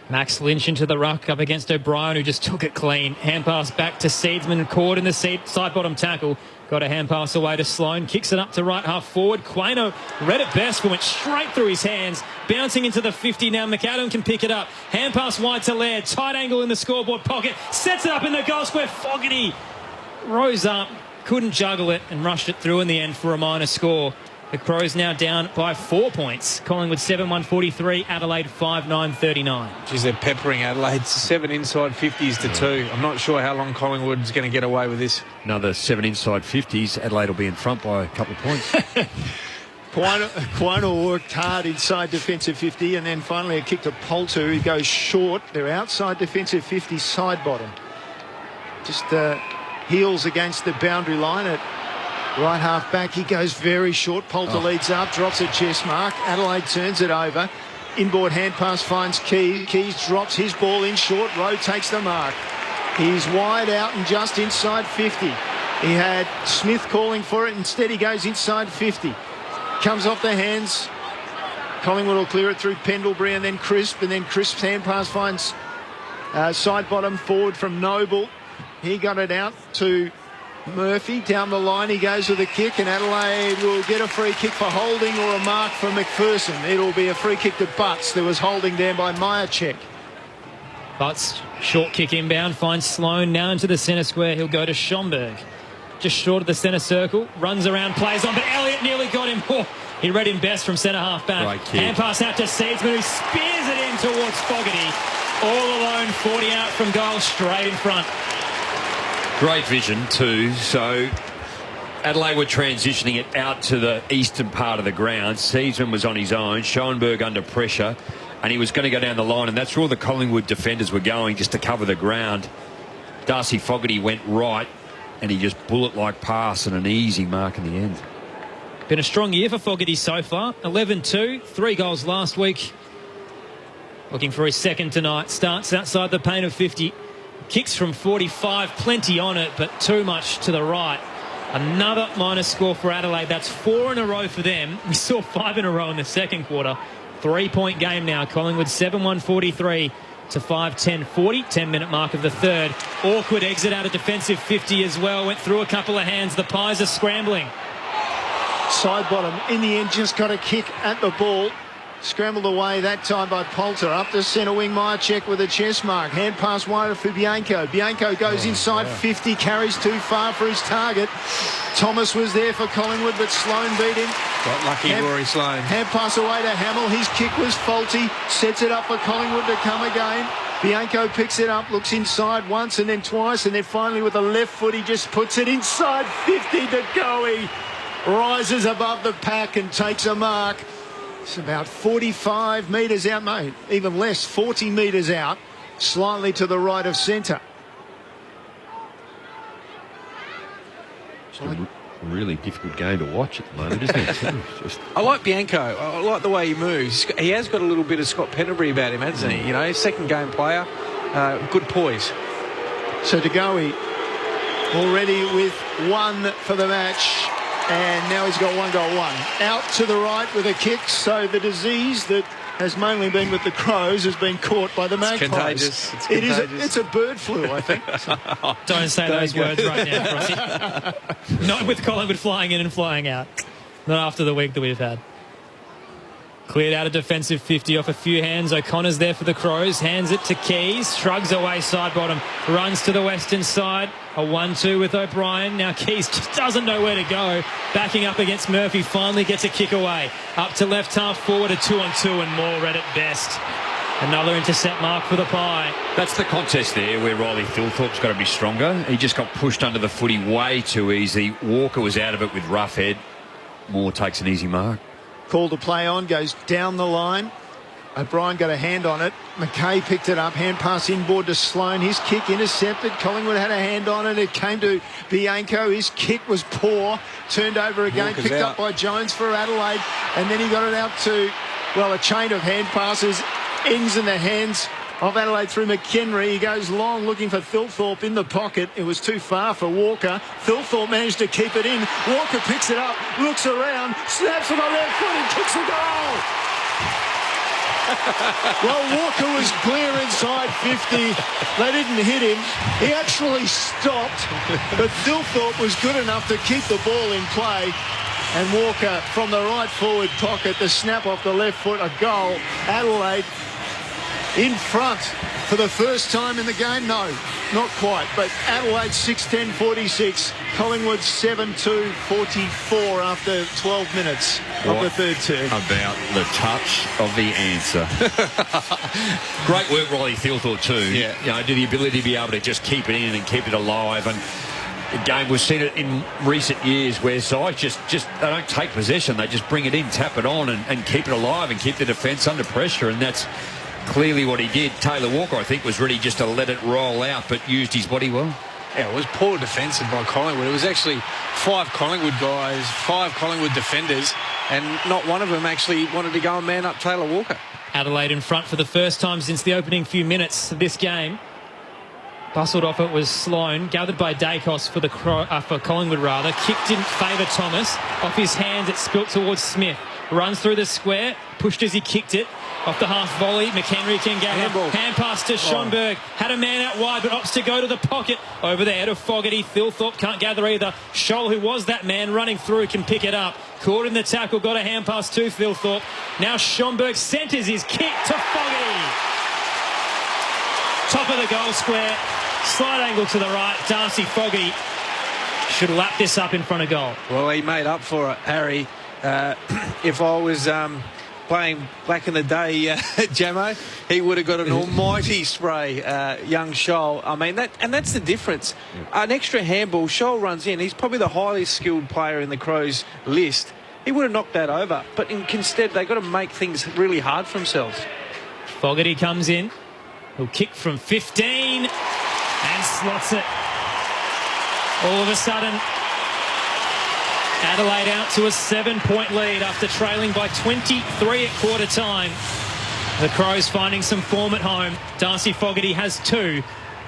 Max Lynch into the ruck up against O'Brien, who just took it clean. Hand pass back to Seedsman, caught in the side bottom tackle. Got a hand pass away to Sloane. Kicks it up to right half forward. Quaynor read it best, but went straight through his hands. Bouncing into the 50 now. McAdam can pick it up. Hand pass wide to Laird. Tight angle in the scoreboard pocket. Sets it up in the goal square. Fogarty rose up, couldn't juggle it, and rushed it through in the end for a minor score. The Crows now down by 4 points. Collingwood 7-1-43, Adelaide 5-9-39.
Geez, they're peppering Adelaide. 7 inside 50s to 2. I'm not sure how long Collingwood's going to get away with this.
Another 7 inside 50s. Adelaide will be in front by a couple of points.
Quaynor worked hard inside defensive 50, and then finally a kick to Poulter, who goes short. They're outside defensive 50, side bottom. Just heels against the boundary line at right half back. He goes very short. Poulter leads up, drops a chest mark. Adelaide turns it over. Inboard hand pass finds Keys. Keys drops his ball in short. Rowe takes the mark. He's wide out and just inside 50. He had Smith calling for it. Instead he goes inside 50. Comes off the hands. Collingwood will clear it through Pendlebury and then Crisp. And then Crisp's hand pass finds side bottom forward from Noble. He got it out to Murphy. Down the line he goes with a kick, and Adelaide will get a free kick for holding or a mark for McPherson. It'll be a free kick to Butts. There was holding there by Myercheck.
Butts, short kick inbound, finds Sloane now into the centre square. He'll go to Schomburg. Just short of the centre circle, runs around, plays on, but Elliott nearly got him. Oh, he read him best from centre half back. Hand pass out to Seedsman, who spears it in towards Fogarty. All alone, 40 out from goal, straight in front.
Great vision too. So Adelaide were transitioning it out to the eastern part of the ground. Season was on his own. Schoenberg under pressure, and he was going to go down the line, and that's where all the Collingwood defenders were going, just to cover the ground. Darcy Fogarty went right, and he just bullet-like pass and an easy mark in the end.
Been a strong year for Fogarty so far. 11-2, 3 goals last week. Looking for his second tonight. Starts outside the paint of 50. Kicks from 45, plenty on it, but too much to the right. Another minus score for Adelaide. That's 4 in a row for them. We saw 5 in a row in the second quarter. 3-point game now. Collingwood 7-1-43 to 5-10-40. 10-minute mark of the third. Awkward exit out of defensive 50 as well. Went through a couple of hands. The Pies are scrambling.
Side bottom, in the end, just got a kick at the ball. Scrambled away that time by Poulter. Up to centre wing, Myercheck with a chest mark. Hand pass wide for Bianco. Bianco goes inside 50, carries too far for his target. Thomas was there for Collingwood, but Sloane beat him.
Got lucky, Rory Sloane.
Hand pass away to Hamill. His kick was faulty. Sets it up for Collingwood to come again. Bianco picks it up, looks inside once and then twice, and then finally with the left foot, he just puts it inside 50 to go. He rises above the pack and takes a mark. It's about 45 metres out, mate. Even less, 40 metres out, slightly to the right of centre.
It's a really difficult game to watch at the moment, isn't it?
I like Bianco. I like the way he moves. He has got a little bit of Scott Penderbury about him, hasn't he? You know, second game player, good poise.
So Degoe already with 1 for the match, and now he's got 1 goal, 1. Out to the right with a kick, so the disease that has mainly been with the Crows has been caught by the Magpies.
Contagious. It's contagious.
It's a bird flu, I think.
Don't say those words right now, Frosty. Not with Collingwood flying in and flying out. Not after the week that we've had. Cleared out a defensive 50 off a few hands. O'Connor's there for the Crows. Hands it to Keys. Shrugs away side bottom. Runs to the western side. A 1-2 with O'Brien. Now Keys just doesn't know where to go. Backing up against Murphy. Finally gets a kick away. Up to left half forward. A 2-on-2 and more read at best. Another intercept mark for the Pie.
That's the contest there where Riley Thilthorpe's got to be stronger. He just got pushed under the footy way too easy. Walker was out of it with rough head. Moore takes an easy mark.
Call to play on, goes down the line. O'Brien got a hand on it. McKay picked it up. Hand pass inboard to Sloan. His kick intercepted. Collingwood had a hand on it. It came to Bianco. His kick was poor. Turned over again.
Walker's
picked
out.
up by Jones for Adelaide. And then he got it out to, well, a chain of hand passes. Ends in the hands of Adelaide through McHenry. He goes long looking for Thilthorpe in the pocket. It was too far for Walker. Thilthorpe managed to keep it in. Walker picks it up, looks around, snaps it on left foot and kicks a goal. Well, Walker was clear inside 50. They didn't hit him. He actually stopped, but Thilthorpe was good enough to keep the ball in play. And Walker from the right forward pocket, the snap off the left foot, a goal. Adelaide in front for the first time in the game. No, not quite. But Adelaide 6-10-46. Collingwood 7-2-44 after 12 minutes of the third term.
About the touch of the answer. Great work, Riley Thilthorpe too.
Yeah.
You know, the ability to be able to just keep it in and keep it alive. And again, we've seen it in recent years where sides just they don't take possession. They just bring it in, tap it on and keep it alive and keep the defence under pressure. And that's clearly what he did. Taylor Walker, I think, was ready just to let it roll out, but used his body well.
Yeah, it was poor defensive by Collingwood. It was actually 5 Collingwood guys, 5 Collingwood defenders, and not one of them actually wanted to go and man up Taylor Walker.
Adelaide in front for the first time since the opening few minutes of this game. Bustled off it was Sloan, gathered by Dacos for Collingwood rather. Kick didn't favour Thomas. Off his hands it spilt towards Smith. Runs through the square, pushed as he kicked it. Off the half volley, McHenry can gather. Hand pass to Schonberg. Had a man out wide, but opts to go to the pocket. Over the head of Fogarty. Thilthorpe can't gather either. Scholl, who was that man running through, can pick it up. Caught in the tackle, got a hand pass to Thilthorpe. Now Schonberg centres his kick to Fogarty. Top of the goal square. Slight angle to the right. Darcy Fogarty should lap this up in front of goal.
Well, he made up for it, Harry. If I was playing back in the day, Jamo, he would have got an almighty spray, young Scholl. I mean, that's the difference. An extra handball, Scholl runs in. He's probably the highest skilled player in the Crows list. He would have knocked that over. But instead, they've got to make things really hard for themselves.
Fogarty comes in. He'll kick from 15 and slots it. All of a sudden, Adelaide out to a 7-point lead after trailing by 23 at quarter time. The Crows finding some form at home. Darcy Fogarty has 2.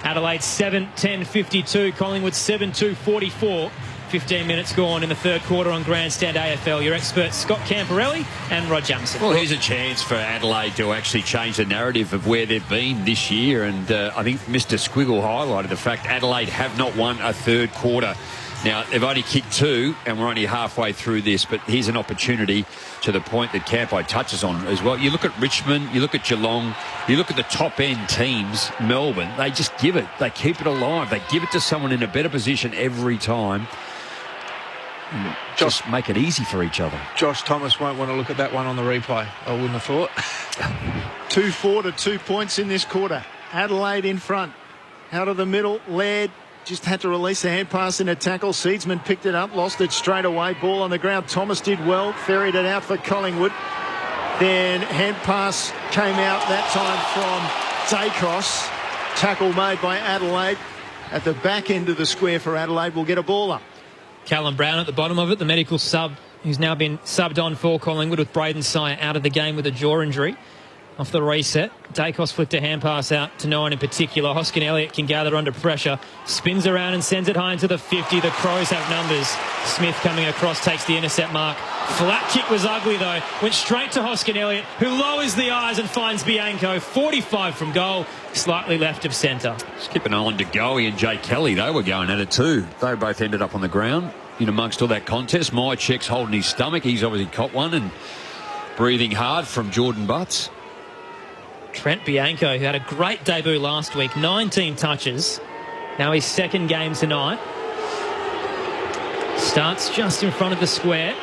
Adelaide 7-10-52. Collingwood 7-2-44. 15 minutes gone in the third quarter on Grandstand AFL. Your experts Scott Camporelli and Rod Jamison.
Well, here's a chance for Adelaide to actually change the narrative of where they've been this year. And I think Mr. Squiggle highlighted the fact Adelaide have not won a third quarter. Now, they've only kicked 2, and we're only halfway through this, but here's an opportunity to the point that Campo touches on as well. You look at Richmond, you look at Geelong, you look at the top-end teams, Melbourne, they just give it. They keep it alive. They give it to someone in a better position every time. Just make it easy for each other.
Josh Thomas won't want to look at that one on the replay, I wouldn't have thought.
2-4 to 2 points in this quarter. Adelaide in front. Out of the middle, Laird just had to release the hand pass in a tackle. Seedsman picked it up, lost it straight away. Ball on the ground. Thomas did well, ferried it out for Collingwood. Then hand pass came out that time from Dacos. Tackle made by Adelaide. At the back end of the square for Adelaide, will get a ball up.
Callum Brown at the bottom of it, the medical sub, who's now been subbed on for Collingwood with Braden Sire out of the game with a jaw injury. Off the reset, Dacos flicked a hand pass out to no one in particular. Hoskin Elliott can gather under pressure, spins around and sends it high into the 50. The Crows have numbers. Smith coming across, takes the intercept mark. Flat kick was ugly though, went straight to Hoskin Elliott, who lowers the eyes and finds Bianco. 45 from goal, slightly left of centre.
Skip an eye on DeGoey and Jay Kelly, they were going at it too. They both ended up on the ground in amongst all that contest. Mycheck's holding his stomach, he's obviously caught one, and breathing hard from Jordan Butts.
Trent Bianco, who had a great debut last week, 19 touches. Now his second game tonight. Starts just in front of the square.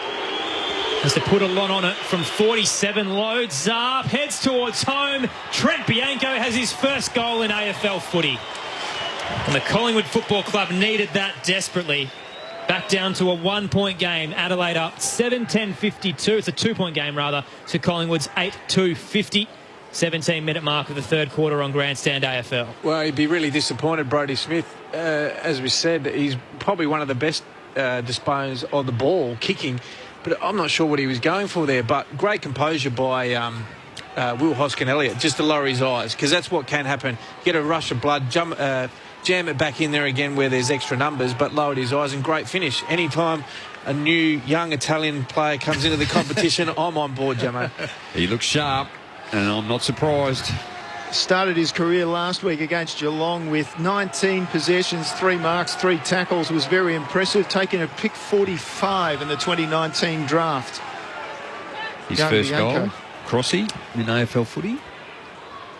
Has to put a lot on it from 47. Loads up, heads towards home. Trent Bianco has his first goal in AFL footy. And the Collingwood Football Club needed that desperately. Back down to a 1-point game. Adelaide up 7-10-52. It's a 2-point game rather to Collingwood's 8-2-50. 17-minute mark of the third quarter on Grandstand AFL.
Well, he'd be really disappointed, Brodie Smith. As we said, he's probably one of the best disposers of the ball, kicking. But I'm not sure what he was going for there. But great composure by Will Hoskin Elliott, just to lower his eyes, because that's what can happen. Get a rush of blood, jam it back in there again where there's extra numbers, but lowered his eyes, and great finish. Anytime a new young Italian player comes into the competition, I'm on board, Jamo.
He looks sharp. And I'm not surprised.
Started his career last week against Geelong with 19 possessions, 3 marks, 3 tackles. Was very impressive, taking a pick 45 in the 2019 draft.
His first goal, Crossy in AFL footy.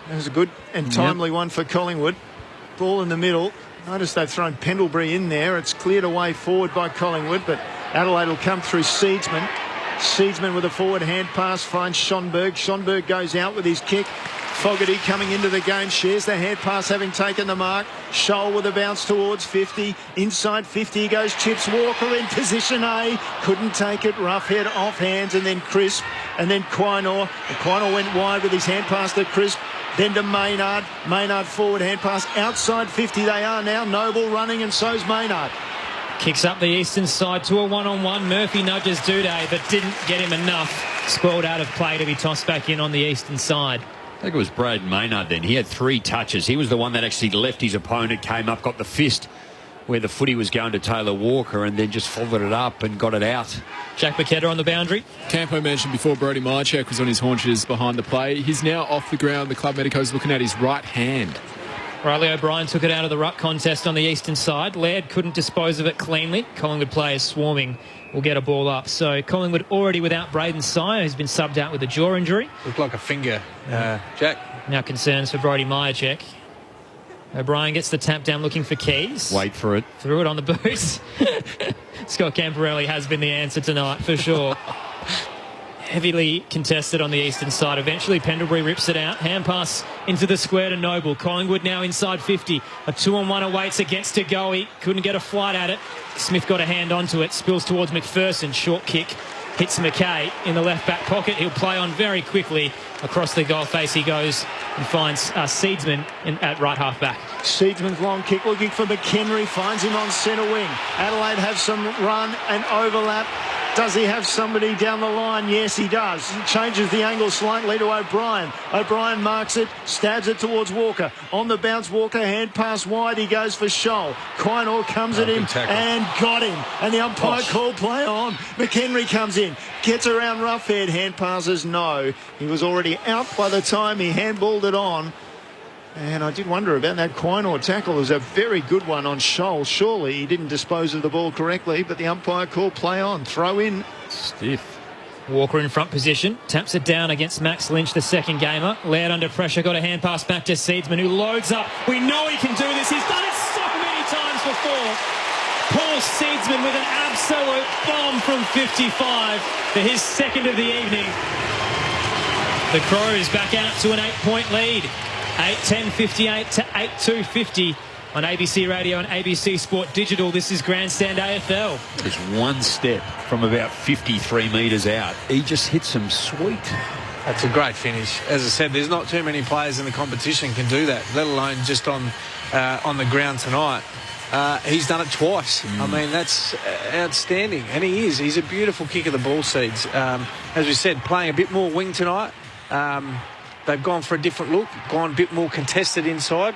That was a good and timely one for Collingwood. Ball in the middle. Notice they've thrown Pendlebury in there. It's cleared away forward by Collingwood, but Adelaide will come through Seedsman. Seedsman with a forward hand pass finds Schonberg. Schonberg goes out with his kick. Fogarty coming into the game, shares the hand pass having taken the mark. Scholl with a bounce towards 50. Inside 50 goes Chips Walker in position A. Couldn't take it. Rough head off hands, and then Crisp. And then Quinor. And Quinor went wide with his hand pass to Crisp. Then to Maynard. Maynard forward hand pass outside 50. They are now. Noble running, and so's Maynard.
Kicks up the eastern side to a one-on-one. Murphy nudges Duday, but didn't get him enough. Spoiled out of play to be tossed back in on the eastern side.
I think it was Brad Maynard then. He had 3 touches. He was the one that actually left his opponent, came up, got the fist where the footy was going to Taylor Walker, and then just followed it up and got it out.
Jack Paqueta on the boundary.
Campo mentioned before Brody Mycheck was on his haunches behind the play. He's now off the ground. The club medico's looking at his right hand.
Riley O'Brien took it out of the ruck contest on the eastern side. Laird couldn't dispose of it cleanly. Collingwood players swarming will get a ball up. So Collingwood already without Braden Sire, who's been subbed out with a jaw injury.
Looked like a finger, Jack.
Now concerns for Brody Mycheck. O'Brien gets the tap down looking for Keys.
Wait for it.
Threw it on the boot. Scott Camporelli has been the answer tonight for sure. Heavily contested on the eastern side. Eventually Pendlebury rips it out. Hand pass into the square to Noble. Collingwood now inside 50. A 2-on-1 awaits against DeGoey. Couldn't get a flight at it. Smith got a hand onto it. Spills towards McPherson. Short kick. Hits McKay in the left back pocket. He'll play on very quickly. Across the goal face he goes and finds Seedsman at right half back.
Seedsman's long kick looking for McHenry. Finds him on centre wing. Adelaide have some run and overlap. Does he have somebody down the line? Yes, he does. He changes the angle slightly to O'Brien. O'Brien marks it, stabs it towards Walker. On the bounce, Walker, hand pass wide. He goes for Scholl. Quinor comes at him and got him. And the umpire called play on. McHenry comes in, gets around Roughhead. Hand passes no. He was already out by the time he handballed it on. And I did wonder about that Quinor tackle. It was a very good one on Scholl. Surely he didn't dispose of the ball correctly, but the umpire called play on. Throw in.
Stiff.
Walker in front position. Taps it down against Max Lynch, the second gamer. Laird under pressure. Got a hand pass back to Seedsman, who loads up. We know he can do this. He's done it so many times before. Paul Seedsman with an absolute bomb from 55 for his second of the evening. The Crows back out to an 8-point lead. 8-10-58 to 8-2-50 on ABC Radio and ABC Sport Digital. This is Grandstand AFL.
There's one step from about 53 metres out. He just hits some sweet
That's a great finish. As I said, there's not too many players in the competition can do that, let alone just on the ground tonight. He's done it twice. I mean, that's outstanding. And he is. He's a beautiful kick of the ball seeds. As we said, playing a bit more wing tonight. They've gone for a different look, gone a bit more contested inside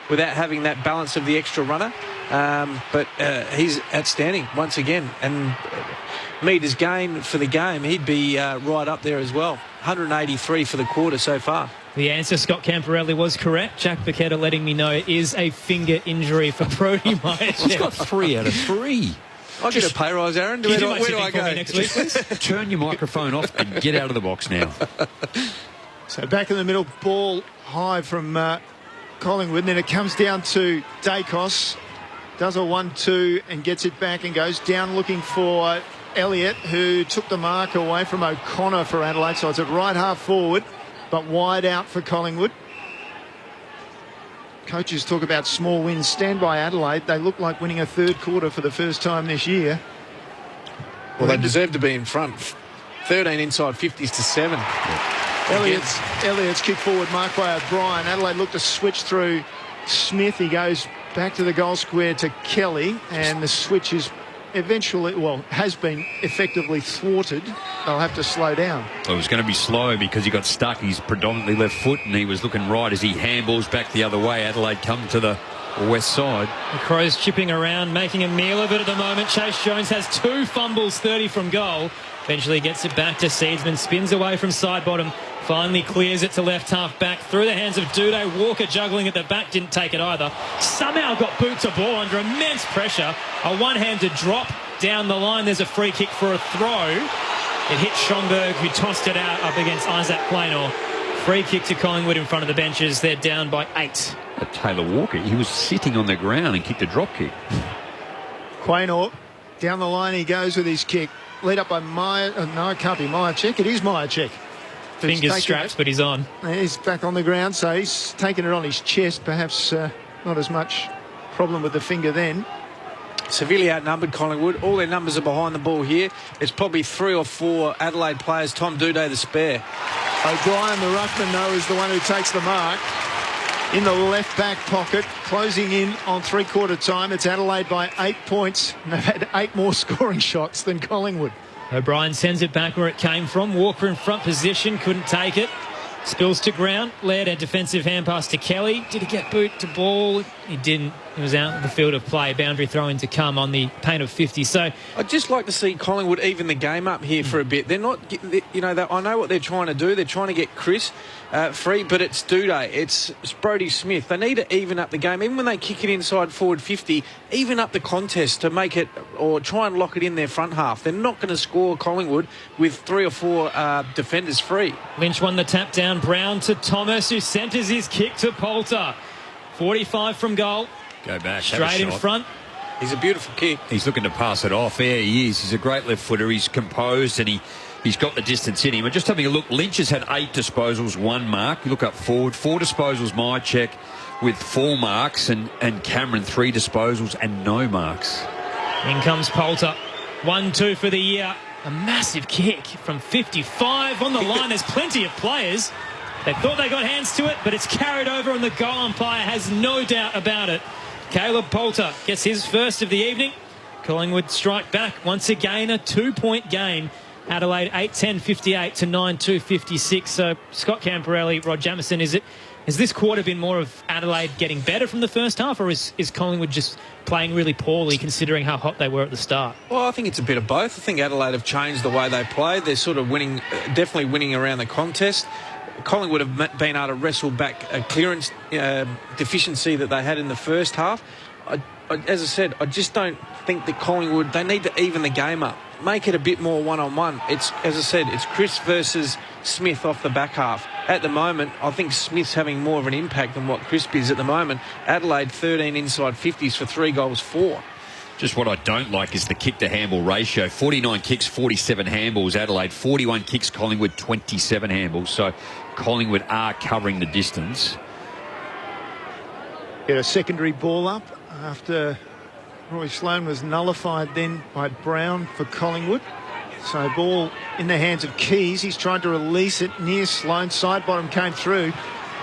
without having that balance of the extra runner. But he's outstanding once again. And meters gained for the game, he'd be right up there as well. 183 for the quarter so far.
The answer, Scott Camporelli, was correct. Jack Paquetta letting me know it is a finger injury for Brodie Meyerchuk.
He's got 3 out of 3.
I'll get a pay rise, Aaron. Where do I go
next week, please?
Turn your microphone off and get out of the box now.
So back in the middle, ball high from Collingwood. And then it comes down to Dacos. Does a 1-2 and gets it back and goes down looking for Elliott, who took the mark away from O'Connor for Adelaide. So it's at right half forward, but wide out for Collingwood. Coaches talk about small wins. Stand by Adelaide. They look like winning a third quarter for the first time this year.
Well, they deserve to be in front. 13 inside 50s to 7.
Elliott's kick forward marked by O'Brien. Adelaide look to switch through Smith. He goes back to the goal square to Kelly, and the switch is has been effectively thwarted. They'll have to slow down.
Well, it was going to be slow because he got stuck. He's predominantly left foot and he was looking right as he handballs back the other way. Adelaide come to the west side.
The Crows chipping around, making a meal of it at the moment. Chase Jones has 2 fumbles, 30 from goal. Eventually gets it back to Seedsman, spins away from side bottom, finally clears it to left half back through the hands of Duday. Walker juggling at the back, didn't take it either. Somehow got boot to ball under immense pressure. A one-handed drop down the line. There's a free kick for a throw. It hit Schomburg, who tossed it out up against Isaac Plainor. Free kick to Collingwood in front of the benches. They're down by 8.
Taylor Walker, he was sitting on the ground and kicked a drop kick.
Quaynor, down the line he goes with his kick. Lead up by no, it can't be Meyerchuk. It is Meyerchuk.
Fingers straps, but he's on.
He's back on the ground, so he's taking it on his chest. Perhaps not as much problem with the finger then.
Severely outnumbered Collingwood. All their numbers are behind the ball here. It's probably 3 or 4 Adelaide players. Tom Duday the spare.
O'Brien, the ruckman, though, is the one who takes the mark. In the left back pocket, closing in on three-quarter time. It's Adelaide by 8 points. And they've had 8 more scoring shots than Collingwood.
O'Brien sends it back where it came from. Walker in front position, couldn't take it. Spills to ground, led a defensive hand pass to Kelly. Did he get boot to ball? He didn't. He was out of the field of play. Boundary throw-in to come on the paint of 50. So
I'd just like to see Collingwood even the game up here for a bit. They're not, I know what they're trying to do. They're trying to get Chris free, but it's Duday. It's Brodie Smith. They need to even up the game. Even when they kick it inside forward 50, even up the contest to make it, or try and lock it in their front half. They're not going to score Collingwood with 3 or 4 defenders free.
Lynch won the tap down. Brown to Thomas, who centres his kick to Poulter. 45 from goal.
Go back.
Straight in front.
He's a beautiful kick.
He's looking to pass it off. There he is. He's a great left footer. He's composed and he's got the distance in him. And just having a look, Lynch has had 8 disposals, 1 mark. You look up forward, 4 disposals, Meyerchuk with 4 marks, and Cameron 3 disposals and no marks.
In comes Poulter. 1-2 for the year. A massive kick from 55 on the line. There's plenty of players. They thought they got hands to it, but it's carried over and the goal umpire has no doubt about it. Caleb Poulter gets his first of the evening. Collingwood strike back. Once again, a 2-point game. Adelaide 8-10-58 to 9-2-56. So Scott Camporelli, Rod Jamieson, has this quarter been more of Adelaide getting better from the first half, or is Collingwood just playing really poorly considering how hot they were at the start?
Well, I think it's a bit of both. I think Adelaide have changed the way they play. They're sort of winning, definitely winning around the contest. Collingwood have been able to wrestle back a clearance deficiency that they had in the first half. As I said, I just don't think that Collingwood, they need to even the game up. Make it a bit more one-on-one. It's, as I said, it's Chris versus Smith off the back half. At the moment, I think Smith's having more of an impact than what Crisp is at the moment. Adelaide 13 inside 50s for 3 goals 4.
Just what I don't like is the kick-to-handball ratio. 49 kicks, 47 handballs. Adelaide, 41 kicks. Collingwood, 27 handballs. So Collingwood are covering the distance.
Get a secondary ball up after Roy Sloane was nullified then by Brown for Collingwood. So ball in the hands of Keys. He's tried to release it near Sloane. Side bottom came through.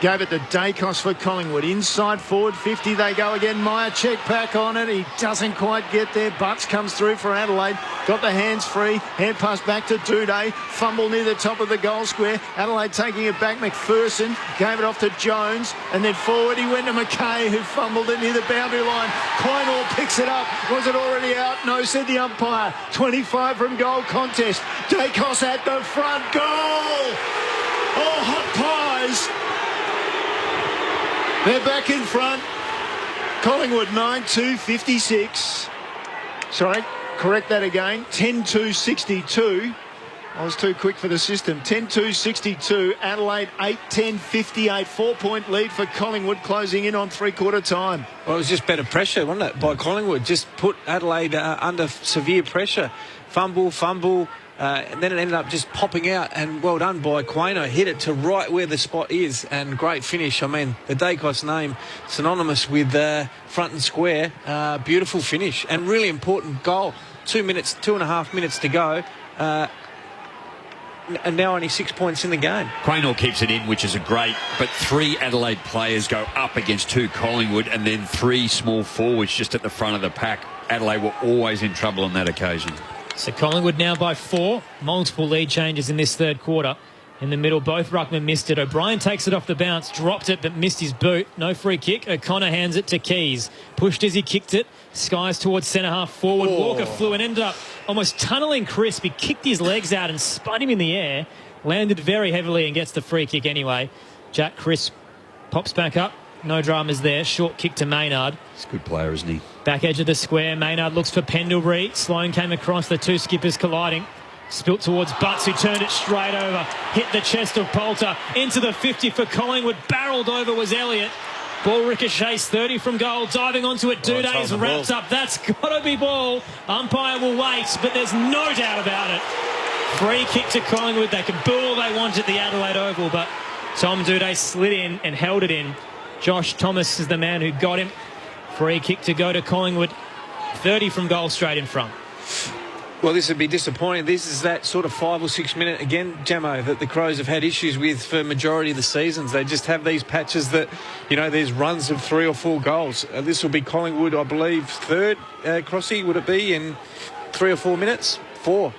Gave it to Dacos for Collingwood. Inside forward 50 they go again. Meyer check back on it. He doesn't quite get there. Butts comes through for Adelaide. Got the hands free. Hand pass back to Duday. Fumble near the top of the goal square. Adelaide taking it back. McPherson gave it off to Jones. And then forward he went to McKay, who fumbled it near the boundary line. Quaynor picks it up. Was it already out? No, said the umpire. 25 from goal contest. Dacos at the front. Goal! Oh, hot pies! They're back in front. Collingwood 9-2-56. Sorry, correct that again. 10-2-62. I was too quick for the system. 10-2-62. Adelaide 8-10-58. 4-point lead for Collingwood, closing in on three-quarter time.
Well, it was just better pressure, wasn't it, by Collingwood? Just put Adelaide under severe pressure. Fumble. And then it ended up just popping out, and well done by Quaynor. Hit it to right where the spot is, and great finish. I mean, the Dacos name synonymous with front and square. Beautiful finish and really important goal. 2.5 minutes to go. And now only 6 points in the game.
Quaynor keeps it in, which is a great, but 3 Adelaide players go up against 2 Collingwood, and then 3 small forwards just at the front of the pack. Adelaide were always in trouble on that occasion.
So Collingwood now by 4. Multiple lead changes in this third quarter. In the middle, both ruckmen missed it. O'Brien takes it off the bounce, dropped it, but missed his boot. No free kick. O'Connor hands it to Keys. Pushed as he kicked it. Skies towards centre-half forward. Walker flew and ended up almost tunnelling Crisp. He kicked his legs out and spun him in the air. Landed very heavily and gets the free kick anyway. Jack Crisp pops back up. No dramas there. Short kick to Maynard.
He's a good player, isn't he?
Back edge of the square. Maynard looks for Pendlebury. Sloane came across. The 2 skippers colliding. Spilt towards Butts, who turned it straight over. Hit the chest of Poulter. Into the 50 for Collingwood. Barrelled over was Elliott. Ball ricochets 30 from goal. Diving onto it. Duday's wrapped up. That's got to be ball. Umpire will wait, but there's no doubt about it. Free kick to Collingwood. They can boo all they want at the Adelaide Oval, but Tom Duday slid in and held it in. Josh Thomas is the man who got him. Free kick to go to Collingwood. 30 from goal straight in front.
Well, this would be disappointing. This is that sort of 5 or 6 minute, again, Jamo, that the Crows have had issues with for majority of the seasons. They just have these patches that, there's runs of 3 or 4 goals. This will be Collingwood, I believe, third, Crossy, would it be, in 3 or 4 minutes? 4.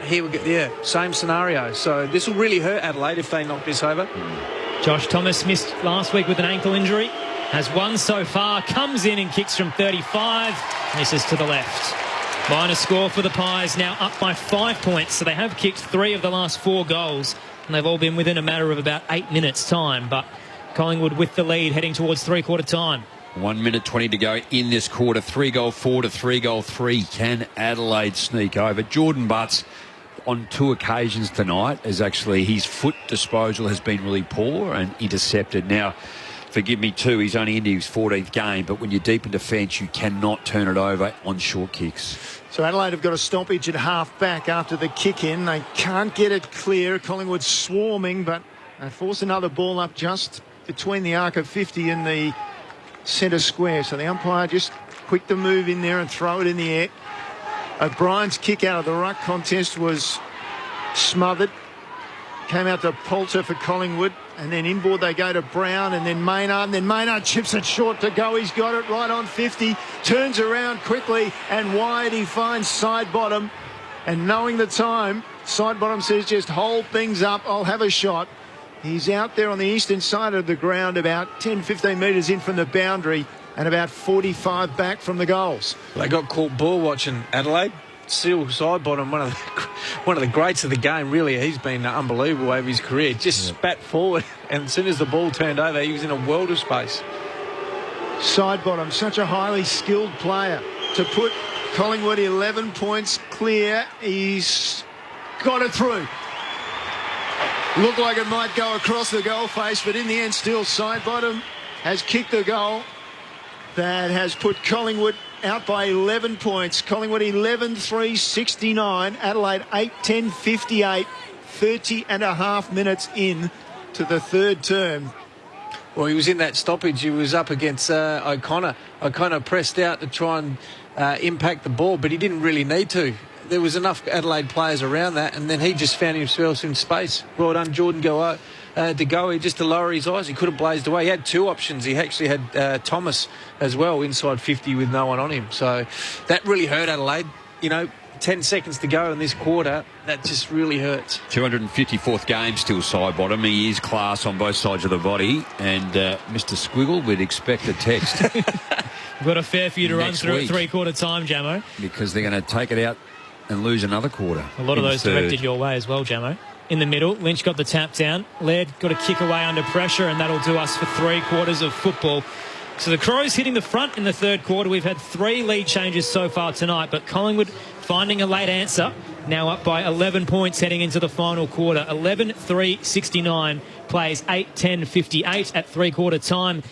Here we go, same scenario. So this will really hurt Adelaide if they knock this over.
Josh Thomas missed last week with an ankle injury. Has won so far. Comes in and kicks from 35. Misses to the left. Minor score for the Pies, now up by 5 points. So they have kicked 3 of the last 4 goals. And they've all been within a matter of about 8 minutes' time. But Collingwood with the lead heading towards three-quarter time.
1 minute 20 to go in this quarter. 3-goal 4 to 3-goal 3. Can Adelaide sneak over? Jordan Butts on 2 occasions tonight as actually his foot disposal has been really poor and intercepted. Now, forgive me too, he's only into his 14th game, but when you're deep in defence, you cannot turn it over on short kicks.
So Adelaide have got a stoppage at half-back after the kick-in. They can't get it clear. Collingwood swarming, but they force another ball up just between the arc of 50 and the centre square. So the umpire just quick to move in there and throw it in the air. O'Brien's kick out of the ruck contest was smothered. Came out to Poulter for Collingwood. And then inboard they go to Brown and then Maynard. And then Maynard chips it short to go. He's got it right on 50. Turns around quickly and wide. He finds side bottom. And knowing the time, side bottom says just hold things up. I'll have a shot. He's out there on the eastern side of the ground about 10-15 metres in from the boundary and about 45 back from the goals.
They got caught ball watching Adelaide. Seal side bottom, one of the greats of the game, really. He's been unbelievable over his career. Just spat forward, and as soon as the ball turned over, he was in a world of space.
Side bottom, such a highly skilled player. To put Collingwood 11 points clear, he's got it through. Looked like it might go across the goal face, but in the end, still side bottom has kicked the goal. That has put Collingwood out by 11 points. Collingwood 11-3-69. Adelaide 8-10-58. 30.5 minutes in to the third term.
Well, he was in that stoppage. He was up against O'Connor. O'Connor pressed out to try and impact the ball, but he didn't really need to. there was enough Adelaide players around that, and then he just found himself in space. Well done, Jordan De Goey, just to lower his eyes. He could have blazed away. He had two options. He actually had Thomas as well inside 50 with no one on him. So that really hurt Adelaide. 10 seconds to go in this quarter, that just really hurts.
254th game still side bottom. He is class on both sides of the body, and Mr. Squiggle would expect a text.
We've got a fair few to run through at three-quarter time, Jamo.
Because they're going to take it out and lose another quarter.
A lot of those directed your way as well, Jamo. In the middle, Lynch got the tap down. Laird got a kick away under pressure, and that'll do us for 3 quarters of football. So the Crows hitting the front in the third quarter. We've had 3 lead changes so far tonight, but Collingwood finding a late answer. Now up by 11 points heading into the final quarter. 11-3-69 plays 8-10-58 at three-quarter time.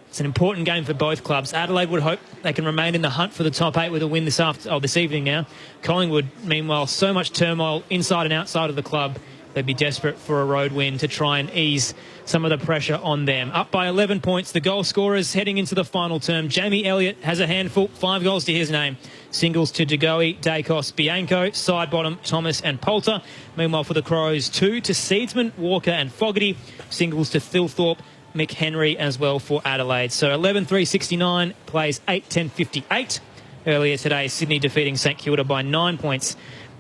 It's an important game for both clubs. Adelaide would hope they can remain in the hunt for the top 8 with a win this evening now. Collingwood, meanwhile, so much turmoil inside and outside of the club. They'd be desperate for a road win to try and ease some of the pressure on them. Up by 11 points, the goal scorers heading into the final term. Jamie Elliott has a handful, 5 goals to his name. Singles to De Goey, Dacos, Bianco, side bottom, Thomas and Poulter. Meanwhile for the Crows, 2 to Seedsman, Walker and Fogarty. Singles to Thilthorpe, Mick Henry as well for Adelaide. So 11-3-69 plays 8-10-58. Earlier today, Sydney defeating St Kilda by 9 points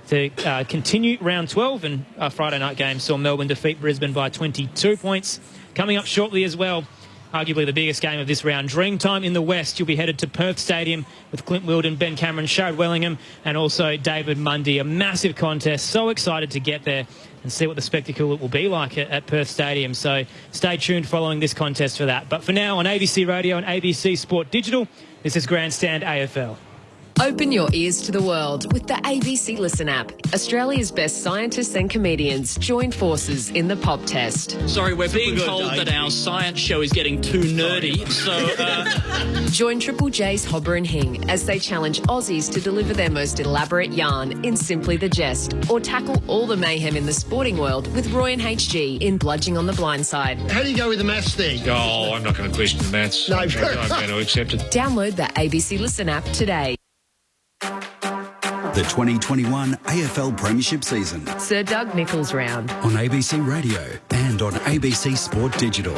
to continue round 12, and our Friday night game saw Melbourne defeat Brisbane by 22 points. Coming up shortly as well, arguably the biggest game of this round, Dreamtime in the West. You'll be headed to Perth Stadium with Clint Wilden, Ben Cameron, Sharad Wellingham and also David Mundy. A massive contest. So excited to get there and see what the spectacle it will be like at Perth Stadium. So stay tuned following this contest for that. But for now, on ABC Radio and ABC Sport Digital, this is Grandstand AFL.
Open your ears to the world with the ABC Listen app. Australia's best scientists and comedians join forces in the pop test.
Sorry, we're being told that our science show is getting too nerdy, so...
Join Triple J's Hobber and Hing as they challenge Aussies to deliver their most elaborate yarn in Simply the Jest, or tackle all the mayhem in the sporting world with Roy and HG in Bludging on the Blind Side.
How do you go with the maths thing?
Oh, I'm not going to question the maths.
No,
I'm going to accept it.
Download the ABC Listen app today.
The 2021 AFL Premiership season
Sir Doug Nicholls round
on ABC Radio and on ABC Sport Digital.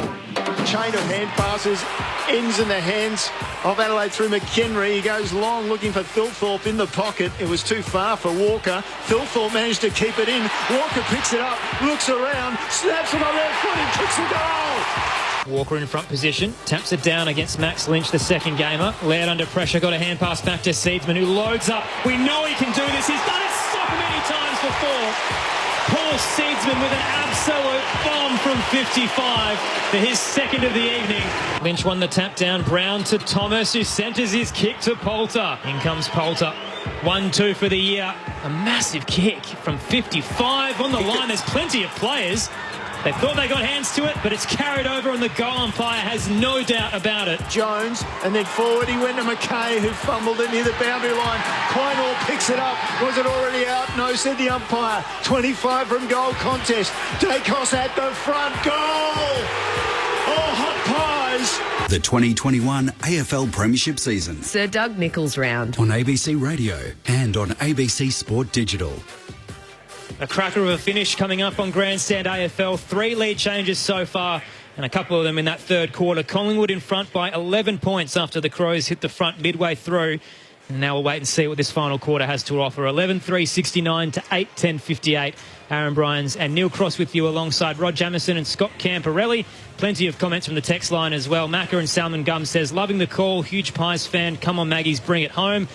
Chain of hand passes ends in the hands of Adelaide through McHenry. He goes long looking for Thilthorpe in the pocket. It was too far for Walker. Thilthorpe managed to keep it in. Walker picks it up, looks around, snaps it on left foot and kicks the goal.
Walker in front position, taps it down against Max Lynch, the second gamer. Laird under pressure, got a hand pass back to Seedsman, who loads up. We know he can do this. He's done it so many times before. Paul Seedsman with an absolute bomb from 55 for his second of the evening. Lynch won the tap down. Brown to Thomas, who centres his kick to Poulter. In comes Poulter. 1-2 for the year. A massive kick from 55 on the line. There's plenty of players. They thought they got hands to it, but it's carried over and the goal umpire has no doubt about it.
Jones, and then forward he went to McKay, who fumbled it near the boundary line. Quinall picks it up. Was it already out? No, said the umpire. 25 from goal contest. Dacos at the front. Goal! Oh, hot pies!
The 2021 AFL Premiership season.
Sir Doug Nicholls round
on ABC Radio and on ABC Sport Digital.
A cracker of a finish coming up on Grandstand AFL. 3 lead changes so far, and a couple of them in that third quarter. Collingwood in front by 11 points after the Crows hit the front midway through. And now we'll wait and see what this final quarter has to offer. 11-3-69 to 8-10-58. Aaron Bryans and Neil Cross with you alongside Rod Jamieson and Scott Camporelli. Plenty of comments from the text line as well. Macca and Salmon Gum says, loving the call, huge Pies fan. Come on, Maggies, bring it home.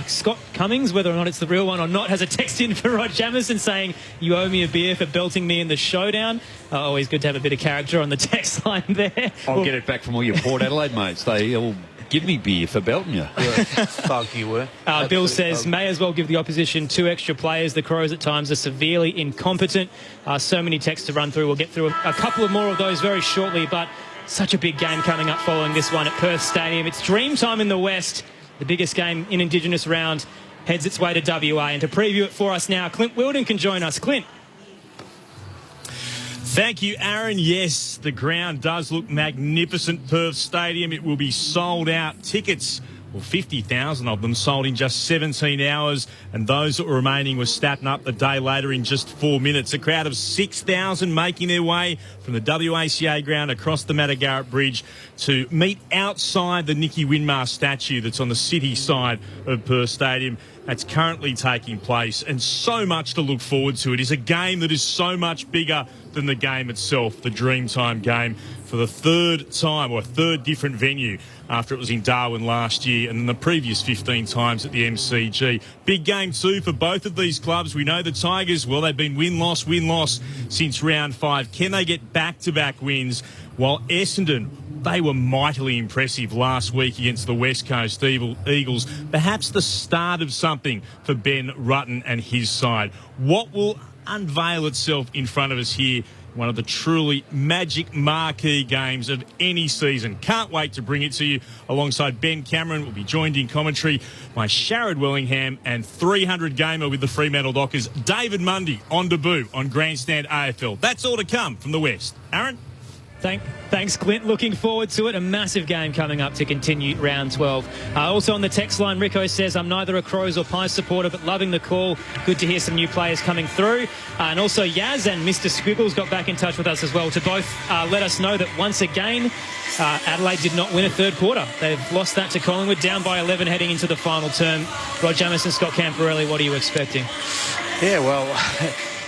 Scott Cummings, whether or not it's the real one or not, has a text in for Rod Jamieson saying, you owe me a beer for belting me in the showdown. Always good to have a bit of character on the text line there.
I'll get it back from all your Port Adelaide mates. They all give me beer for belting you.
Fuck you were.
Bill says, may as well give the opposition 2 extra players. The Crows at times are severely incompetent. So many texts to run through. We'll get through a couple of more of those very shortly, but such a big game coming up following this one at Perth Stadium. It's Dreamtime in the West. The biggest game in Indigenous round heads its way to WA. And to preview it for us now, Clint Wilden can join us. Clint.
Thank you, Aaron. Yes, the ground does look magnificent. Perth Stadium, it will be sold out. Tickets Well, 50,000 of them sold in just 17 hours, and those that were remaining were stacked up the day later in just 4 minutes. A crowd of 6,000 making their way from the WACA ground across the Madagarrett Bridge to meet outside the Nicky Winmar statue that's on the city side of Perth Stadium. That's currently taking place, and so much to look forward to. It is a game that is so much bigger than the game itself, the Dreamtime game, for the third time, or a third different venue after it was in Darwin last year and then the previous 15 times at the MCG. Big game too for both of these clubs. We know the Tigers, well, they've been win-loss since round 5. Can they get back-to-back wins? While Essendon, they were mightily impressive last week against the West Coast Eagles. Perhaps the start of something for Ben Rutten and his side. What will unveil itself in front of us here? One of the truly magic marquee games of any season. Can't wait to bring it to you alongside Ben Cameron. We'll be joined in commentary by Sharad Wellingham and 300 gamer with the Fremantle Dockers, David Mundy, on debut on Grandstand AFL. That's all to come from the West. Aaron?
Thanks, Clint. Looking forward to it. A massive game coming up to continue round 12. Also on the text line, Rico says, I'm neither a Crows or Pies supporter, but loving the call. Good to hear some new players coming through. And also Yaz and Mr. Squiggles got back in touch with us as well to both let us know that once again, Adelaide did not win a third quarter. They've lost that to Collingwood, down by 11 heading into the final term. Rod Jamieson, Scott Camporelli, what are you expecting?
Yeah, well,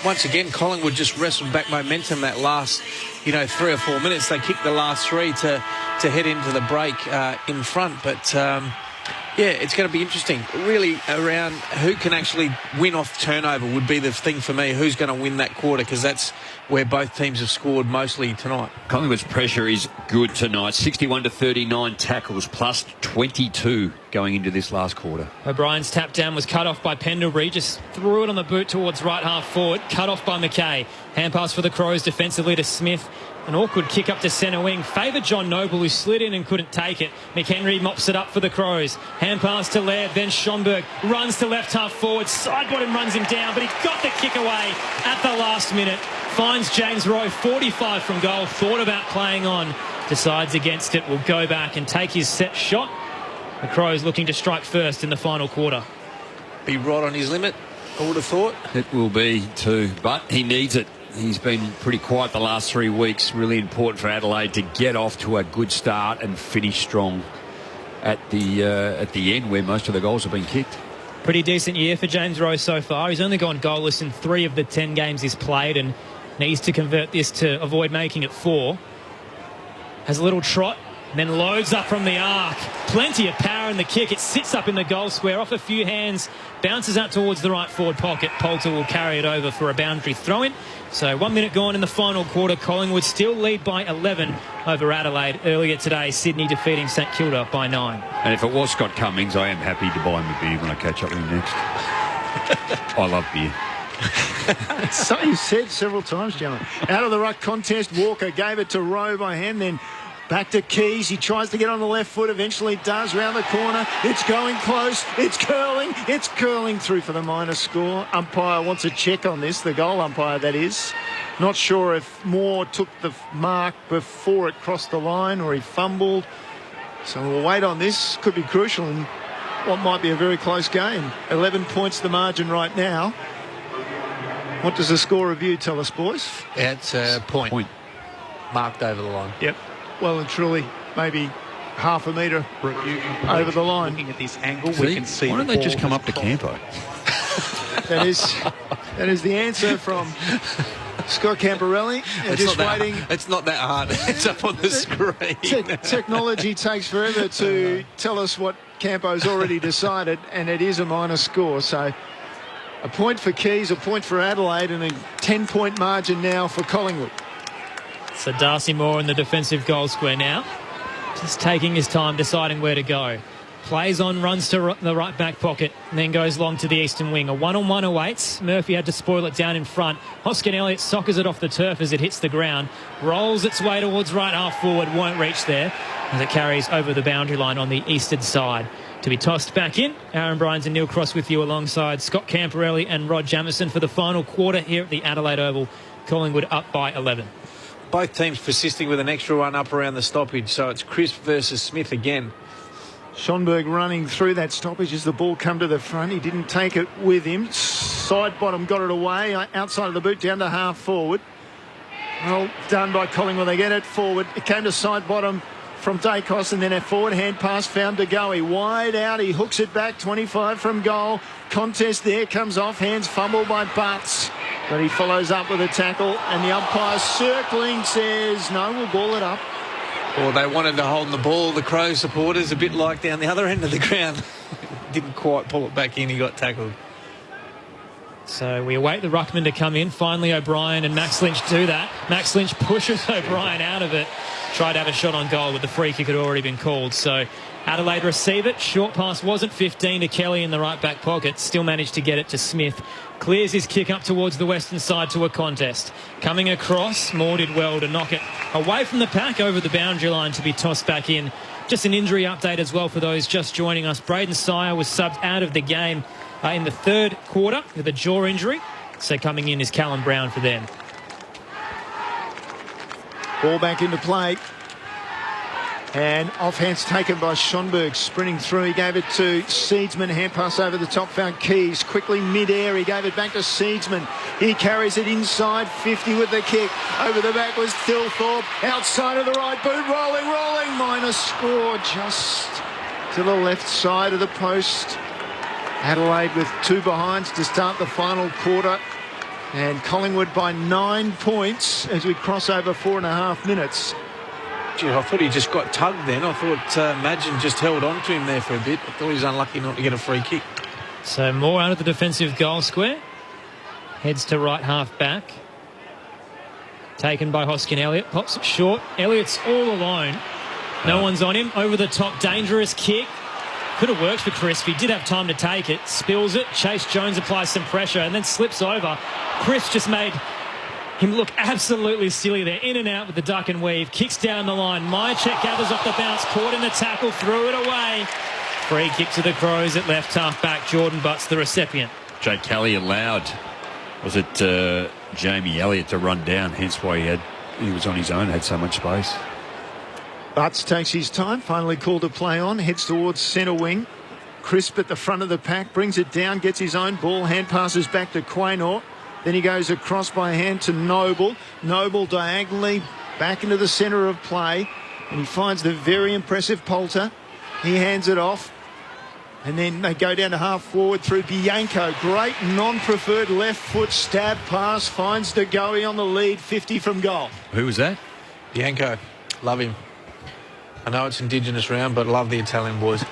once again, Collingwood just wrestled back momentum that last 3 or 4 minutes. They kicked the last 3 to head into the break in front. But, it's going to be interesting. Really, around who can actually win off turnover would be the thing for me. Who's going to win that quarter? Because that's where both teams have scored mostly tonight.
Collingwood's pressure is good tonight. 61-39 tackles, plus 22 going into this last quarter.
O'Brien's tap down was cut off by Pendlebury. Just threw it on the boot towards right half forward. Cut off by McKay. Hand pass for the Crows defensively to Smith. An awkward kick up to centre wing. Favoured John Noble, who slid in and couldn't take it. McHenry mops it up for the Crows. Hand pass to Laird. Then Schomburg runs to left half forward. Sideboard and runs him down, but he got the kick away at the last minute. Finds James Rowe, 45 from goal. Thought about playing on. Decides against it. Will go back and take his set shot. The Crows looking to strike first in the final quarter.
Be right on his limit, I would have thought.
It will be too, but he needs it. He's been pretty quiet the last 3 weeks. Really important for Adelaide to get off to a good start and finish strong at the end where most of the goals have been kicked.
Pretty decent year for James Rowe so far. He's only gone goalless in 3 of the 10 games he's played and needs to convert this to avoid making it 4. Has a little trot, then loads up from the arc. Plenty of power in the kick. It sits up in the goal square, off a few hands, bounces out towards the right forward pocket. Poulter will carry it over for a boundary throw-in. So 1 minute gone in the final quarter. Collingwood still lead by 11 over Adelaide. Earlier today, Sydney defeating St Kilda by 9.
And if it was Scott Cummings, I am happy to buy him a beer when I catch up with him next. I love beer.
So you said several times, gentlemen. Out of the ruck contest, Walker gave it to Rowe by hand, then back to Keys. He tries to get on the left foot, eventually does, round the corner. It's going close. It's curling through for the minus score. Umpire wants a check on this, the goal umpire, that is. Not sure if Moore took the mark before it crossed the line or he fumbled. So we'll wait on this. Could be crucial in what might be a very close game. 11 points the margin right now. What does the score review tell us, boys?
Yeah, it's a point. Marked over the line.
Yep. Well and truly, maybe half a metre over the line.
Looking at this angle, we can see.
Why don't they just come up to Campo?
That is the answer from Scott Camporelli.
It's not that hard. It's up on the screen.
Technology takes forever to tell us what Campo's already decided, and it is a minus score. So a point for Keys, a point for Adelaide, and a 10-point margin now for Collingwood.
So Darcy Moore in the defensive goal square now. Just taking his time, deciding where to go. Plays on, runs to the right back pocket, and then goes long to the eastern wing. A one-on-one awaits. Murphy had to spoil it down in front. Hoskin Elliott soccers it off the turf as it hits the ground. Rolls its way towards right half forward. Won't reach there as it carries over the boundary line on the eastern side. To be tossed back in. Aaron Bryans and Neil Cross with you alongside Scott Camporelli and Rod Jamieson for the final quarter here at the Adelaide Oval. Collingwood up by 11.
Both teams persisting with an extra one up around the stoppage, so it's Crisp versus Smith again.
Schonberg running through that stoppage as the ball come to the front. He didn't take it with him. Side bottom got it away. Outside of the boot down to half forward. Well done by Collingwood. They get it forward. It came to side bottom from Dacos, and then a forward hand pass found to Goey. Wide out. He hooks it back. 25 from goal. Contest there. Comes off. Hands fumble by Butts. But he follows up with a tackle. And the umpire circling says, no, we'll ball it up.
Or they wanted to hold the ball, the Crows supporters, a bit like down the other end of the ground. Didn't quite pull it back in. He got tackled.
So we await the ruckman to come in. Finally, O'Brien and Max Lynch do that. Max Lynch pushes O'Brien out of it. Tried to have a shot on goal, but the free kick had already been called. So Adelaide receive it. Short pass wasn't 15 to Kelly in the right back pocket. Still managed to get it to Smith. Clears his kick up towards the western side to a contest. Coming across, Moore did well to knock it away from the pack over the boundary line to be tossed back in. Just an injury update as well for those just joining us. Braden Sire was subbed out of the game in the third quarter with a jaw injury. So coming in is Callum Brown for them.
Ball back into play. And offhands taken by Schonberg, sprinting through. He gave it to Seedsman. Hand pass over the top, found Keys. Quickly mid-air, he gave it back to Seedsman. He carries it inside 50 with the kick. Over the back was Thilthorpe. Outside of the right boot, rolling. Minor score just to the left side of the post. Adelaide with 2 behinds to start the final quarter. And Collingwood by 9 points as we cross over 4.5 minutes.
Gee, I thought he just got tugged then. I thought Madgen just held on to him there for a bit. I thought he was unlucky not to get a free kick.
So Moore out of the defensive goal square. Heads to right half back. Taken by Hoskin Elliott. Pops it short. Elliott's all alone. No one's on him. Over the top, dangerous kick. Could have worked for Crisp. He did have time to take it. Spills it. Chase Jones applies some pressure and then slips over. Crisp just made him look absolutely silly there. In and out with the duck and weave. Kicks down the line. Myercheck gathers off the bounce. Caught in the tackle. Threw it away. Free kick to the Crows at left half back. Jordan Butts the recipient.
Jake Kelly allowed, was it Jamie Elliott to run down, hence why he was on his own, had so much space.
Butts takes his time, finally called to play on, heads towards centre wing. Crisp at the front of the pack, brings it down, gets his own ball, hand passes back to Quaynor. Then he goes across by hand to Noble. Noble diagonally back into the centre of play. And he finds the very impressive Poulter. He hands it off. And then they go down to half forward through Bianco. Great non-preferred left foot stab pass. Finds De Goey on the lead, 50 from goal.
Who was that?
Bianco. Love him. I know it's Indigenous round, but love the Italian boys.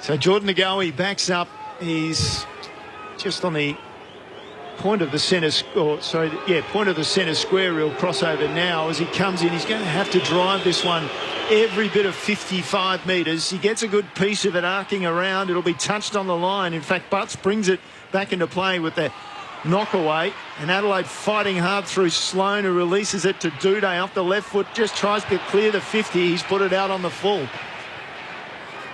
So Jordan De Goey backs up. He's just on the point of the centre, point of the centre square. Real crossover now as he comes in. He's going to have to drive this one every bit of 55 metres. He gets a good piece of it arcing around. It'll be touched on the line. In fact, Butts brings it back into play with the knockaway. And Adelaide fighting hard through Sloan, who releases it to Duday off the left foot. Just tries to clear the 50. He's put it out on the full.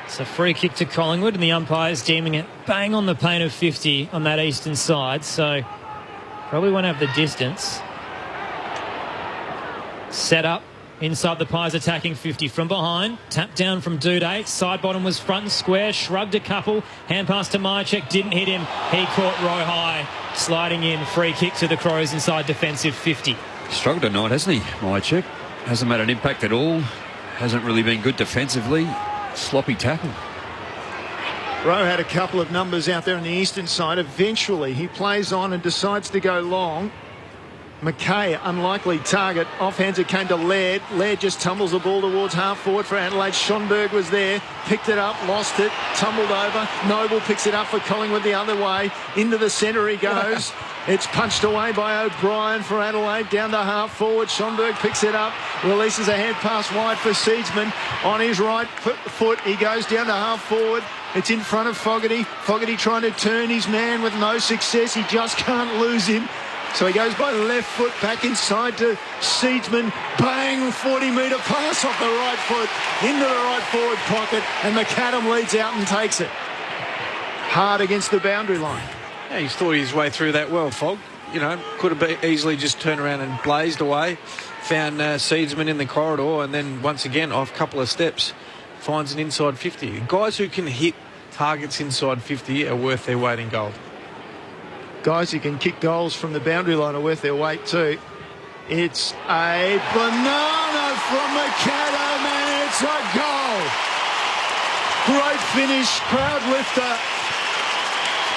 It's a free kick to Collingwood, and the umpire's deeming it bang on the paint of 50 on that eastern side, so probably won't have the distance. Set up inside the Pies, attacking 50 from behind. Tap down from Duday. Side bottom was front and square. Shrugged a couple. Hand pass to Myercheck. Didn't hit him. He caught row high. Sliding in. Free kick to the Crows inside defensive 50.
Struggled tonight, hasn't he, Myercheck? Hasn't made an impact at all. Hasn't really been good defensively. Sloppy tackle.
Rowe had a couple of numbers out there on the eastern side. Eventually he plays on and decides to go long. McKay, unlikely target. Offhands it came to Laird. Laird just tumbles the ball towards half forward for Adelaide. Schonberg was there. Picked it up, lost it, tumbled over. Noble picks it up for Collingwood the other way. Into the centre he goes. It's punched away by O'Brien for Adelaide. Down the half forward. Schonberg picks it up. Releases a hand pass wide for Seedsman. On his right foot, he goes down to half forward. It's in front of Fogarty. Fogarty trying to turn his man with no success. He just can't lose him. So he goes by the left foot back inside to Seedsman. Bang, 40-metre pass off the right foot into the right forward pocket, and McAdam leads out and takes it. Hard against the boundary line.
Yeah, he's thought his way through that well, Fog. could have easily just turned around and blazed away. Found Seedsman in the corridor, and then once again, off a couple of steps, finds an inside 50. Guys who can hit targets inside 50 are worth their weight in gold.
Guys who can kick goals from the boundary line are worth their weight too. It's a banana from McAdam, and it's a goal. Great finish, crowd lifter.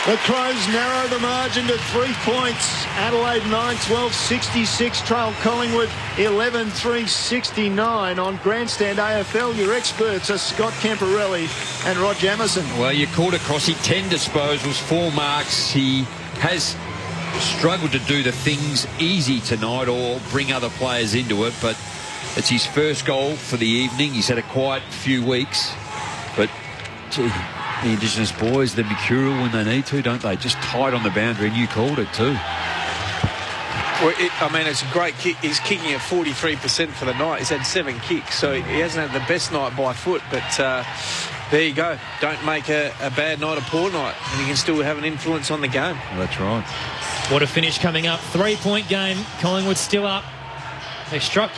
The Crows narrow the margin to 3 points. Adelaide 9-12-66 trail Collingwood 11-3-69 on Grandstand AFL. Your experts are Scott Camporelli and Rod Jamieson.
Well, you called it, Crossy. 10 disposals, 4 marks. He has struggled to do the things easy tonight or bring other players into it, but it's his first goal for the evening. He's had a quiet few weeks, but gee, the Indigenous boys, they're mercurial when they need to, don't they? Just tight on the boundary, and you called it too.
Well, it's a great kick. He's kicking at 43% for the night. He's had 7 kicks, so he hasn't had the best night by foot, but there you go. Don't make a bad night a poor night, and you can still have an influence on the game.
Well, that's right.
What a finish coming up. 3-point game. Collingwood still up. They struck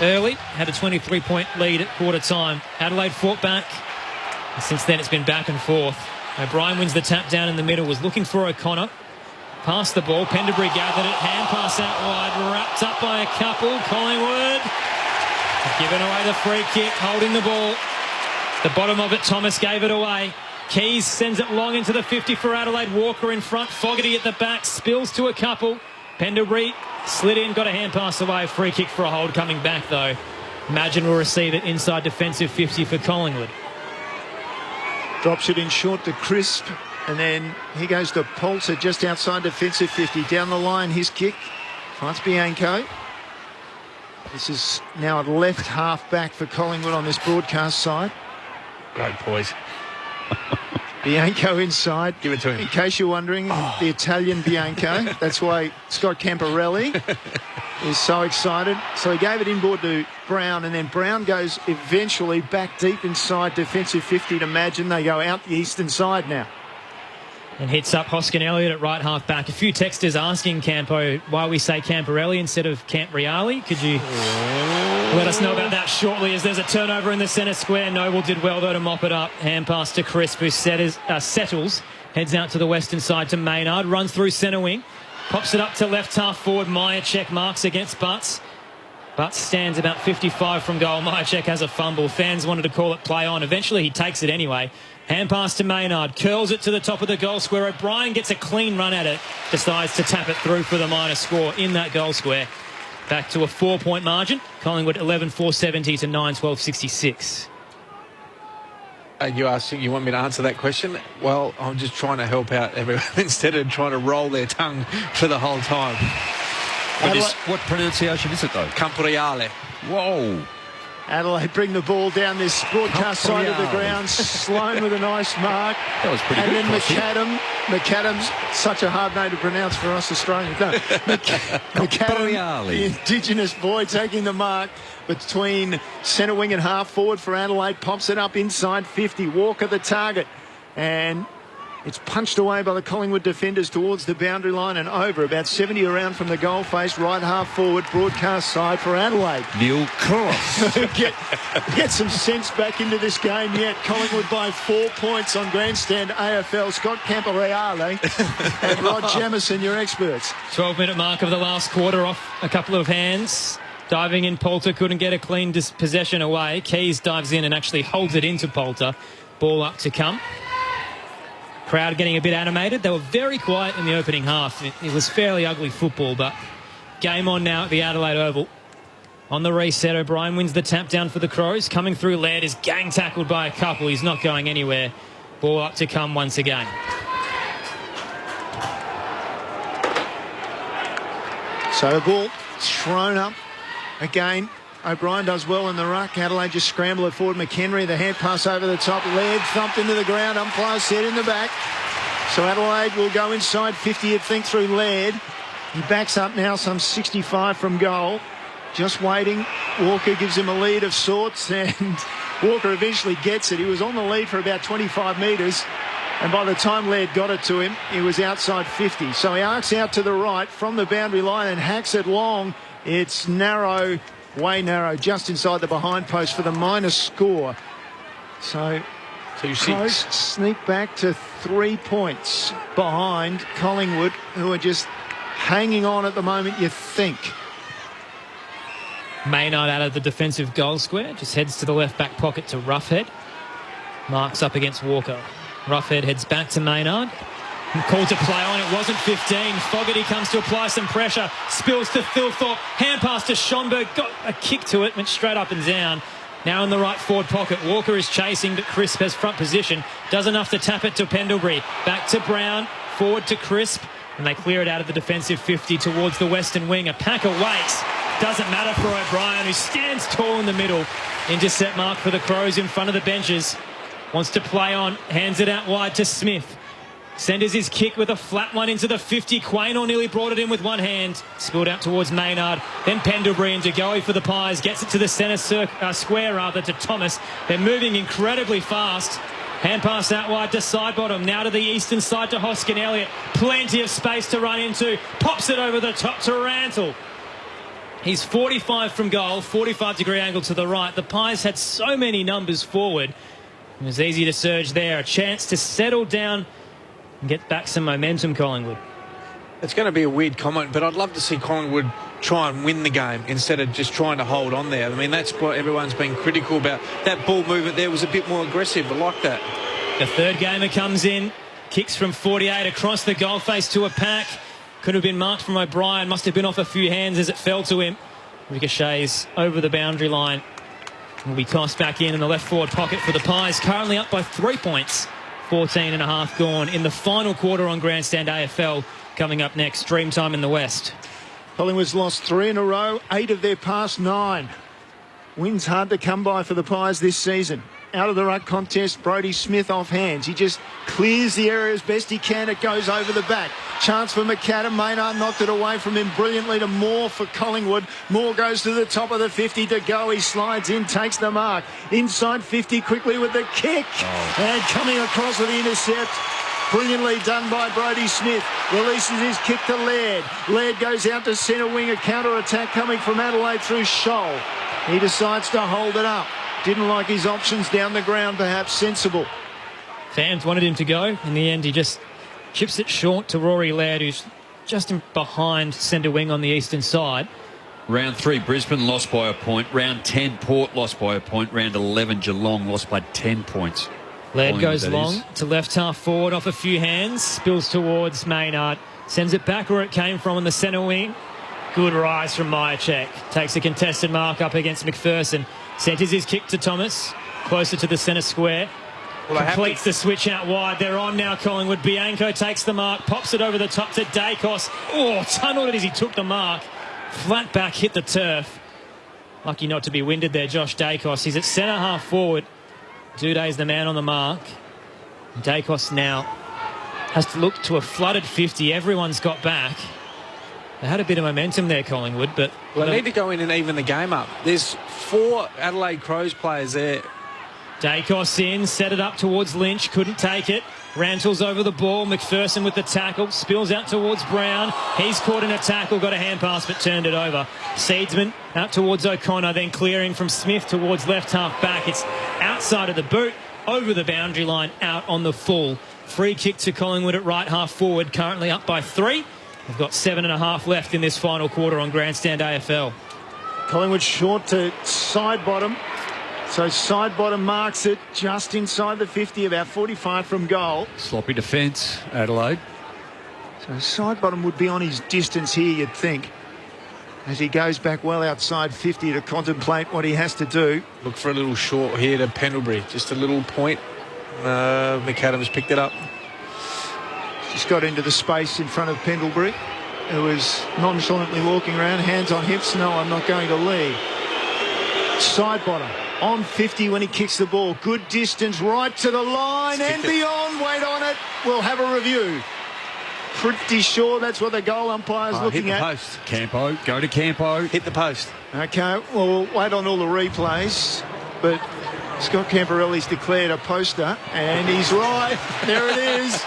early, had a 23-point lead at quarter time. Adelaide fought back. Since then, it's been back and forth. O'Brien wins the tap down in the middle, was looking for O'Connor. Passed the ball. Penderbury gathered it. Hand pass out wide. Wrapped up by a couple. Collingwood giving away the free kick, holding the ball. The bottom of it, Thomas gave it away. Keys sends it long into the 50 for Adelaide. Walker in front. Fogarty at the back. Spills to a couple. Penderbury slid in, got a hand pass away. Free kick for a hold coming back, though. Imagine will receive it inside defensive 50 for Collingwood.
Drops it in short to Crisp, and then he goes to Poulter just outside defensive 50. Down the line, his kick. Finds Bianco. This is now at left half back for Collingwood on this broadcast side.
Great poise.
Bianco inside.
Give it to him.
In case you're wondering, the Italian Bianco. That's why Scott Camporelli is so excited. So he gave it inboard to Brown, and then Brown goes eventually back deep inside defensive 50 to Madgen. They go out the eastern side now.
And hits up Hoskin Elliott at right half back. A few texters asking Campo why we say Camporelli instead of Campriali. Could you let us know about that shortly, as there's a turnover in the centre square. Noble did well, though, to mop it up. Hand pass to Crisp, who settles. Heads out to the western side to Maynard. Runs through centre wing. Pops it up to left half forward. Myercheck marks against Butts. Butts stands about 55 from goal. Myercheck has a fumble. Fans wanted to call it play on. Eventually he takes it anyway. Hand pass to Maynard. Curls it to the top of the goal square. O'Brien gets a clean run at it. Decides to tap it through for the minor score in that goal square. Back to a 4-point margin. Collingwood 11-4-70 to 9-12-66.
You want me to answer that question? Well, I'm just trying to help out everyone instead of trying to roll their tongue for the whole time.
What pronunciation is it, though?
Campriale.
Whoa.
Adelaide bring the ball down this broadcast side of the ground. Sloan with a nice mark.
That was pretty good.
And then McAdam's such a hard name to pronounce for us Australians. No, McAdam, the Indigenous boy, taking the mark between centre wing and half forward for Adelaide. Pops it up inside 50. Walker the target. And it's punched away by the Collingwood defenders towards the boundary line and over. About 70 around from the goal face. Right half forward, broadcast side for Adelaide.
Neil Cross.
get some sense back into this game yet. Collingwood by 4 points on Grandstand AFL. Scott Camporeale and Rod Jamieson, your experts.
12-minute mark of the last quarter, off a couple of hands. Diving in, Poulter couldn't get a clean possession away. Keys dives in and actually holds it into Poulter. Ball up to come. Crowd getting a bit animated. They were very quiet in the opening half. It was fairly ugly football, but game on now at the Adelaide Oval. On the reset, O'Brien wins the tap down for the Crows. Coming through, Laird is gang tackled by a couple. He's not going anywhere. Ball up to come once again.
So the ball thrown up again. O'Brien does well in the ruck. Adelaide just scramble it forward. McHenry, the hand pass over the top. Laird thumped into the ground. Umpire set in the back. So Adelaide will go inside 50, you'd think, through Laird. He backs up now some 65 from goal. Just waiting. Walker gives him a lead of sorts, and Walker eventually gets it. He was on the lead for about 25 metres. And by the time Laird got it to him, he was outside 50. So he arcs out to the right from the boundary line and hacks it long. It's narrow, way narrow, just inside the behind post for the minus score. So Crows sneak back to 3 points behind Collingwood, who are just hanging on at the moment, you think.
Maynard out of the defensive goal square, just heads to the left back pocket to Roughhead. Marks up against Walker. Roughhead heads back to Maynard. Called to play on, it wasn't 15. Fogarty comes to apply some pressure. Spills to Thilthorpe. Hand pass to Schonberg. Got a kick to it, went straight up and down. Now in the right forward pocket. Walker is chasing, but Crisp has front position. Does enough to tap it to Pendlebury. Back to Brown. Forward to Crisp. And they clear it out of the defensive 50 towards the western wing. A pack of waits. Doesn't matter for O'Brien, who stands tall in the middle. Intercept mark for the Crows in front of the benches. Wants to play on. Hands it out wide to Smith. Senders his kick with a flat one into the 50. Quaynor nearly brought it in with one hand. Spilled out towards Maynard. Then Pendlebury and De Goey for the Pies. Gets it to the centre square to Thomas. They're moving incredibly fast. Hand pass out wide to Sidebottom. Now to the eastern side to Hoskin Elliott. Plenty of space to run into. Pops it over the top to Rantle. He's 45 from goal. 45-degree angle to the right. The Pies had so many numbers forward. It was easy to surge there. A chance to settle down and get back some momentum, Collingwood.
It's going to be a weird comment, but I'd love to see Collingwood try and win the game instead of just trying to hold on there. I mean, that's what everyone's been critical about. That ball movement there was a bit more aggressive. I like that.
The third gamer comes in. Kicks from 48 across the goal face to a pack. Could have been marked from O'Brien. Must have been off a few hands as it fell to him. Ricochets over the boundary line. Will be tossed back in the left forward pocket for the Pies. Currently up by 3 points. 14 and a half gone in the final quarter on Grandstand AFL. Coming up next, Dreamtime in the West.
Collingwood's lost 3 in a row, 8 of their past 9. Wins hard to come by for the Pies this season. Out of the ruck contest, Brodie Smith off hands. He just clears the area as best he can. It goes over the back. Chance for McAdam. Maynard knocked it away from him brilliantly to Moore for Collingwood. Moore goes to the top of the 50 to go. He slides in, takes the mark. Inside 50 quickly with the kick. And coming across with the intercept. Brilliantly done by Brodie Smith. Releases his kick to Laird. Laird goes out to centre wing. A counter-attack coming from Adelaide through Scholl. He decides to hold it up. Didn't like his options down the ground, perhaps sensible.
Fans wanted him to go. In the end, he just chips it short to Rory Laird, who's just in behind centre wing on the eastern side.
Round 3, Brisbane lost by a point. Round 10, Port lost by a point. Round 11, Geelong lost by 10 points.
Laird goes long to left half forward off a few hands. Spills towards Maynard. Sends it back where it came from in the centre wing. Good rise from Myercheck. Takes a contested mark up against McPherson. Centres his kick to Thomas. Closer to the centre square. Completes the switch out wide. They're on now, Collingwood. Bianco takes the mark. Pops it over the top to Dacos. Oh, tunnelled it as he took the mark. Flat back, hit the turf. Lucky not to be winded there, Josh Dacos. He's at centre half forward. Duday's the man on the mark. Dacos now has to look to a flooded 50. Everyone's got back. They had a bit of momentum there, Collingwood, but...
Well, they need to go in and even the game up. There's 4 Adelaide Crows players there.
Dacos in, set it up towards Lynch, couldn't take it. Rantle's over the ball, McPherson with the tackle, spills out towards Brown. He's caught in a tackle, got a hand pass but turned it over. Seedsman out towards O'Connor, then clearing from Smith towards left half back. It's outside of the boot, over the boundary line, out on the full. Free kick to Collingwood at right half forward, currently up by 3. We've got 7.5 left in this final quarter on Grandstand AFL.
Collingwood short to Sidebottom. So Sidebottom marks it just inside the 50, about 45 from goal.
Sloppy defence, Adelaide.
So Sidebottom would be on his distance here, you'd think, as he goes back well outside 50 to contemplate what he has to do.
Look for a little short here to Pendlebury. Just a little point. McAdams picked it up.
Just got into the space in front of Pendlebury, who was nonchalantly walking around, hands on hips. No, I'm not going to lead. Sidebottom on 50 when he kicks the ball. Good distance right to the line and beyond. Wait on it. We'll have a review. Pretty sure that's what the goal umpire's looking
hit the
at.
Post.
Campo, go to Campo.
Hit the post.
Okay, well, we'll wait on all the replays, but Scott Camporelli's declared a poster, and he's right. There it is.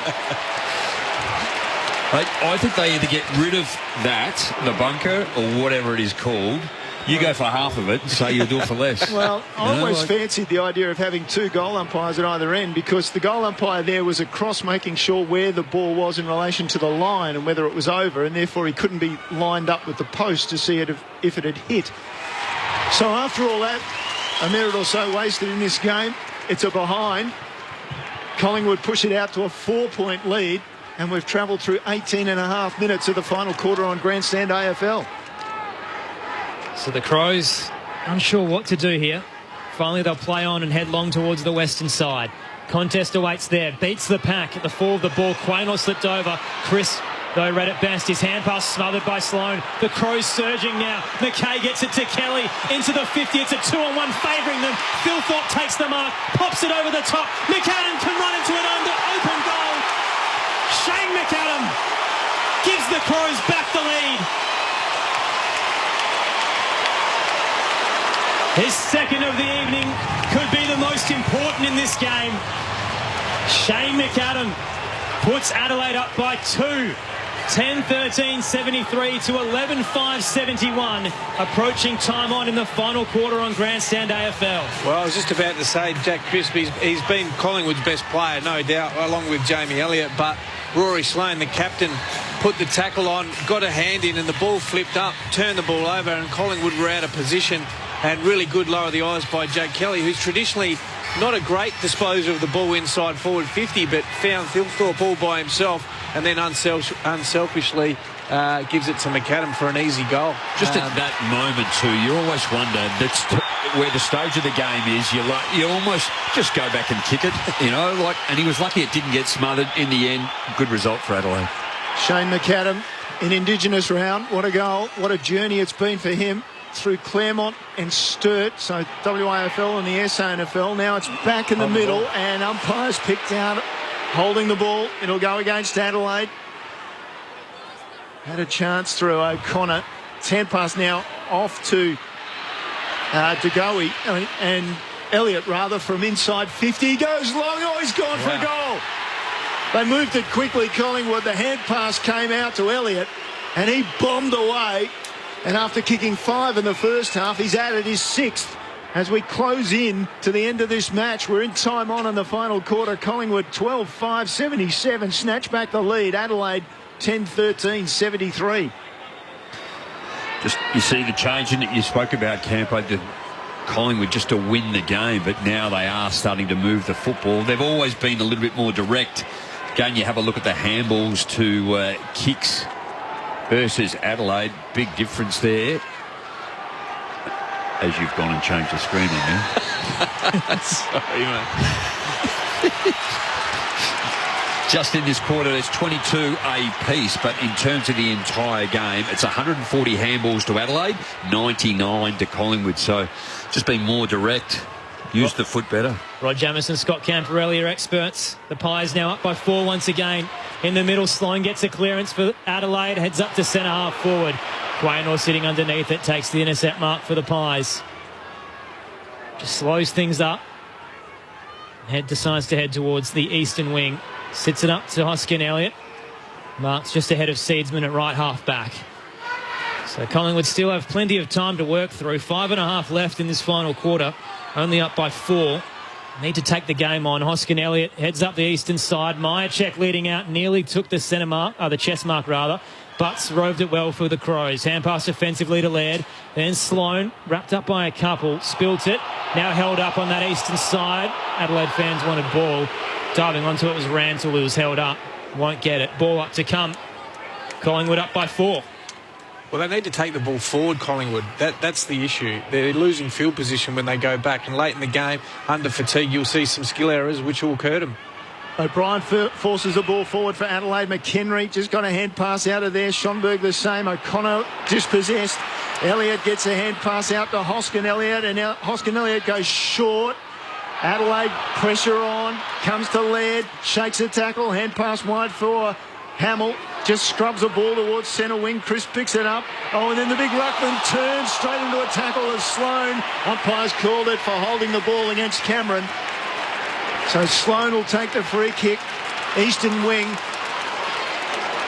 I think they either get rid of that, the bunker, or whatever it is called. You go for half of it and say you'll do it for less.
Well, I always fancied the idea of having two goal umpires at either end, because the goal umpire there was across making sure where the ball was in relation to the line and whether it was over, and therefore he couldn't be lined up with the post to see if it had hit. So after all that, a minute or so wasted in this game, it's a behind. Collingwood push it out to a 4-point lead, and we've travelled through 18 and a half minutes of the final quarter on Grandstand AFL.
So the Crows unsure what to do here. Finally they'll play on and head long towards the western side. Contest awaits there. Beats the pack at the fall of the ball. Quaynor slipped over. Chris, though, read it best. His hand pass smothered by Sloan. The Crows surging now. McKay gets it to Kelly. Into the 50. It's a 2-on-1 favouring them. Phil Thorpe takes the mark. Pops it over the top. McAdam can run into an open goal. Shane McAdam gives the Crows back the lead. His second of the evening could be the most important in this game. Shane McAdam puts Adelaide up by 2. 10-13, 73 to 11-5, 71. Approaching time on in the final quarter on Grandstand AFL.
Well, I was just about to say, Jack Crisp, he's been Collingwood's best player, no doubt, along with Jamie Elliott. But Rory Sloane, the captain, put the tackle on, got a hand in, and the ball flipped up, turned the ball over, and Collingwood were out of position. And really good lower the eyes by Jake Kelly, who's traditionally not a great disposer of the ball inside forward 50, but found Phil Thorpe all by himself, and then unselfishly gives it to McAdam for an easy goal.
Just at that moment too, you always wonder, that's where the stage of the game is. You almost just go back and kick it, and he was lucky it didn't get smothered in the end. Good result for Adelaide.
Shane McAdam in Indigenous round. What a goal! What a journey it's been for him through Claremont and Sturt, so WAFL and the SANFL. Now it's back in the middle, and umpires picked out, holding the ball. It'll go against Adelaide. Had a chance through O'Connor. 10 pass now off to DeGoey, and Elliott rather from inside 50. He goes long. Oh, he's gone for a goal. They moved it quickly, Collingwood. The hand pass came out to Elliott, and he bombed away. And after kicking 5 in the first half, he's added his 6th. As we close in to the end of this match, we're in time on in the final quarter. Collingwood 12-5, 77, snatch back the lead. Adelaide 10-13, 73.
Just, you see the change in it you spoke about, Campo, the Collingwood just to win the game, but now they are starting to move the football. They've always been a little bit more direct. Again, you have a look at the handballs to kicks versus Adelaide. Big difference there. As you've gone and changed the screen on me.
Sorry, mate.
Just in this quarter, there's 22 apiece, but in terms of the entire game, it's 140 handballs to Adelaide, 99 to Collingwood. So just being more direct, use the foot better.
Rod Jamieson, Scott Camporelli are experts. The Pies now up by 4 once again. In the middle, Sloan gets a clearance for Adelaide, heads up to centre half forward. Quaynor sitting underneath it, takes the intercept mark for the Pies. Just slows things up. Decides to head towards the eastern wing. Sits it up to Hoskin Elliott. Marks just ahead of Seedsman at right half back. So Collingwood still have plenty of time to work through. 5.5 left in this final quarter. Only up by 4. Need to take the game on. Hoskin Elliott heads up the eastern side. Myercheck leading out. Nearly took the centre mark, the chest mark rather. Butts roved it well for the Crows. Hand pass offensively to Laird. Then Sloan, wrapped up by a couple, spilt it. Now held up on that eastern side. Adelaide fans wanted ball. Diving onto it was Rantle, who was held up. Won't get it. Ball up to come. Collingwood up by 4.
Well, they need to take the ball forward, Collingwood. That's the issue. They're losing field position when they go back, and late in the game, under fatigue, you'll see some skill errors which will hurt them.
O'Brien forces the ball forward for Adelaide. McHenry just got a hand pass out of there. Schonberg the same. O'Connor dispossessed. Elliott gets a hand pass out to Hoskin Elliott, and now Hoskin Elliott goes short. Adelaide pressure on, comes to Laird, shakes a tackle, hand pass wide for Hamill. Just scrubs the ball towards centre wing. Chris picks it up. Oh, and then the big ruckman turns straight into a tackle of Sloan. Umpires called it for holding the ball against Cameron. So Sloan will take the free kick. Eastern wing.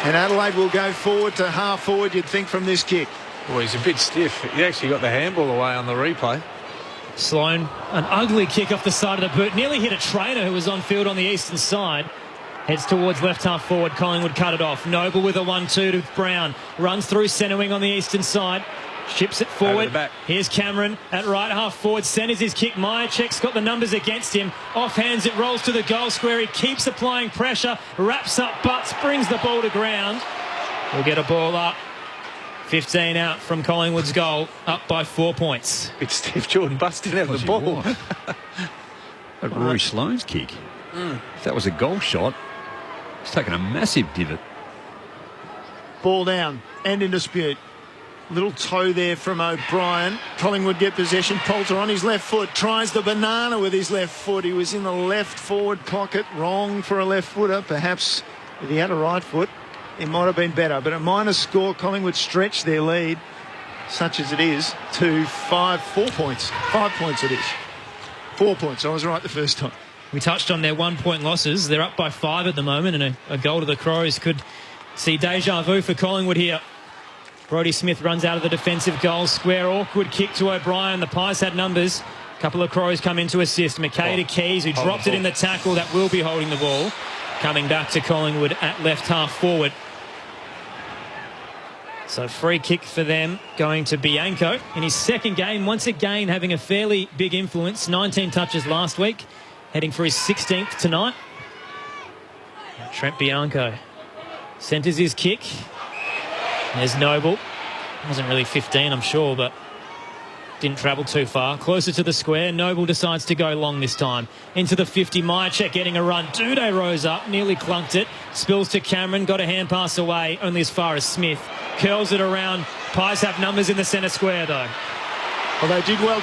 And Adelaide will go forward to half forward, you'd think, from this kick.
Well, he's a bit stiff. He actually got the handball away on the replay.
Sloan, an ugly kick off the side of the boot. Nearly hit a trainer who was on field on the eastern side. Heads towards left half forward. Collingwood cut it off. Noble with a 1-2 to Brown. Runs through centre wing on the eastern side. Ships it forward. Here's Cameron at right half forward. Centres his kick. Myercheck's got the numbers against him. Offhands it, rolls to the goal square. He keeps applying pressure. Wraps up butts. Brings the ball to ground. We'll get a ball up. 15 out from Collingwood's goal. Up by 4 points.
Bit stiff. Jordan Butts didn't have the ball.
But Rory Sloane's kick. If that was a goal shot, he's taken a massive divot.
Ball down and in dispute. Little toe there from O'Brien. Collingwood get possession. Poulter on his left foot. Tries the banana with his left foot. He was in the left forward pocket. Wrong for a left footer. Perhaps if he had a right foot, it might have been better. But a minor score. Collingwood stretched their lead, such as it is, to 4 points. 5 points it is. 4 points. I was right the first time.
We touched on their 1 point losses. They're up by 5 at the moment, and a goal to the Crows could see deja vu for Collingwood here. Brodie Smith runs out of the defensive goal square. Awkward kick to O'Brien. The Pies had numbers. A couple of Crows come in to assist. McKay to Keys, who dropped it in the tackle. That will be holding the ball. Coming back to Collingwood at left half forward. So free kick for them going to Bianco in his second game. Once again having a fairly big influence. 19 touches last week. Heading for his 16th tonight. Trent Bianco centres his kick. There's Noble. Wasn't really 15, I'm sure, but didn't travel too far. Closer to the square. Noble decides to go long this time. Into the 50. Myercheck getting a run. Duday rose up. Nearly clunked it. Spills to Cameron. Got a hand pass away. Only as far as Smith. Curls it around. Pies have numbers in the centre square, though.
Well, they did well.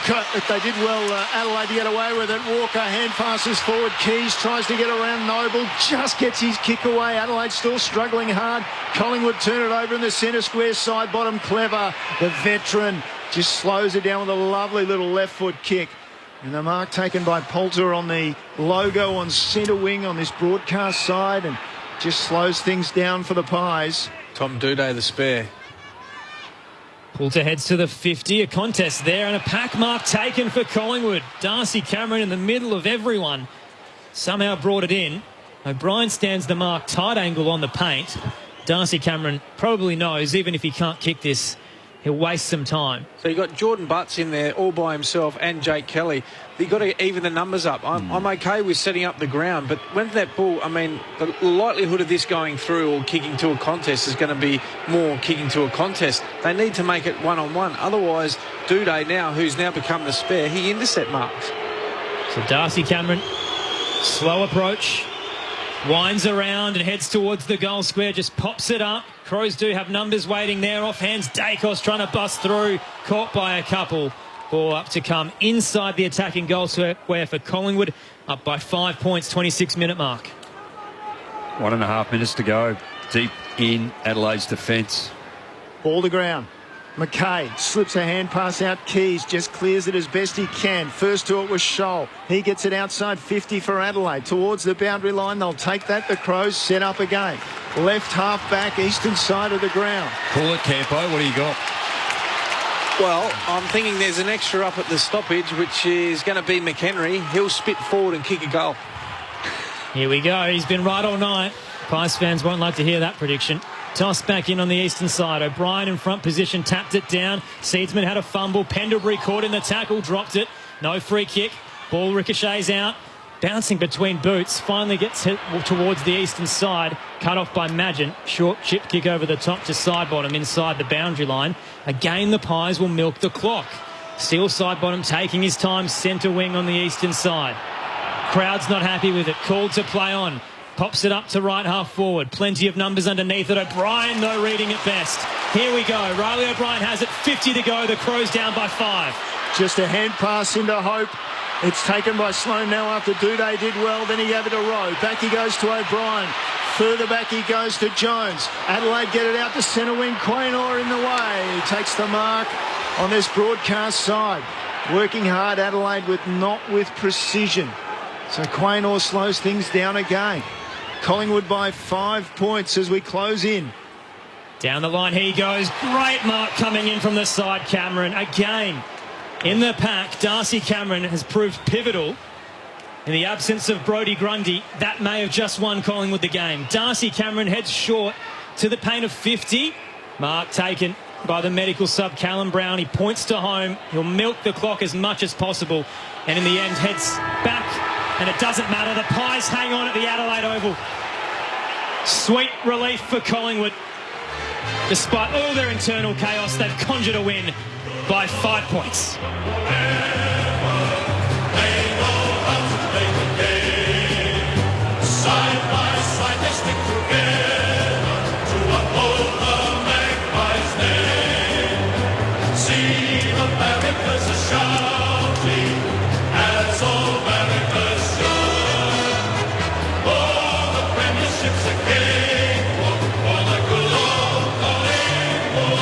Adelaide to get away with it. Walker hand passes forward. Keys tries to get around Noble. Just gets his kick away. Adelaide still struggling hard. Collingwood turn it over in the centre square. Side bottom. Clever. The veteran just slows it down with a lovely little left foot kick. And the mark taken by Poulter on the logo on centre wing on this broadcast side, and just slows things down for the Pies.
Tom Duday the spare.
Poulter heads to the 50. A contest there and a pack mark taken for Collingwood. Darcy Cameron in the middle of everyone. Somehow brought it in. O'Brien stands the mark tight angle on the paint. Darcy Cameron probably knows even if he can't kick this, he'll waste some time.
So you got Jordan Butts in there all by himself and Jake Kelly. You've got to even the numbers up. I'm okay with setting up the ground, but when that ball, I mean, the likelihood of this going through or kicking to a contest is going to be more kicking to a contest. They need to make it one-on-one. Otherwise, Duday now, who's now become the spare, he intercept marks.
So Darcy Cameron, slow approach, winds around and heads towards the goal square, just pops it up. Crows do have numbers waiting there. Off hands, Dacos trying to bust through. Caught by a couple. Ball up to come inside the attacking goal square for Collingwood. Up by 5 points, 26-minute mark.
1.5 minutes to go. Deep in Adelaide's defence.
Ball to ground. McKay slips a hand pass out. Keys just clears it as best he can. First to it was Scholl. He gets it outside 50 for Adelaide. Towards the boundary line. They'll take that. The Crows set up again. Left half back, eastern side of the ground.
Call it, Campo. What do you got?
Well, I'm thinking there's an extra up at the stoppage, which is going to be McHenry. He'll spit forward and kick a goal.
Here we go. He's been right all night. Pies fans won't like to hear that prediction. Toss back in on the eastern side. O'Brien in front position, tapped it down. Seedsman had a fumble. Pendlebury caught in the tackle, dropped it. No free kick. Ball ricochets out. Bouncing between boots. Finally gets hit towards the eastern side. Cut off by Magent. Short chip kick over the top to side bottom inside the boundary line. Again, the Pies will milk the clock. Steele side bottom taking his time. Centre wing on the eastern side. Crowd's not happy with it. Called to play on. Pops it up to right half forward. Plenty of numbers underneath it. O'Brien, though, reading it best. Here we go. Riley O'Brien has it. 50 to go. The Crows down by 5.
Just a hand pass into Hope. It's taken by Sloan now after Duday did well. Then he gave it to Rowe. Back he goes to O'Brien. Further back he goes to Jones. Adelaide get it out to centre wing. Quaynor in the way. He takes the mark on this broadcast side. Working hard, Adelaide, not with precision. So Quaynor slows things down again. Collingwood by 5 points as we close in.
Down the line he goes. Great mark coming in from the side, Cameron. Again, in the pack, Darcy Cameron has proved pivotal. In the absence of Brodie Grundy, that may have just won Collingwood the game. Darcy Cameron heads short to the paint of 50. Mark taken by the medical sub, Callum Brown. He points to home. He'll milk the clock as much as possible. And in the end, heads back. And it doesn't matter. The Pies hang on at the Adelaide Oval. Sweet relief for Collingwood. Despite all their internal chaos, they've conjured a win by 5 points.
Side by side they stick together to uphold the Magpies' name. See the barricades are shouting as all barricades shout. Oh, the premiership's a cakewalk for the good old Collingwood.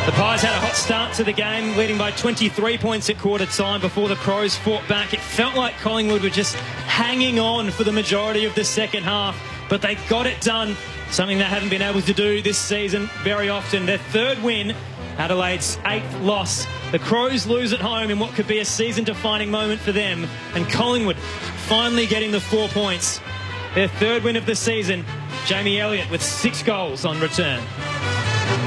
The Pies had a hot start to the game, leading by 23 points at quarter time before the Crows fought back. It felt like Collingwood were just hanging on for the majority of the second half, but they got it done, something they haven't been able to do this season very often. Their third win, Adelaide's 8th loss. The Crows lose at home in what could be a season-defining moment for them, and Collingwood finally getting the 4 points. Their third win of the season, Jamie Elliott with 6 goals on return.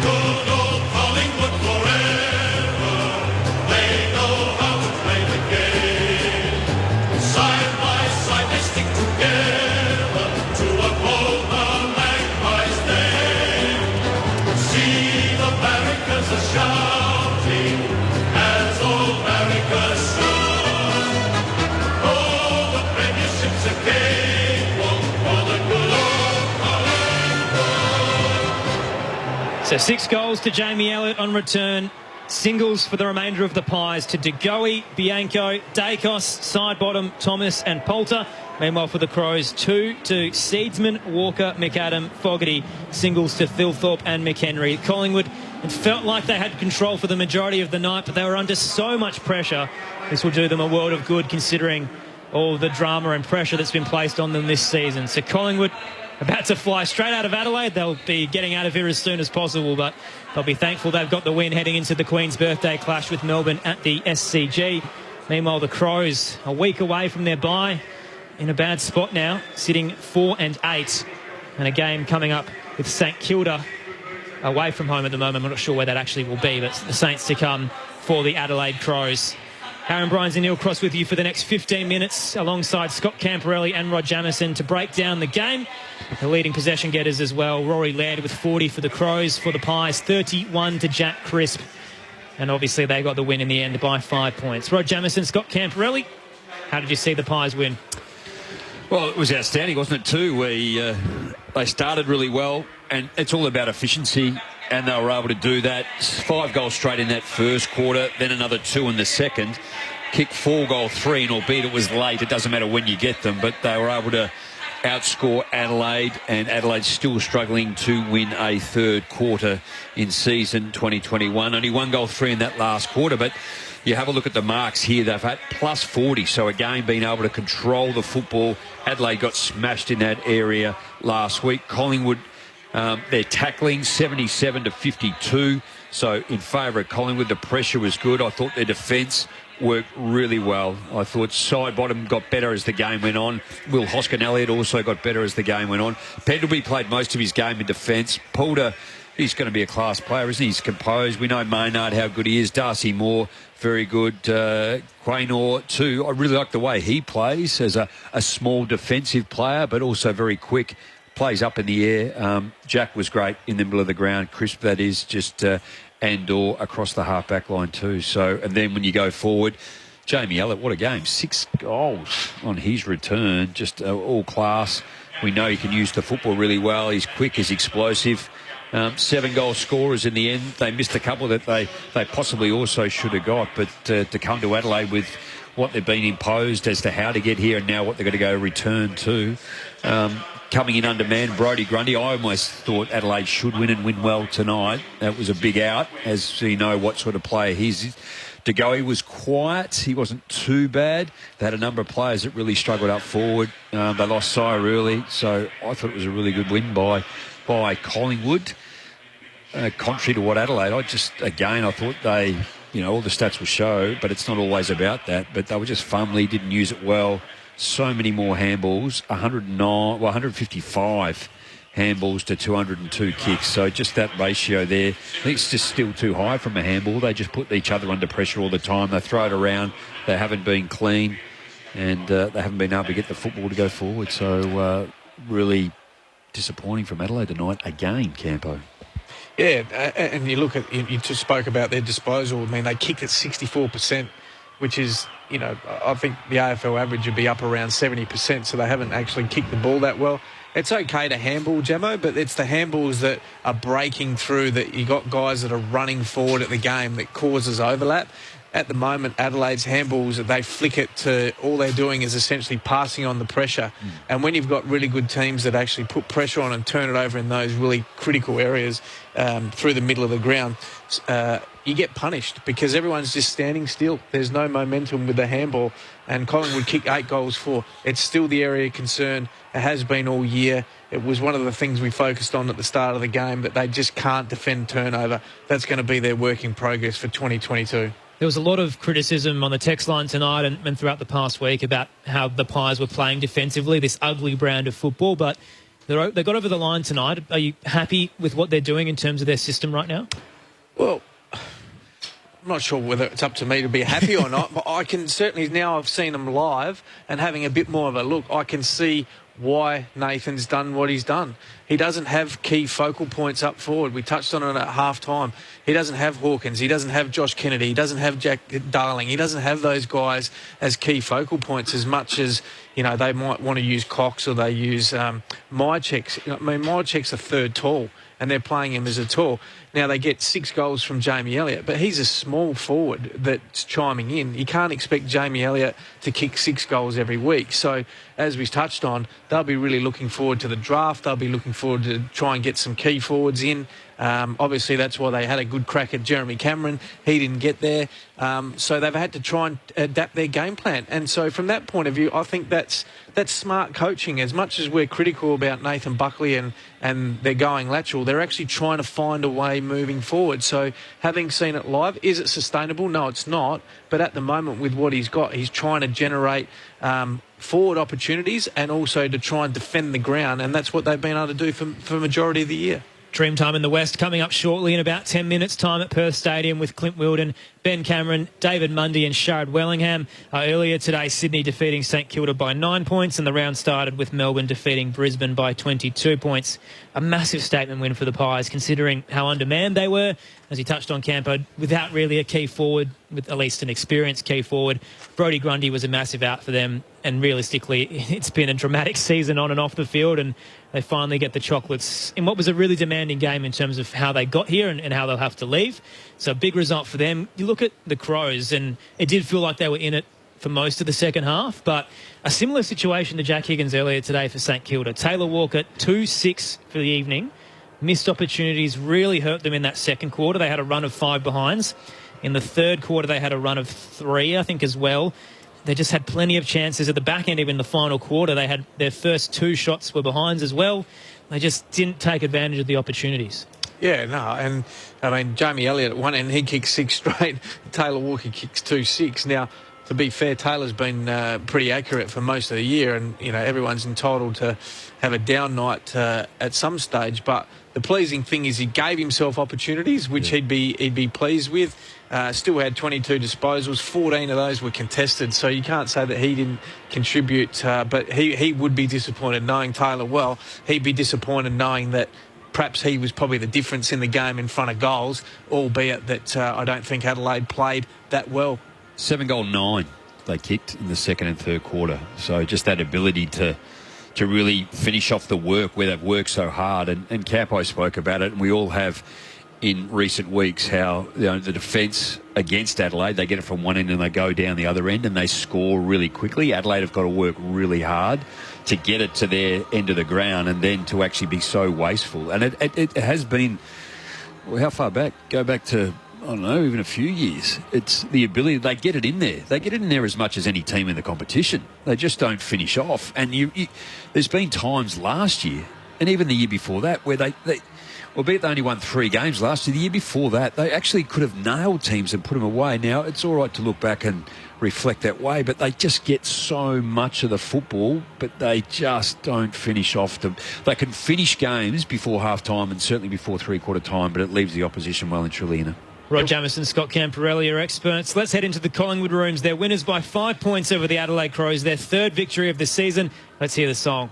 Good old Collingwood forever. They know how to play the game. Side by side they stick together to uphold the Magpies' name. See the barricades are shouting as old barricades shout. Oh, the premiership's a cakewalk for the good old Collingwood.
So 6 goals to Jamie Elliott on return. Singles for the remainder of the Pies to De Goey, Bianco, Dacos, Sidebottom, Thomas and Poulter. Meanwhile for the Crows, 2 to Seedsman, Walker, McAdam, Fogarty. Singles to Thilthorpe and McHenry. Collingwood, it felt like they had control for the majority of the night, but they were under so much pressure. This will do them a world of good considering all the drama and pressure that's been placed on them this season. So Collingwood about to fly straight out of Adelaide. They'll be getting out of here as soon as possible, but they'll be thankful they've got the win heading into the Queen's birthday clash with Melbourne at the SCG. Meanwhile, the Crows, a week away from their bye, in a bad spot now, sitting 4 and 8. And a game coming up with St Kilda away from home at the moment. I'm not sure where that actually will be, but the Saints to come for the Adelaide Crows. Aaron Bryans and Neil Cross with you for the next 15 minutes alongside Scott Camporelli and Rod Jamieson to break down the game. The leading possession getters as well. Rory Laird with 40 for the Crows. For the Pies, 31 to Jack Crisp. And obviously they got the win in the end by 5 points. Rod Jamieson, Scott Camporelli, how did you see the Pies win?
Well, it was outstanding, wasn't it, too? They started really well, and it's all about efficiency, and they were able to do that. 5 goals straight in that first quarter, then another 2 in the second. Kicked 4-goal-3, and albeit it was late, it doesn't matter when you get them, but they were able to outscore Adelaide, and Adelaide's still struggling to win a third quarter in season 2021. Only 1-goal-3 in that last quarter, but you have a look at the marks here. They've had plus 40, so again being able to control the football. Adelaide got smashed in that area last week. Collingwood, their tackling 77 to 52, so in favour of Collingwood. The pressure was good. I thought their defence worked really well. I thought Sidebottom got better as the game went on. Will Hoskin-Elliott also got better as the game went on. Pendlebury played most of his game in defence. Poulter, he's going to be a class player, isn't he? He's composed. We know Maynard, how good he is. Darcy Moore, very good. Quaynor too. I really like the way he plays as a small defensive player, but also very quick. Plays up in the air. Jack was great in the middle of the ground. Crisp, that is, just and/or across the half-back line too. So, and then when you go forward, Jamie Elliott, what a game. 6 goals on his return. Just all class. We know he can use the football really well. He's quick, he's explosive. 7-goal scorers in the end. They missed a couple that they possibly also should have got. But to come to Adelaide with what they've been imposed as to how to get here and now what they're going to go return to. Coming in undermanned, Brodie Grundy. I almost thought Adelaide should win and win well tonight. That was a big out, as you know what sort of player he's. De Goey was quiet. He wasn't too bad. They had a number of players that really struggled up forward. They lost Sire early, so I thought it was a really good win by Collingwood. Contrary to what Adelaide, I thought they, all the stats will show, but it's not always about that. But they were just fumbly, didn't use it well. So many more handballs, 155 handballs to 202 kicks. So just that ratio there, I think it's just still too high from a handball. They just put each other under pressure all the time. They throw it around. They haven't been clean, and they haven't been able to get the football to go forward. So really disappointing from Adelaide tonight again, Campo.
Yeah, and you look at, you just spoke about their disposal. I mean, they kicked at 64%, which is, I think the AFL average would be up around 70%, so they haven't actually kicked the ball that well. It's okay to handball, Jamo, but it's the handballs that are breaking through, that you got guys that are running forward at the game that causes overlap. At the moment, Adelaide's handballs, they flick it to, all they're doing is essentially passing on the pressure. And when you've got really good teams that actually put pressure on and turn it over in those really critical areas through the middle of the ground, you get punished because everyone's just standing still. There's no momentum with the handball, and Collingwood kicked 8 goals for. It's still the area of concern. It has been all year. It was one of the things we focused on at the start of the game, that they just can't defend turnover. That's going to be their work in progress for 2022.
There was a lot of criticism on the text line tonight and throughout the past week about how the Pies were playing defensively, this ugly brand of football, but they got over the line tonight. Are you happy with what they're doing in terms of their system right now?
Well, I'm not sure whether it's up to me to be happy or not, but I can certainly, now I've seen them live and having a bit more of a look, I can see why Nathan's done what he's done. He doesn't have key focal points up forward. We touched on it at half-time. He doesn't have Hawkins. He doesn't have Josh Kennedy. He doesn't have Jack Darling. He doesn't have those guys as key focal points as much as, they might want to use Cox or they use Mychek's. I mean, Mychek's a third tall, and they're playing him as a tall. Now, they get 6 goals from Jamie Elliott, but he's a small forward that's chiming in. You can't expect Jamie Elliott to kick 6 goals every week. So, as we touched on, they'll be really looking forward to the draft. They'll be looking forward to try and get some key forwards in. Obviously, that's why they had a good crack at Jeremy Cameron. He didn't get there. So they've had to try and adapt their game plan. And so from that point of view, I think that's smart coaching. As much as we're critical about Nathan Buckley and they're going lateral, they're actually trying to find a way moving forward. So having seen it live, is it sustainable? No, it's not. But at the moment, with what he's got, he's trying to generate forward opportunities and also to try and defend the ground. And that's what they've been able to do for a majority of the year.
Dreamtime in the West coming up shortly in about 10 minutes' time at Perth Stadium with Clint Wilden, Ben Cameron, David Mundy and Sharad Wellingham. Earlier today, Sydney defeating St Kilda by 9 points, and the round started with Melbourne defeating Brisbane by 22 points. A massive statement win for the Pies, considering how undermanned they were, as he touched on, Campo, without really a key forward, with at least an experienced key forward. Brodie Grundy was a massive out for them, and realistically, it's been a dramatic season on and off the field, and they finally get the chocolates in what was a really demanding game in terms of how they got here and how they'll have to leave. So a big result for them. You look at the Crows, and it did feel like they were in it for most of the second half, but a similar situation to Jack Higgins earlier today for St Kilda. Taylor Walker, 2-6 for the evening. Missed opportunities really hurt them in that second quarter. They had a run of 5 behinds. In the third quarter, they had a run of 3, I think, as well. They just had plenty of chances at the back end. Even in the final quarter, they had their first 2 shots were behinds as well. They just didn't take advantage of the opportunities.
Yeah, no, and I mean, Jamie Elliott at one end, he kicks 6 straight. Taylor Walker kicks 2-6. Now, to be fair, Taylor's been pretty accurate for most of the year, and everyone's entitled to have a down night at some stage. But the pleasing thing is he gave himself opportunities, which he'd be pleased with. Still had 22 disposals, 14 of those were contested, so you can't say that he didn't contribute. But he would be disappointed, knowing Taylor well. He'd be disappointed knowing that perhaps he was probably the difference in the game in front of goals, albeit that I don't think Adelaide played that well.
7-9 they kicked in the second and third quarter. So just that ability to really finish off the work where they've worked so hard. And Capo spoke about it, and we all have in recent weeks how the defence against Adelaide, they get it from one end and they go down the other end and they score really quickly. Adelaide have got to work really hard to get it to their end of the ground and then to actually be so wasteful. And it has been, well, how far back? Go back to, I don't know, even a few years. It's the ability, they get it in there. They get it in there as much as any team in the competition. They just don't finish off. And there's been times last year and even the year before that where they albeit they only won 3 games last year, the year before that, they actually could have nailed teams and put them away. Now, it's all right to look back and reflect that way, but they just get so much of the football, but they just don't finish off them. They can finish games before half-time and certainly before three-quarter time, but it leaves the opposition well and truly in it.
Rod Jamieson, Scott Camporelli are experts. Let's head into the Collingwood rooms. They're winners by 5 points over the Adelaide Crows, their 3rd victory of the season. Let's hear the song.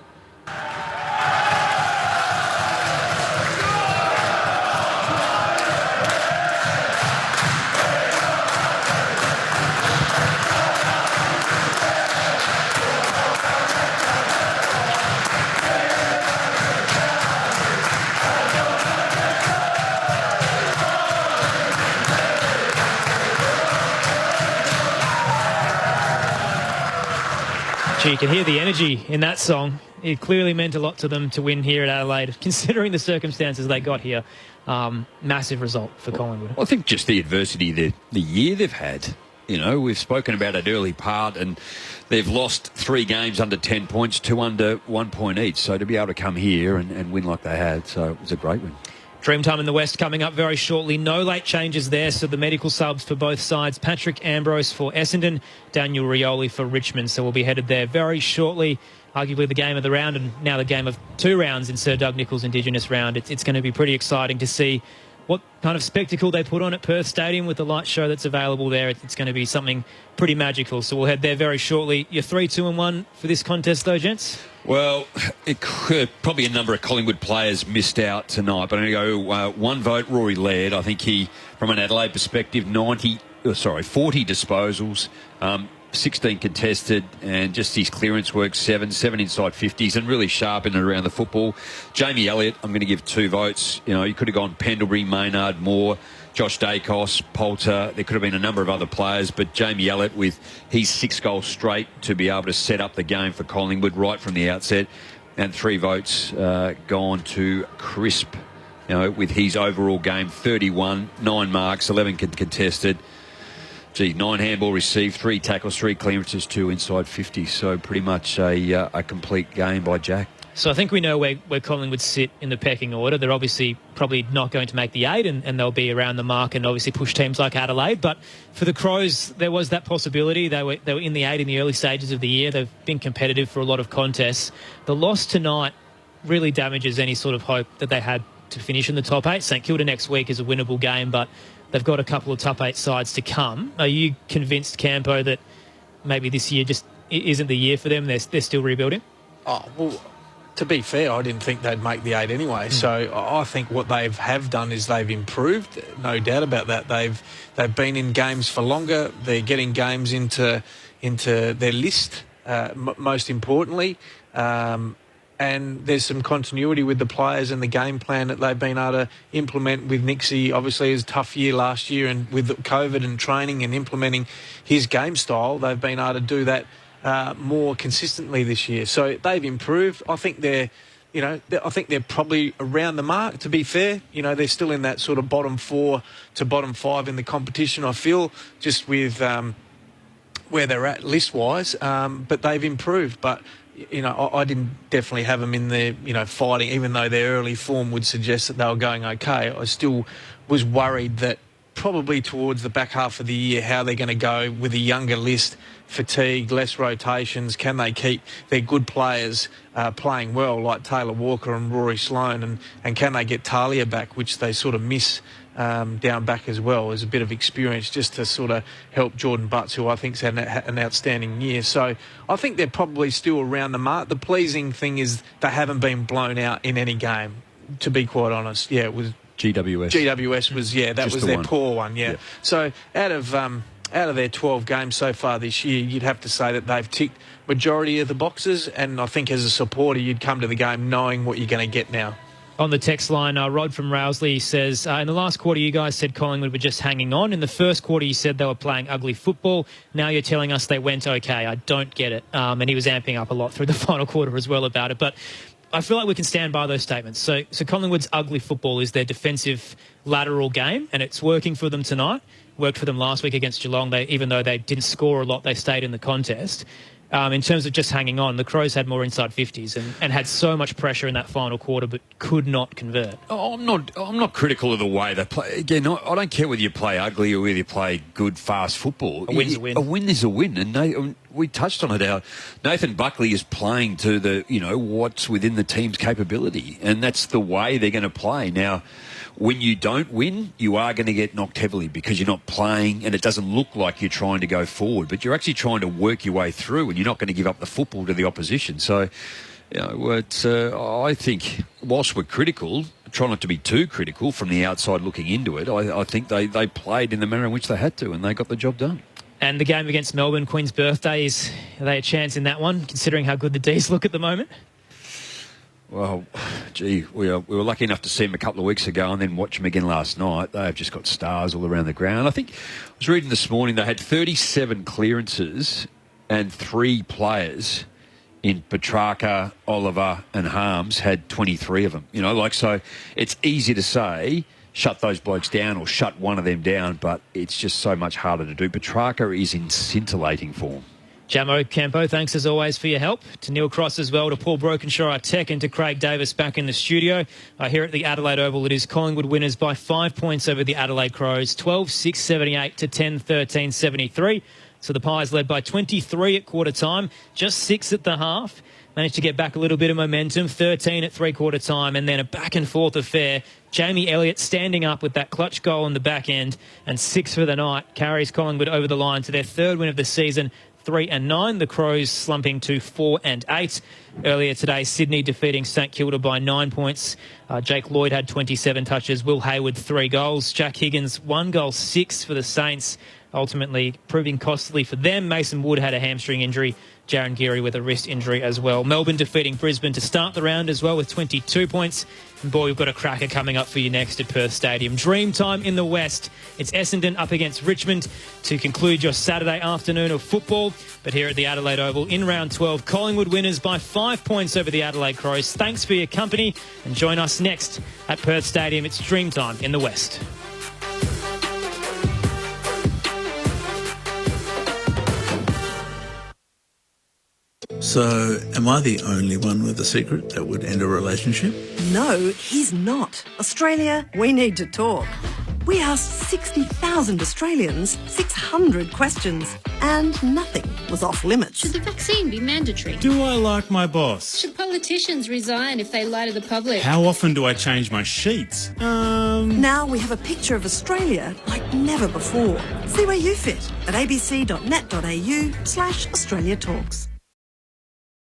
You can hear the energy in that song. It clearly meant a lot to them to win here at Adelaide, considering the circumstances they got here. Massive result for Collingwood.
I think just the adversity, the year they've had. We've spoken about it early part, and they've lost 3 games under 10 points, 2 under 1 point each. So to be able to come here and win like they had, so it was a great win.
Dreamtime in the West coming up very shortly. No late changes there, so the medical subs for both sides. Patrick Ambrose for Essendon, Daniel Rioli for Richmond. So we'll be headed there very shortly. Arguably the game of the round and now the game of 2 rounds in Sir Doug Nicholls' Indigenous round. It's going to be pretty exciting to see what kind of spectacle they put on at Perth Stadium with the light show that's available there. It's going to be something pretty magical. So we'll head there very shortly. You're 3-2-1 for this contest though, gents?
Well, probably a number of Collingwood players missed out tonight, but I'm going to go 1 vote, Rory Laird. I think he, from an Adelaide perspective, 40 disposals, 16 contested, and just his clearance work, 7 inside 50s, and really sharp in and around the football. Jamie Elliott, I'm going to give 2 votes. You could have gone Pendlebury, Maynard, Moore, Josh Dacos, Poulter. There could have been a number of other players, but Jamie Elliott with his 6 goals straight to be able to set up the game for Collingwood right from the outset. And 3 votes gone to Crisp, with his overall game, 31, 9 marks, 11 contested. 9 handball received, 3 tackles, 3 clearances, 2 inside 50. So pretty much a complete game by Jack.
So I think we know where Collingwood sit in the pecking order. They're obviously probably not going to make the 8 and they'll be around the mark and obviously push teams like Adelaide. But for the Crows, there was that possibility. They were in the 8 in the early stages of the year. They've been competitive for a lot of contests. The loss tonight really damages any sort of hope that they had to finish in the top 8. St Kilda next week is a winnable game, but they've got a couple of top 8 sides to come. Are you convinced, Campo, that maybe this year just isn't the year for them? They're still rebuilding?
Oh, well, to be fair, I didn't think they'd make the 8 anyway. So I think what they have done is they've improved, no doubt about that. They've been in games for longer. They're getting games into their list, most importantly. And there's some continuity with the players and the game plan that they've been able to implement with Nixie. Obviously, it was a tough year last year, and with COVID and training and implementing his game style, they've been able to do that more consistently this year. So they've improved. I think they're probably around the mark, to be fair. They're still in that sort of bottom 4 to bottom 5 in the competition, I feel, just with where they're at list-wise. But they've improved. But I didn't definitely have them in there, fighting, even though their early form would suggest that they were going okay. I still was worried that probably towards the back half of the year, how they're going to go with a younger list, fatigue, less rotations. Can they keep their good players playing well, like Taylor Walker and Rory Sloane, and can they get Talia back, which they sort of miss down back as well, as a bit of experience just to sort of help Jordan Butts, who I think's had an outstanding year. So I think they're probably still around the mark. The pleasing thing is they haven't been blown out in any game, to be quite honest. Yeah, it was GWS was, that was their poor one, yeah. So out of their 12 games so far this year, you'd have to say that they've ticked majority of the boxes, and I think as a supporter, you'd come to the game knowing what you're going to get now.
On the text line, Rod from Rowsley says, in the last quarter, you guys said Collingwood were just hanging on. In the first quarter, you said they were playing ugly football. Now you're telling us they went okay. I don't get it. And he was amping up a lot through the final quarter as well about it. But I feel like we can stand by those statements. So Collingwood's ugly football is their defensive lateral game, and it's working for them tonight. Worked for them last week against Geelong. Even though they didn't score a lot, they stayed in the contest. In terms of just hanging on, the Crows had more inside 50s and had so much pressure in that final quarter, but could not convert.
I'm not critical of the way they play. Again, I don't care whether you play ugly or whether you play good, fast football.
A win's a win.
A win is a win, and we touched on it. Nathan Buckley is playing to the what's within the team's capability, and that's the way they're going to play now. When you don't win, you are going to get knocked heavily because you're not playing and it doesn't look like you're trying to go forward, but you're actually trying to work your way through and you're not going to give up the football to the opposition. So, I think whilst we're critical, try not to be too critical from the outside looking into it, I think they played in the manner in which they had to and they got the job done.
And the game against Melbourne, Queen's birthday, are they a chance in that one, considering how good the D's look at the moment?
Well, gee, we were lucky enough to see them a couple of weeks ago and then watch them again last night. They have just got stars all around the ground. I think I was reading this morning they had 37 clearances and 3 players in Petrarca, Oliver and Harms had 23 of them. So it's easy to say shut those blokes down or shut one of them down, but it's just so much harder to do. Petrarca is in scintillating form.
Jamo Campo, thanks as always for your help. To Neil Cross as well, to Paul Brokenshaw, our tech, and to Craig Davis back in the studio. Here at the Adelaide Oval, it is Collingwood winners by 5 points over the Adelaide Crows, 12-6-78 to 10-13-73. So the Pies led by 23 at quarter time, just 6 at the half. Managed to get back a little bit of momentum, 13 at three-quarter time, and then a back-and-forth affair. Jamie Elliott standing up with that clutch goal in the back end, and 6 for the night carries Collingwood over the line to their 3rd win of the season, 3-9. The Crows slumping to 4-8. Earlier today, Sydney defeating St Kilda by 9 points. Jake Lloyd had 27 touches. Will Hayward 3 goals. Jack Higgins 1 goal, 6 for the Saints, ultimately proving costly for them. Mason Wood had a hamstring injury. Jaron Geary with a wrist injury as well. Melbourne defeating Brisbane to start the round as well with 22 points. And boy, we've got a cracker coming up for you next at Perth Stadium. Dream time in the West. It's Essendon up against Richmond to conclude your Saturday afternoon of football. But here at the Adelaide Oval in round 12, Collingwood winners by 5 points over the Adelaide Crows. Thanks for your company and join us next at Perth Stadium. It's dream time in the West.
So, am I the only one with a secret that would end a relationship?
No, he's not. Australia, we need to talk. We asked 60,000 Australians 600 questions, and nothing was off limits.
Should the vaccine be mandatory?
Do I like my boss?
Should politicians resign if they lie to the public?
How often do I change my sheets?
Now we have a picture of Australia like never before. See where you fit at abc.net.au/Australia Talks.